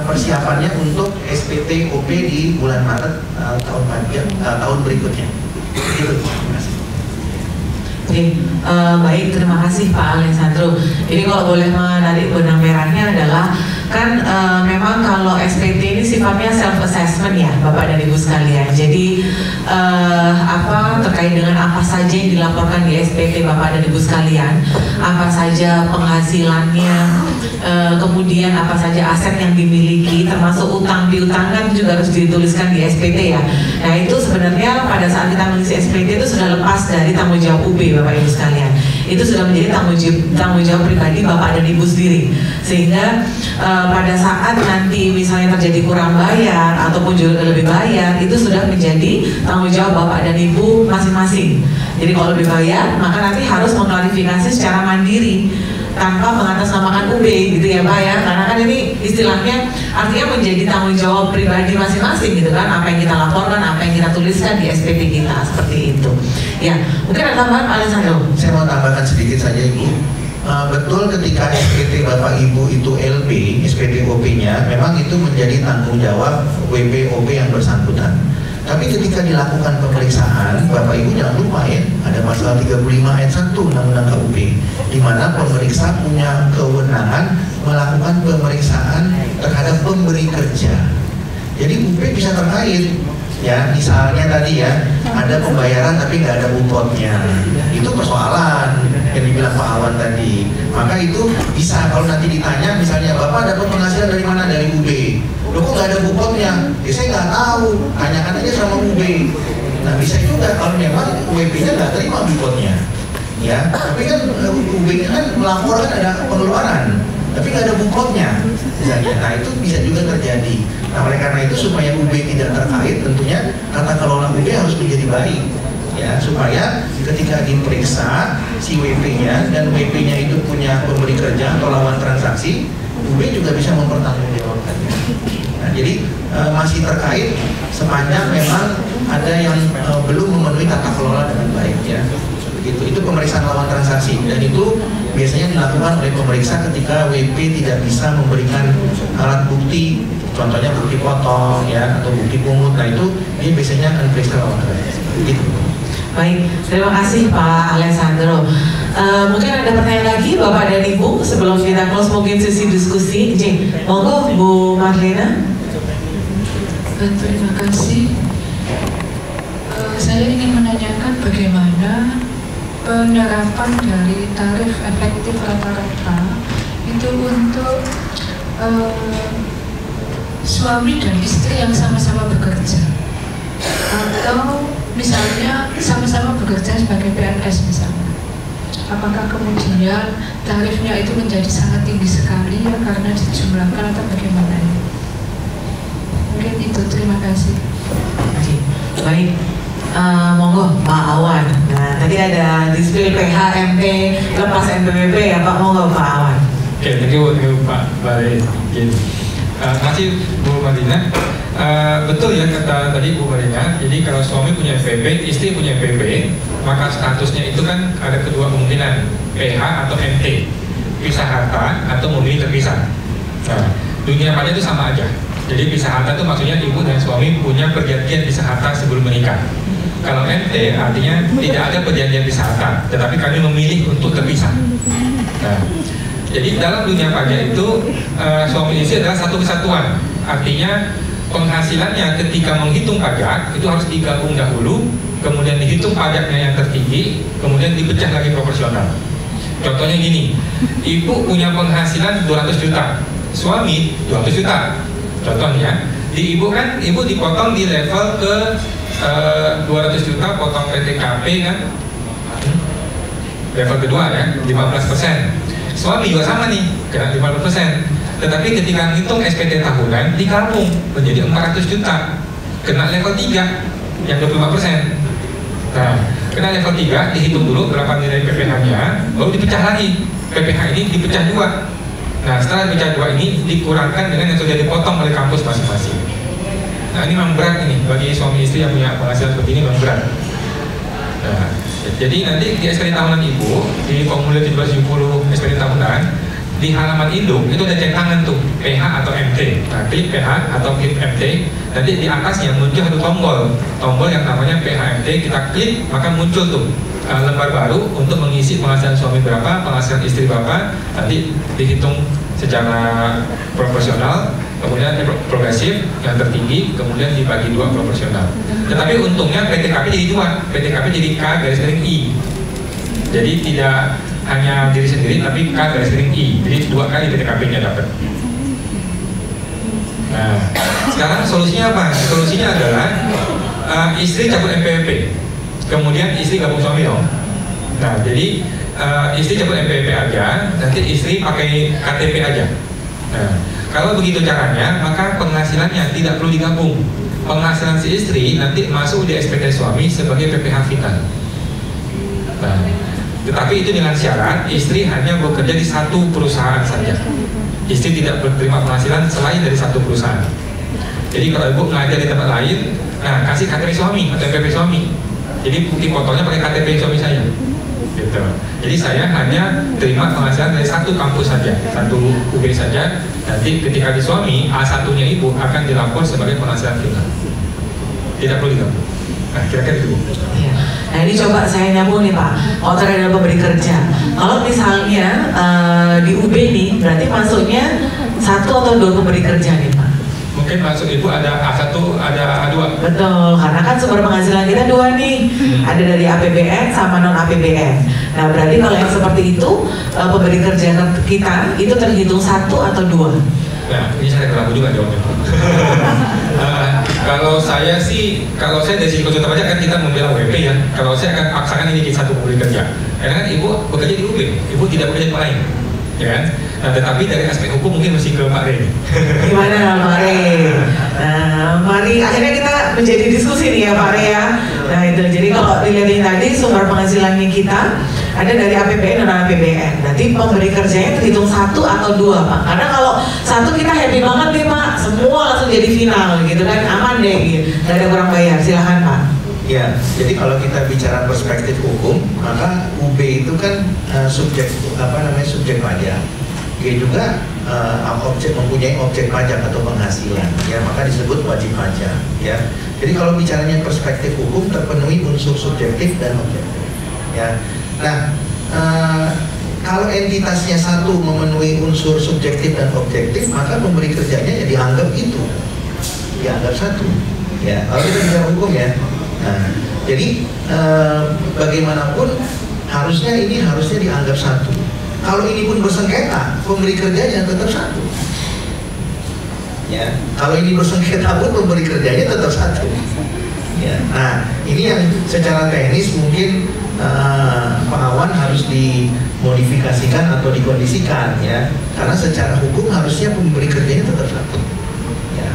Persiapannya untuk SPT OP di bulan Maret tahun berikutnya. Itu. Terima kasih. Oke, baik, terima kasih Pak Alessandro. Jadi kalau boleh menarik benang merahnya adalah kan memang kalau SPT ini sifatnya self assessment ya Bapak dan Ibu sekalian. Jadi terkait dengan apa saja yang dilaporkan di SPT Bapak dan Ibu sekalian, apa saja penghasilannya, kemudian apa saja aset yang dimiliki, termasuk utang piutang kan juga harus dituliskan di SPT ya. Nah itu sebenarnya pada saat kita mengisi SPT itu sudah lepas dari tanggung jawab UB Bapak Ibu sekalian. Itu sudah menjadi tanggung jawab pribadi Bapak dan Ibu sendiri. Sehingga pada saat nanti misalnya terjadi kurang bayar ataupun juga lebih bayar, itu sudah menjadi tanggung jawab Bapak dan Ibu masing-masing. Jadi kalau lebih bayar, maka nanti harus mengklarifikasi secara mandiri tanpa mengatasnamakan UB gitu ya Pak ya, karena kan ini istilahnya artinya menjadi tanggung jawab pribadi masing-masing gitu kan, apa yang kita laporkan, apa yang kita tuliskan di SPT kita, seperti itu ya. Mungkin ada tambahan Pak Alessandro? Saya mau tambahkan sedikit saja Ibu. Betul ketika SPT Bapak Ibu itu LP, SPT OP-nya memang itu menjadi tanggung jawab WP OP yang bersangkutan. Tapi ketika dilakukan pemeriksaan, Bapak Ibu jangan lupa ya, ada pasal 35 ayat 1 Undang-Undang KUP, di mana pemeriksa punya kewenangan melakukan pemeriksaan terhadap pemberi kerja. Jadi UP bisa terkait, ya misalnya tadi ya, ada pembayaran tapi nggak ada upotnya, itu persoalan yang dibilang Pak Awan tadi. Maka itu bisa kalau nanti ditanya, misalnya Bapak dapat penghasilan dari mana? Dari UB. Loh kok nggak ada bukotnya? Ya saya nggak tahu, tanyakan aja sama UB. Nah bisa juga kalau memang UB-nya nggak terima bukotnya, ya. Tapi kan UB-nya kan melaporkan ada pengeluaran, tapi nggak ada bukotnya, misalnya. Nah itu bisa juga terjadi. Nah oleh karena itu supaya UB tidak terkait, tentunya tata kelola UB harus menjadi baik, ya, supaya ketika diperiksa si WP-nya dan WP-nya itu punya pemberi kerja atau lawan transaksi, UB juga bisa mempertanggungjawabkannya. Nah, jadi masih terkait sepanjang memang ada yang belum memenuhi tata kelola dengan baik, ya. Begitu. Itu pemeriksaan lawan transaksi, dan itu biasanya dilakukan oleh pemeriksa ketika WP tidak bisa memberikan alat bukti, contohnya bukti potong, ya, atau bukti pungut. Nah itu dia biasanya akan periksa lawan transaksi. Begitu. Baik, terima kasih Pak Alessandro. Mungkin ada pertanyaan lagi Bapak dan Ibu sebelum kita close, mungkin sesi diskusi. Monggo Bu Marlena. Terima kasih. Saya ingin menanyakan bagaimana penerapan dari tarif efektif rata-rata itu untuk suami dan istri yang sama-sama bekerja, atau misalnya sama-sama bekerja sebagai PNS misalnya, apakah kemudian tarifnya itu menjadi sangat tinggi sekali ya karena dijumlahkan atau bagaimana ya? Mungkin itu, terima kasih. Baik, monggo Pak Awan. Nah, tadi ada disiplin PH, MT, lepas NPWP ya Pak, monggo Pak Awan. Oke, thank you Pak Bare. Masih Bu Marina. Betul ya kata tadi Bu Marina. Jadi kalau suami punya FPP, istri punya FPP, maka statusnya itu kan ada kedua kemungkinan, PH atau MT, pisah harta atau memilih terpisah. Nah, dunia pajak itu sama aja. Jadi pisah harta itu maksudnya ibu dan suami punya perjanjian pisah harta sebelum menikah. Kalau MT artinya tidak ada perjanjian pisah harta, tetapi kami memilih untuk terpisah. Nah, jadi dalam dunia pajak itu suami istri adalah satu kesatuan. Artinya penghasilannya ketika menghitung pajak itu harus digabung dahulu, kemudian dihitung pajaknya yang tertinggi, kemudian dipecah lagi proporsional. Contohnya gini, ibu punya penghasilan 200 juta, suami 200 juta. Contohnya, di ibu kan, ibu dipotong di level ke 200 juta, potong PTKP kan, level kedua ya, 15%. Suami juga sama nih, kena 15%. Tetapi ketika ngitung SPT tahunan, digabung menjadi 400 juta, kena level 3, yang 25%. Nah, kena level 3, dihitung dulu berapa nilai PPH-nya, baru dipecah lagi. PPH ini dipecah 2. Nah, setelah dipecah 2 ini dikurangkan dengan yang sudah dipotong oleh kampus masing-masing. Nah, ini memang berat ini bagi suami istri yang punya penghasilan seperti ini, memang berat. Nah, jadi nanti di SPT tahunan ibu, di formulir 1770 SPT tahunan, di halaman induk itu ada centangan tuh, PH atau MT. Nah, klik PH atau klik MT, nanti di atasnya muncul satu tombol yang namanya PH MT, kita klik maka muncul tuh lembar baru untuk mengisi penghasilan suami berapa, penghasilan istri berapa, nanti dihitung secara proporsional, kemudian progresif yang tertinggi, kemudian dibagi 2 proporsional. Tetapi untungnya PTKP jadi 2, PTKP jadi K garis miring I. Jadi tidak hanya diri sendiri, tapi K garis miring I. Jadi 2 kali PTKP-nya dapat. Nah, sekarang solusinya apa? Solusinya adalah istri cabut NPWP, kemudian istri gabung suami dong. Nah, jadi istri cabut NPWP aja, nanti istri pakai KTP aja. Nah, kalau begitu caranya, maka penghasilannya tidak perlu digabung. Penghasilan si istri nanti masuk di SPT suami sebagai PPH final. Nah, tetapi itu dengan syarat istri hanya bekerja di satu perusahaan saja. Istri tidak berterima penghasilan selain dari satu perusahaan. Jadi kalau ibu ngajar di tempat lain, nah kasih KTP suami atau PPP suami. Jadi bukti fotonya pakai KTP suami saya. Gitu. Jadi saya hanya terima penghasilan dari satu kampus saja, satu UB saja. Nanti ketika di suami, A1-nya ibu akan dilapor sebagai penghasilan final. Tidak perlu digabung. Nah, kira-kira itu. Ya. Nah, ini coba saya nyambung nih Pak. Kalau terhadap pemberi kerja, kalau misalnya di UB nih, berarti masuknya 1 atau 2 pemberi kerja nih Pak? Mungkin masuk ibu ada A1, ada A2. Betul, karena kan sumber penghasilan kita 2 nih, ada dari APBN sama non APBN. Nah, berarti kalau yang seperti itu pemberi kerja kita itu terhitung 1 atau 2? Nah, ini saya terlalu juga jawabnya. Kalau saya sih, kalau saya dari sisi konsultan pajak kan kita membela WP ya. Kalau saya akan paksakan ini jadi 1 pemberi kerja. Karena kan ibu bekerja di UB, ibu tidak bekerja di lain, ya kan? Nah, tetapi dari aspek hukum mungkin mesti ke Pak Rey. Gimana Pak Rey? Nah, mari akhirnya kita menjadi diskusi nih ya Pak Rey ya. Nah itu, jadi kalau dilihatin tadi sumber penghasilannya kita ada dari APBN dan APBN. Nanti pemberi kerjanya terhitung 1 atau 2 Pak. Karena kalau 1 kita happy banget nih Pak, semua langsung jadi final gitu kan, aman deh gitu. Gak ada kurang bayar, silahkan Pak. Ya, jadi kalau kita bicara perspektif hukum, maka UB itu kan subjek pajak. Dia juga mempunyai objek pajak atau penghasilan, ya maka disebut wajib pajak, ya. Jadi kalau bicaranya perspektif hukum terpenuhi unsur subjektif dan objektif, ya. Nah, kalau entitasnya satu memenuhi unsur subjektif dan objektif, maka pemberi kerjanya ya dianggap satu, ya. Kalau kita bicara hukum ya, nah, jadi bagaimanapun harusnya dianggap satu. Kalau ini pun bersengketa, pemberi kerjanya tetap satu. Ya, kalau ini bersengketa pun pemberi kerjanya tetap satu. Ya, nah ini yang secara teknis mungkin Pak Awan harus dimodifikasikan atau dikondisikan ya, karena secara hukum harusnya pemberi kerjanya tetap satu. Ya,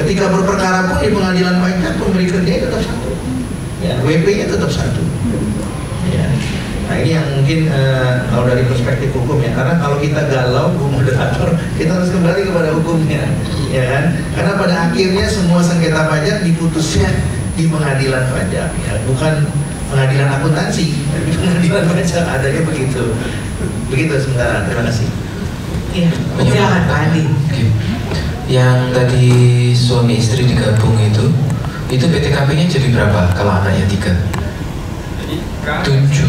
ketika berperkara pun di pengadilan pajak pemberi kerjanya tetap satu. Ya, WP-nya tetap satu. Ya. Nah ini yang mungkin kalau dari perspektif hukum ya, karena kalau kita galau, Bu Moderator, kita harus kembali kepada hukumnya, ya kan? Karena pada akhirnya semua sengketa pajak diputusnya di pengadilan pajak, ya, bukan pengadilan akuntansi, tapi pengadilan pajak adanya begitu. Begitu sementara. Terima kasih. Iya, silakan Pak Andi. Yang tadi suami istri digabung itu PTKP-nya jadi berapa kalau anaknya 3? 72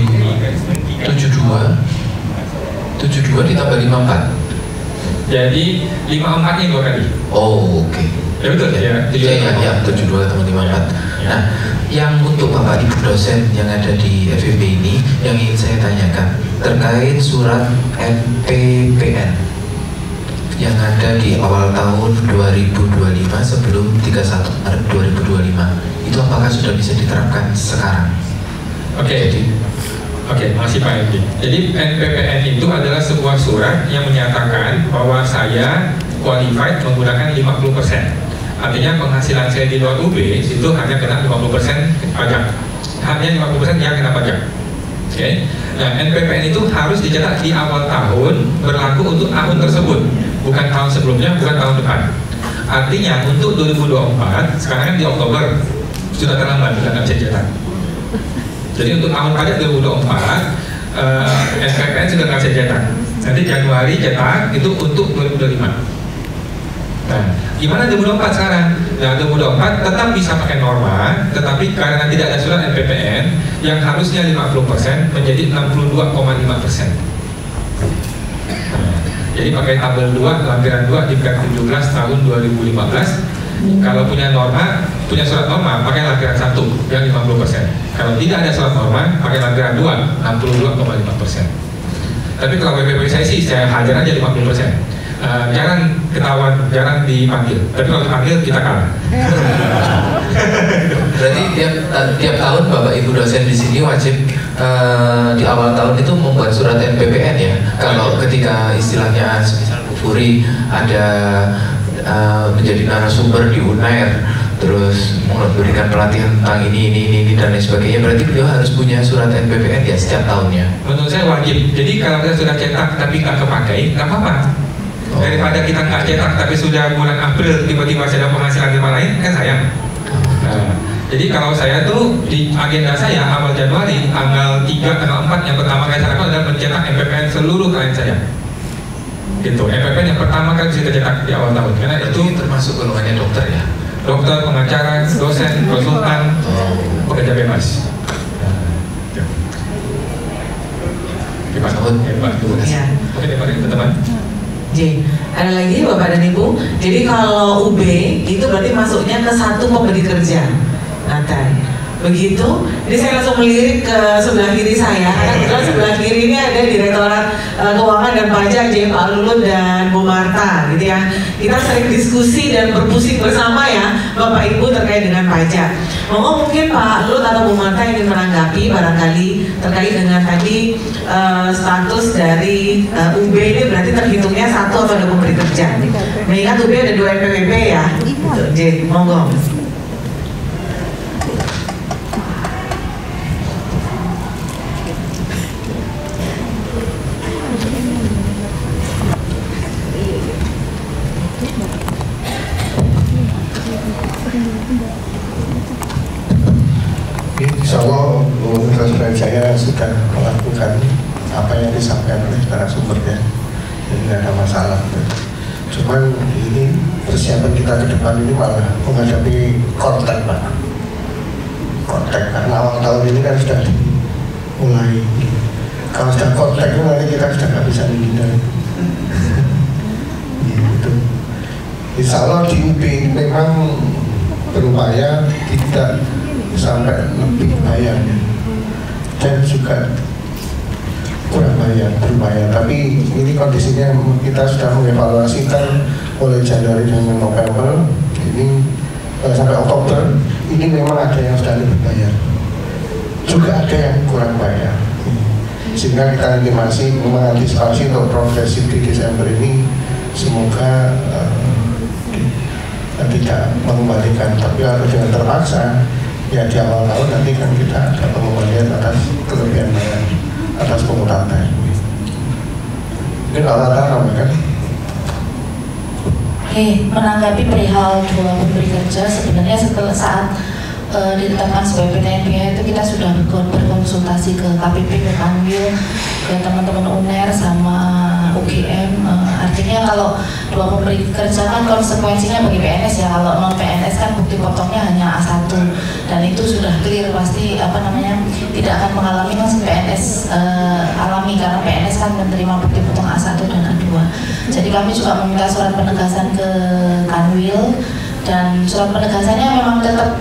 ditambah 54. Jadi 54 nya 2 kali. Oh, oke. Ya betul ya. Ya, 72 tambah 54. Nah, yang untuk Bapak Ibu dosen yang ada di FEB ini, yang ingin saya tanyakan terkait surat NPPN yang ada di awal tahun 2025 sebelum 31 Maret 2025, itu apakah sudah bisa diterapkan sekarang? Oke, masih Pak Edi. Jadi NPPN itu adalah sebuah surat yang menyatakan bahwa saya qualified menggunakan 50%. Artinya penghasilan saya di luar UB itu hanya kena 50% pajak. Hanya 50% yang kena pajak. Oke. Nah, NPPN itu harus dicetak di awal tahun, berlaku untuk tahun tersebut, bukan tahun sebelumnya, bukan tahun depan. Artinya untuk 2024, sekarang kan di Oktober sudah terlambat, sudah nggak bisa cetak. Jadi untuk tahun pajak 2024 NPPN sudah nggak bisa cetak. Nanti Januari cetak itu untuk 2025. Nah, gimana 2024 sekarang? Nah, 2024 tetap bisa pakai norma, tetapi karena tidak ada surat NPPN yang harusnya 50% menjadi 62,5%. Jadi pakai tabel 2, lampiran 2 dikali 17 tahun 2015. Kalau punya norma, punya surat norma, pakai lampiran 1 yang 50%. Kalau tidak ada surat norma, pakai lampiran 2, 62,5%. Tapi kalau WPP saya hajar aja 50%. Jangan ketahuan, jangan dipanggil. Tapi kalau dipanggil kita kalah. Berarti tiap tahun Bapak Ibu dosen di sini wajib di awal tahun itu membuat surat NPPN ya. Kalau ketika istilahnya misal Bu Furi ada menjadi narasumber di UNAIR, terus memberikan pelatihan tentang ini dan lain sebagainya, berarti beliau harus punya surat NPPN ya setiap tahunnya. Menurut saya wajib. Jadi kalau kita sudah cetak tapi nggak kepakai, nggak apa-apa. Daripada kita nggak cetak tapi sudah bulan April tiba-tiba ada penghasilan tempat lain, kan sayang. Nah, jadi kalau saya tuh di agenda saya awal Januari tanggal 3, tanggal 4 yang pertama kali saya lakukan adalah mencetak NPPN seluruh klien saya. Gitu, NPPN yang pertama kali kita cetak di awal tahun. Karena itu termasuk golongannya dokter ya. Dokter, pengacara, dosen, konsultan, pekerja bebas. Hebat, hebat. Oke, teman-teman. J. Ada lagi Bapak dan Ibu. Jadi kalau UB itu berarti masuknya ke satu pemberi kerja. Nathan. Begitu. Jadi saya langsung melirik ke sebelah kiri saya. Karena kebetulan sebelah kiri ini ada Direktorat Keuangan dan Pajak J. Pak Lulut dan Bu Marta, gitu ya. Kita sering diskusi dan berpusing bersama ya, Bapak Ibu terkait dengan pajak. Mungkin Pak Lulut atau Bu Marta ingin menanggapi barangkali terkait dengan tadi status dari UB ini berarti terhitungnya satu atau ada pemberi kerja. Mengingat UB ada 2 NPWP ya. J. Monggo. Insya Allah saya sudah melakukan apa yang disampaikan oleh narasumbernya, jadi tidak ada masalah. Cuman ini persiapan kita ke depan ini malah menghadapi kontak Pak. Kontak karena awal tahun ini kan sudah mulai. Kalau sudah kontak itu nanti kita sudah nggak bisa menghindari. Gitu. Insya Allah di UB memang berupaya tidak sampai lebih bayar dan juga kurang bayar berbayar, tapi ini kondisinya kita sudah mengevaluasi kan mulai Januari dan November ini sampai Oktober ini memang ada yang sudah lebih bayar, juga ada yang kurang bayar, sehingga kita nanti masih mengantisipasi untuk progresif di Desember ini semoga tidak mengembalikan, tapi kalau dengan terpaksa ya di awal tahun nanti kan kita ada pengembalian atas kelebihan bayar atas penghutang tadi. Ini kalau kan? Menanggapi perihal dua pemberi kerja, sebenarnya setelah saat ditetapkan sebagai PTNBH itu kita sudah berkonsultasi ke KPP, ke Kanwil, ke teman-teman UNER sama UGM. Artinya kalau dua pemberi kerja kan konsekuensinya bagi PNS ya, kalau non PNS kan bukti potongnya hanya A1 dan itu sudah clear pasti tidak akan mengalami yang PNS alami, karena PNS kan menerima bukti potong A1 dan A2. Jadi kami juga meminta surat penegasan ke Kanwil, dan surat penegasannya memang tetap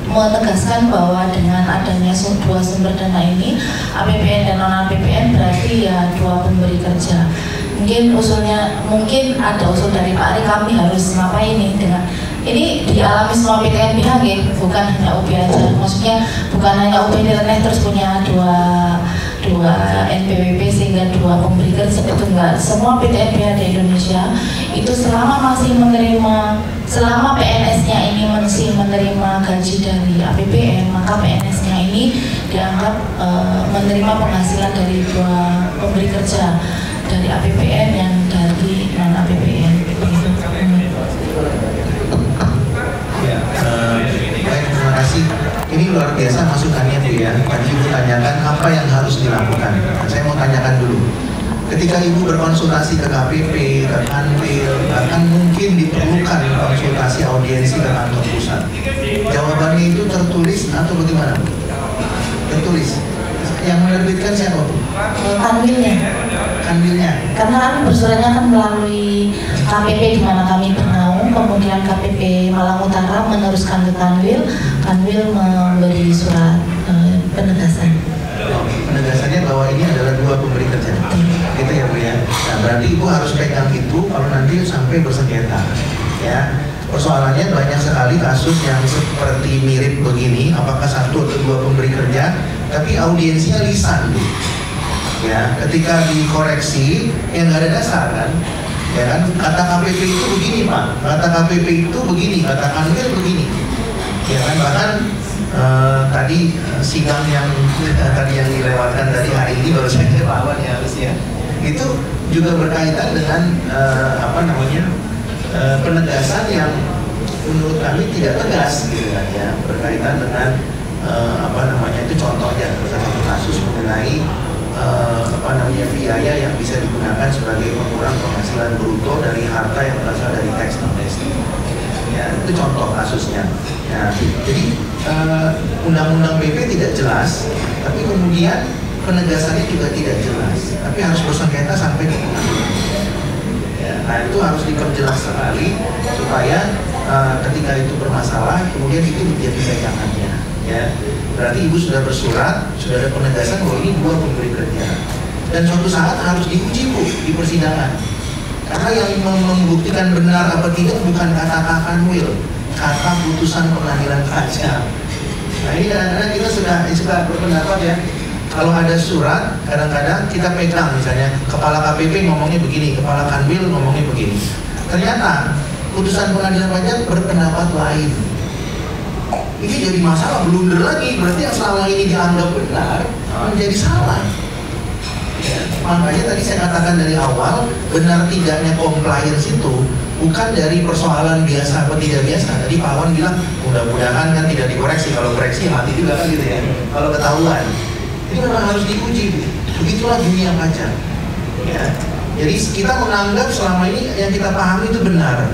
menegaskan bahwa dengan adanya dua sumber dana ini, APBN dan non APBN, berarti ya dua pemberi kerja. Mungkin ada usul dari Pak Ari, kami harus ngapain nih dengan ini dialami semua PTNBH, bukan hanya UB aja. Maksudnya bukan hanya UB Nilai terus punya dua NPWP sehingga dua pemberi kerja, itu enggak. Semua PTNBH di Indonesia itu selama PNS-nya ini masih menerima gaji dari APBN, maka PNS-nya ini dianggap menerima penghasilan dari dua pemberi kerja, dari APBN yang dari non APBN. Baik, terima kasih. Ini luar biasa masukannya Bu ya. Tadi Ibu tanyakan apa yang harus dilakukan. Saya mau tanyakan dulu. Ketika Ibu berkonsultasi ke KPP, ke Kanwil, bahkan mungkin diperlukan konsultasi audiensi ke kantor pusat, jawabannya itu tertulis atau bagaimana Bu? Tertulis. Yang menerbitkan siapa Bu? Kanwilnya. Karena kami bersuratnya kan melalui KPP di mana kami bernaung, kemudian KPP Malang Utara meneruskan ke Kanwil, Kanwil memberi surat penegasan. Penegasannya bahwa ini adalah dua pemberi kerja. Gitu ya Bu ya. Nah, berarti Ibu harus pegang itu kalau nanti sampai bersengketa. Ya. Persoalannya banyak sekali kasus yang seperti mirip begini, apakah satu atau dua pemberi kerja, tapi audiensinya lisan Bu. Ya, ketika dikoreksi yang nggak ada dasar kan, ya kan, kata KPP itu begini Pak, kata KPP itu begini, kata Kanwil begini, ya kan, bahkan tadi sidang yang dilewatkan tadi hari ini baru saja lawan ya harusnya, itu juga berkaitan dengan penegasan yang menurut kami tidak tegas gitu kan ya, berkaitan dengan itu contohnya satu kasus mengenai biaya yang bisa digunakan sebagai pengurang penghasilan bruto dari harta yang berasal dari tax amnesty. Ya, itu contoh kasusnya. Ya, jadi undang-undang BP tidak jelas, tapi kemudian penegasannya juga tidak jelas, tapi harus bersengketa sampai ke pengadilan. Ya, nah itu harus diperjelas sekali supaya ketika itu bermasalah, kemudian itu menjadi pegangannya. Ya, berarti Ibu sudah bersurat, sudah ada penegasan bahwa ini dua pemberi kerja, dan suatu saat harus diuji Bu di persidangan, karena yang membuktikan benar apa tidak bukan kata Kanwil, kata putusan pengadilan saja. Nah ini kadang-kadang kita sudah berpendapat ya, kalau ada surat kadang-kadang kita pegang, misalnya kepala KPP ngomongnya begini, kepala Kanwil ngomongnya begini, ternyata putusan pengadilan pajak berpendapat lain. Ini jadi masalah, blunder lagi, berarti yang selama ini dianggap benar menjadi salah. Ya, makanya tadi saya katakan dari awal, benar tidaknya compliance itu bukan dari persoalan biasa atau tidak biasa. Tadi Pak Wan bilang mudah-mudahan kan tidak dikoreksi, kalau koreksi mati juga kan gitu ya, kalau ketahuan. Ini memang harus diuji, begitulah dunia pajak. Ya. Jadi kita menganggap selama ini yang kita pahami itu benar,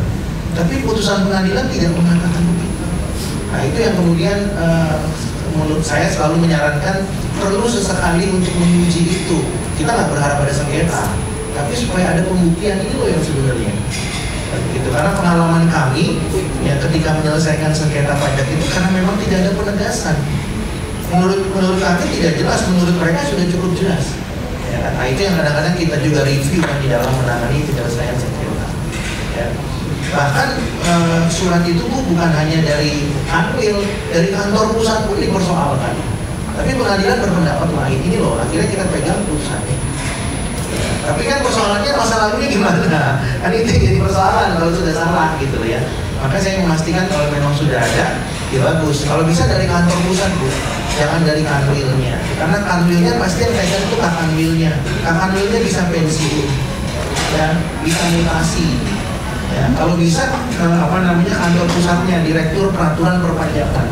tapi putusan pengadilan tidak mengatakan begitu. Nah itu yang kemudian menurut saya selalu menyarankan perlu sesekali untuk menguji itu. Kita nggak berharap ada sengketa, tapi supaya ada pembuktian itu yang sebenarnya. Gitu. Karena pengalaman kami ya ketika menyelesaikan sengketa pajak itu karena memang tidak ada penegasan. Menurut kami tidak jelas, menurut mereka sudah cukup jelas. Ya, nah itu yang kadang-kadang kita juga review kan di dalam menangani penyelesaian sengketa. Ya. Bahkan surat itu Bu bukan hanya dari Kanwil, dari kantor pusat pun dipersoalkan. Tapi pengadilan berpendapat lain. Ini loh, akhirnya kita pegang putusannya. Ya. Tapi kan persoalannya masa lalunya gimana? Kan itu jadi persoalan kalau sudah salah gitu ya. Maka saya memastikan kalau memang sudah ada, ya bagus. Kalau bisa dari kantor pusat Bu, jangan dari Kanwilnya. Karena Kanwilnya pasti yang pegang itu Kakanwilnya. Kakanwilnya bisa pensiun, ya, bisa mutasi. Ya, kalau bisa kantor pusatnya, Direktur Peraturan Perpajakan.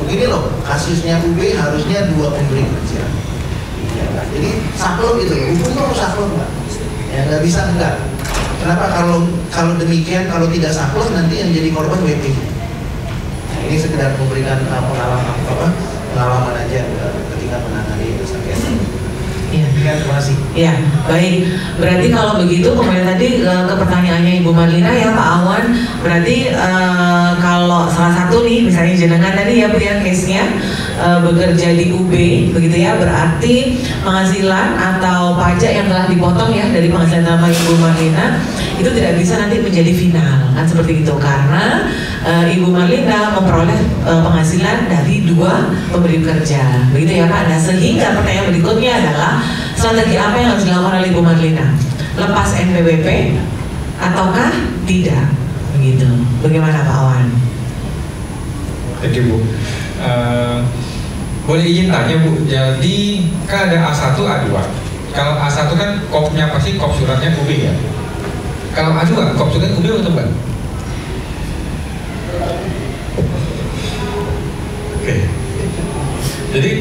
Begini loh, kasusnya UB harusnya 2 pemberi kerja. Ya, jadi saklek gitu ya, hukum harus saklek Mbak. Ya nggak bisa enggak. Kenapa kalau demikian, kalau tidak saklek nanti yang jadi korban WP. Nah, ini sekedar memberikan pengalaman aja ketika menangani sengketa. Iya, terima kasih. Iya, baik. Berarti kalau begitu kembali tadi ke pertanyaannya Ibu Marlina ya Pak Awan. Berarti kalau salah satu nih, misalnya jenengan tadi ya Bu ya case-nya bekerja di UB, begitu ya, berarti penghasilan atau pajak yang telah dipotong ya dari penghasilan nama Ibu Marlina itu tidak bisa nanti menjadi final kan seperti itu karena Ibu Marlina memperoleh penghasilan dari 2 pemberi kerja, begitu ya Pak. Nah sehingga pertanyaan berikutnya adalah strategi apa yang harus dilakukan oleh Ibu Marlina? Lepas NPWP ataukah tidak? Begitu. Bagaimana Pak Awan? Oke Bu. Boleh izin tanya Bu, jadi kan ada A1, A2. Kalau A1 kan kopnya pasti kop suratnya UB ya. Kalau A2 kop suratnya UB atau bukan? Oke. Jadi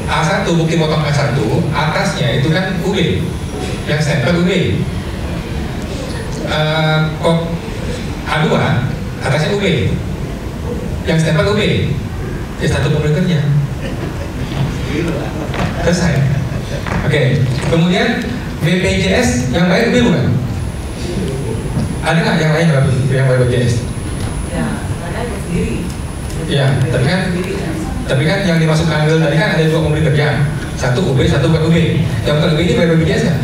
A1, bukti potong A1, atasnya itu kan UB, yang stempel UB. Kop A2, atasnya UB, yang stempel UB, ya satu pemberi kerja. Selesai. Oke. Kemudian BPJS yang bayar UB bukan? Ada nggak yang lain yang bayar BPJS? Ya, ada sendiri. Ya, tapi kan yang dimasukkan Kanwil tadi kan ada 2 pemberi kerja, satu UB, satu bukan UB. Yang bukan UB ini bayar BPJS nggak?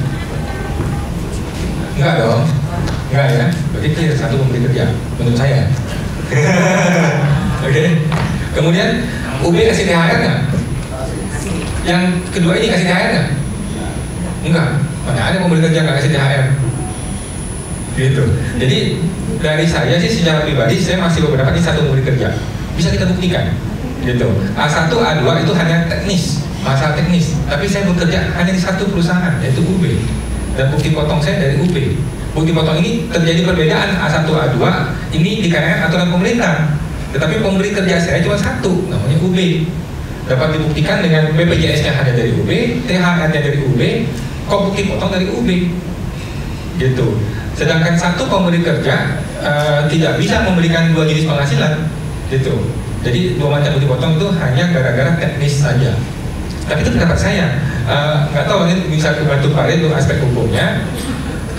Enggak dong, enggak ya. Berarti clear satu pemberi kerja menurut saya. Oke. Kemudian UB kasih THR nggak? Yang kedua ini kasih THR nggak? Enggak. Mana ada pemberi kerja nggak kasih THR? Gitu. Jadi dari saya sih secara pribadi saya masih berpendapat ini satu pemberi kerja. Bisa kita buktikan. Gitu. A1, A2 itu hanya teknis, masalah teknis. Tapi saya bekerja hanya di satu perusahaan, yaitu UB. Dan bukti potong saya dari UB. Bukti potong ini terjadi perbedaan A1, A2 ini dikarenakan aturan pemerintah. Tetapi pemberi kerja saya cuma satu, namanya UB. Dapat dibuktikan dengan BPJS-nya hanya dari UB, THR-nya dari UB, kok bukti potong dari UB. Gitu. Sedangkan satu pemberi kerja tidak bisa memberikan 2 jenis penghasilan. Gitu. Jadi 2 macam bukti potong itu hanya gara-gara teknis saja. Tapi itu pendapat saya. Nggak tahu ini bisa membantu Pak Rin untuk aspek hukumnya.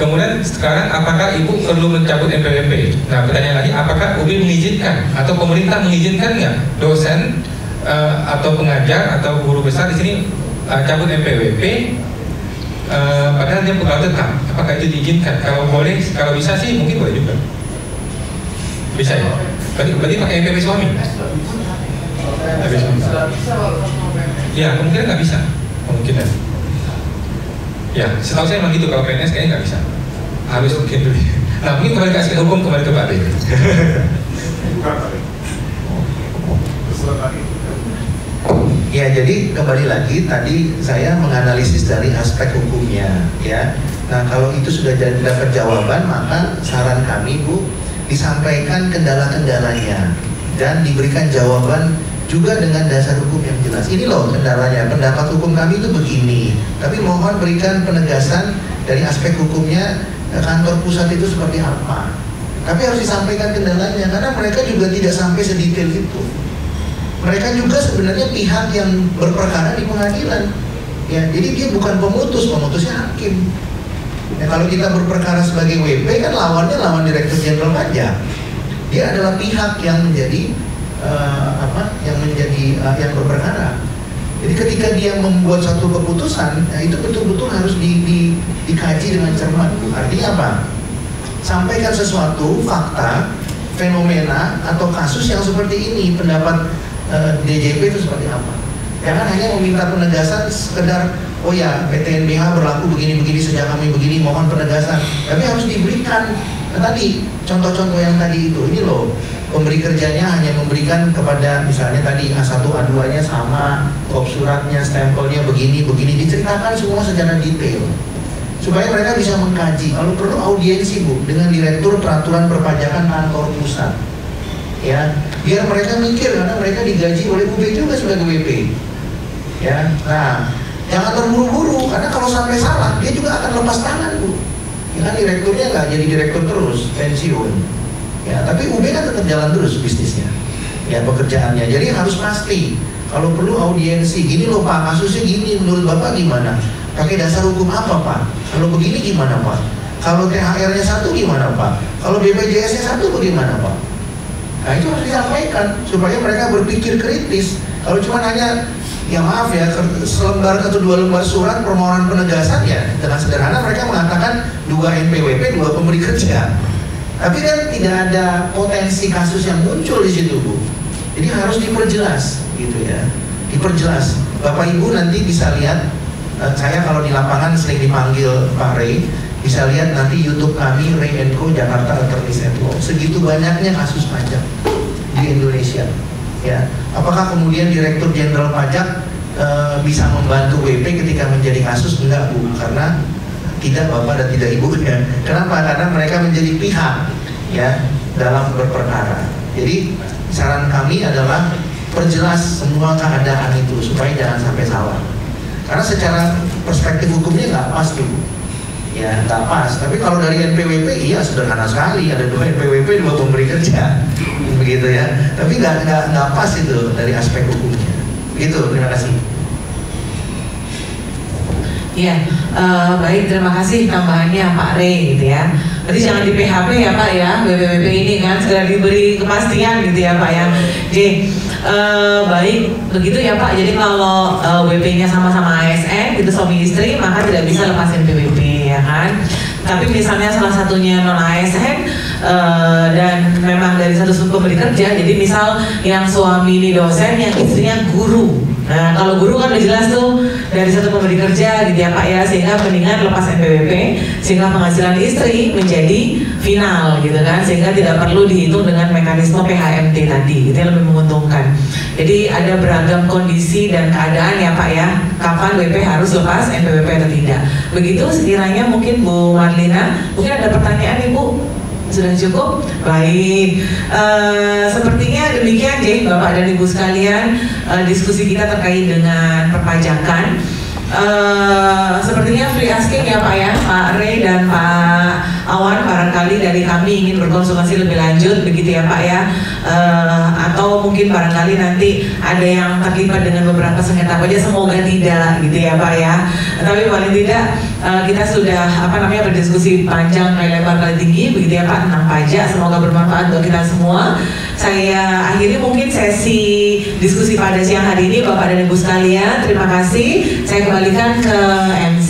Kemudian sekarang apakah Ibu perlu mencabut NPWP? Nah pertanyaan lagi, apakah UB mengizinkan atau pemerintah mengizinkan nggak dosen atau pengajar atau guru besar di sini cabut NPWP? Padahal dia pegawai tetap. Apakah itu diizinkan? Kalau boleh, kalau bisa sih mungkin boleh juga. Bisa ya? Berarti pakai NPWP suami? NPWP suami. Ya, kemungkinan nggak bisa. Kemungkinan. Ya, setahu saya memang gitu. Kalau PNS kayaknya nggak bisa. Harus mungkin dulu. Nah, mungkin kembali ke aspek hukum, kembali ke Pak D. Ya, jadi kembali lagi tadi saya menganalisis dari aspek hukumnya, ya. Nah, kalau itu sudah dapat jawaban, maka saran kami Bu disampaikan kendala-kendalanya dan diberikan jawaban juga dengan dasar hukum yang jelas. Ini loh kendalanya, pendapat hukum kami itu begini. Tapi mohon berikan penegasan dari aspek hukumnya kantor pusat itu seperti apa. Tapi harus disampaikan kendalanya karena mereka juga tidak sampai sedetail itu. Mereka juga sebenarnya pihak yang berperkara di pengadilan. Ya, jadi dia bukan pemutus, pemutusnya hakim. Ya, kalau kita berperkara sebagai WP kan lawannya lawan Direktur Jenderal Pajak. Dia adalah pihak yang menjadi yang berperkara. Jadi ketika dia membuat satu keputusan, ya itu betul-betul harus dikaji dengan cermat. Artinya apa? sampaikan sesuatu, fakta, fenomena atau kasus yang seperti ini. Pendapat DJP itu seperti apa? Jangan hanya meminta penegasan sekedar, oh ya PT NBH berlaku begini-begini sejak kami begini, mohon penegasan. Tapi harus diberikan tadi contoh-contoh yang tadi itu. Ini loh, pemberi kerjanya hanya memberikan kepada misalnya tadi A1, A2-nya sama, kop suratnya, stempelnya begini, diceritakan semua secara detail supaya mereka bisa mengkaji. Kalau perlu audiensi Bu dengan Direktur Peraturan Perpajakan Kantor Pusat, ya, biar mereka mikir karena mereka digaji oleh UB juga sebagai WP, ya. Nah, jangan terburu-buru karena kalau sampai salah dia juga akan lepas tangan Bu. Ya kan direkturnya nggak jadi direktur terus, pensiun. Ya, tapi UB kan tetap jalan terus bisnisnya, ya pekerjaannya. Jadi harus pasti. Kalau perlu audiensi, gini loh Pak, kasusnya gini, menurut Bapak gimana? Pakai dasar hukum apa Pak? Kalau begini gimana Pak? Kalau THR-nya 1 gimana Pak? Kalau BPJS-nya 1 bagaimana Pak? Nah itu harus disampaikan supaya mereka berpikir kritis. Kalau cuma hanya, ya maaf ya, selembar atau 2 lembar surat permohonan penegasan, ya dengan sederhana mereka mengatakan 2 NPWP, 2 pemberi kerja. Tapi kan tidak ada potensi kasus yang muncul di situ Bu. Jadi harus diperjelas gitu ya. Diperjelas. Bapak Ibu nanti bisa lihat, saya kalau di lapangan sering dipanggil Pak Ray, bisa lihat nanti YouTube kami Ray & Co Jakarta Attorneys & Law. Segitu banyaknya kasus pajak di Indonesia. Ya, apakah kemudian Direktur Jenderal Pajak bisa membantu WP ketika menjadi kasus? Enggak Bu, karena tidak Bapak dan tidak Ibu ya. Kenapa? Karena mereka menjadi pihak ya dalam berperkara. Jadi saran kami adalah perjelas semua keadaan itu supaya jangan sampai salah. Karena secara perspektif hukumnya nggak pas tuh, ya nggak pas. Tapi kalau dari NPWP iya sederhana sekali, ada 2 NPWP 2 pemberi kerja, begitu ya. Tapi nggak pas itu dari aspek hukumnya. Begitu, terima kasih. Iya, baik, terima kasih tambahannya Pak Ray gitu ya. Berarti jangan di PHP ya Pak ya, WPWP ini kan segera diberi kepastian gitu ya Pak ya. J, baik, begitu ya Pak. Jadi kalau WP-nya sama-sama ASN gitu suami istri, maka tidak bisa lepasin PWP ya kan. Tapi misalnya salah satunya non ASN dan memang dari satu pemberi kerja, jadi misal yang suami ini dosen, yang istrinya guru. Nah kalau guru kan udah jelas tuh dari satu pemberi kerja gitu ya Pak ya, sehingga mendingan lepas NPWP sehingga penghasilan istri menjadi final gitu kan, sehingga tidak perlu dihitung dengan mekanisme PHMT tadi, itu yang lebih menguntungkan. Jadi ada beragam kondisi dan keadaan ya Pak ya, kapan WP harus lepas NPWP atau tidak. Begitu sekiranya mungkin Bu Marlina, mungkin ada pertanyaan Ibu? Sudah cukup? Baik, sepertinya demikian Jay, Bapak dan Ibu sekalian, diskusi kita terkait dengan perpajakan. Sepertinya free asking ya Pak ya, Pak Ray dan Pak Awan, barangkali dari kami ingin berkonsultasi lebih lanjut begitu ya Pak ya, atau mungkin barangkali nanti ada yang terlibat dengan beberapa sengketa pajak, semoga tidak gitu ya Pak ya. Tapi paling tidak kita sudah berdiskusi panjang, lebar, kali tinggi begitu ya Pak tentang pajak, semoga bermanfaat untuk kita semua. Saya akhiri mungkin sesi diskusi pada siang hari ini Bapak dan Ibu sekalian, terima kasih. Saya kembalikan ke MC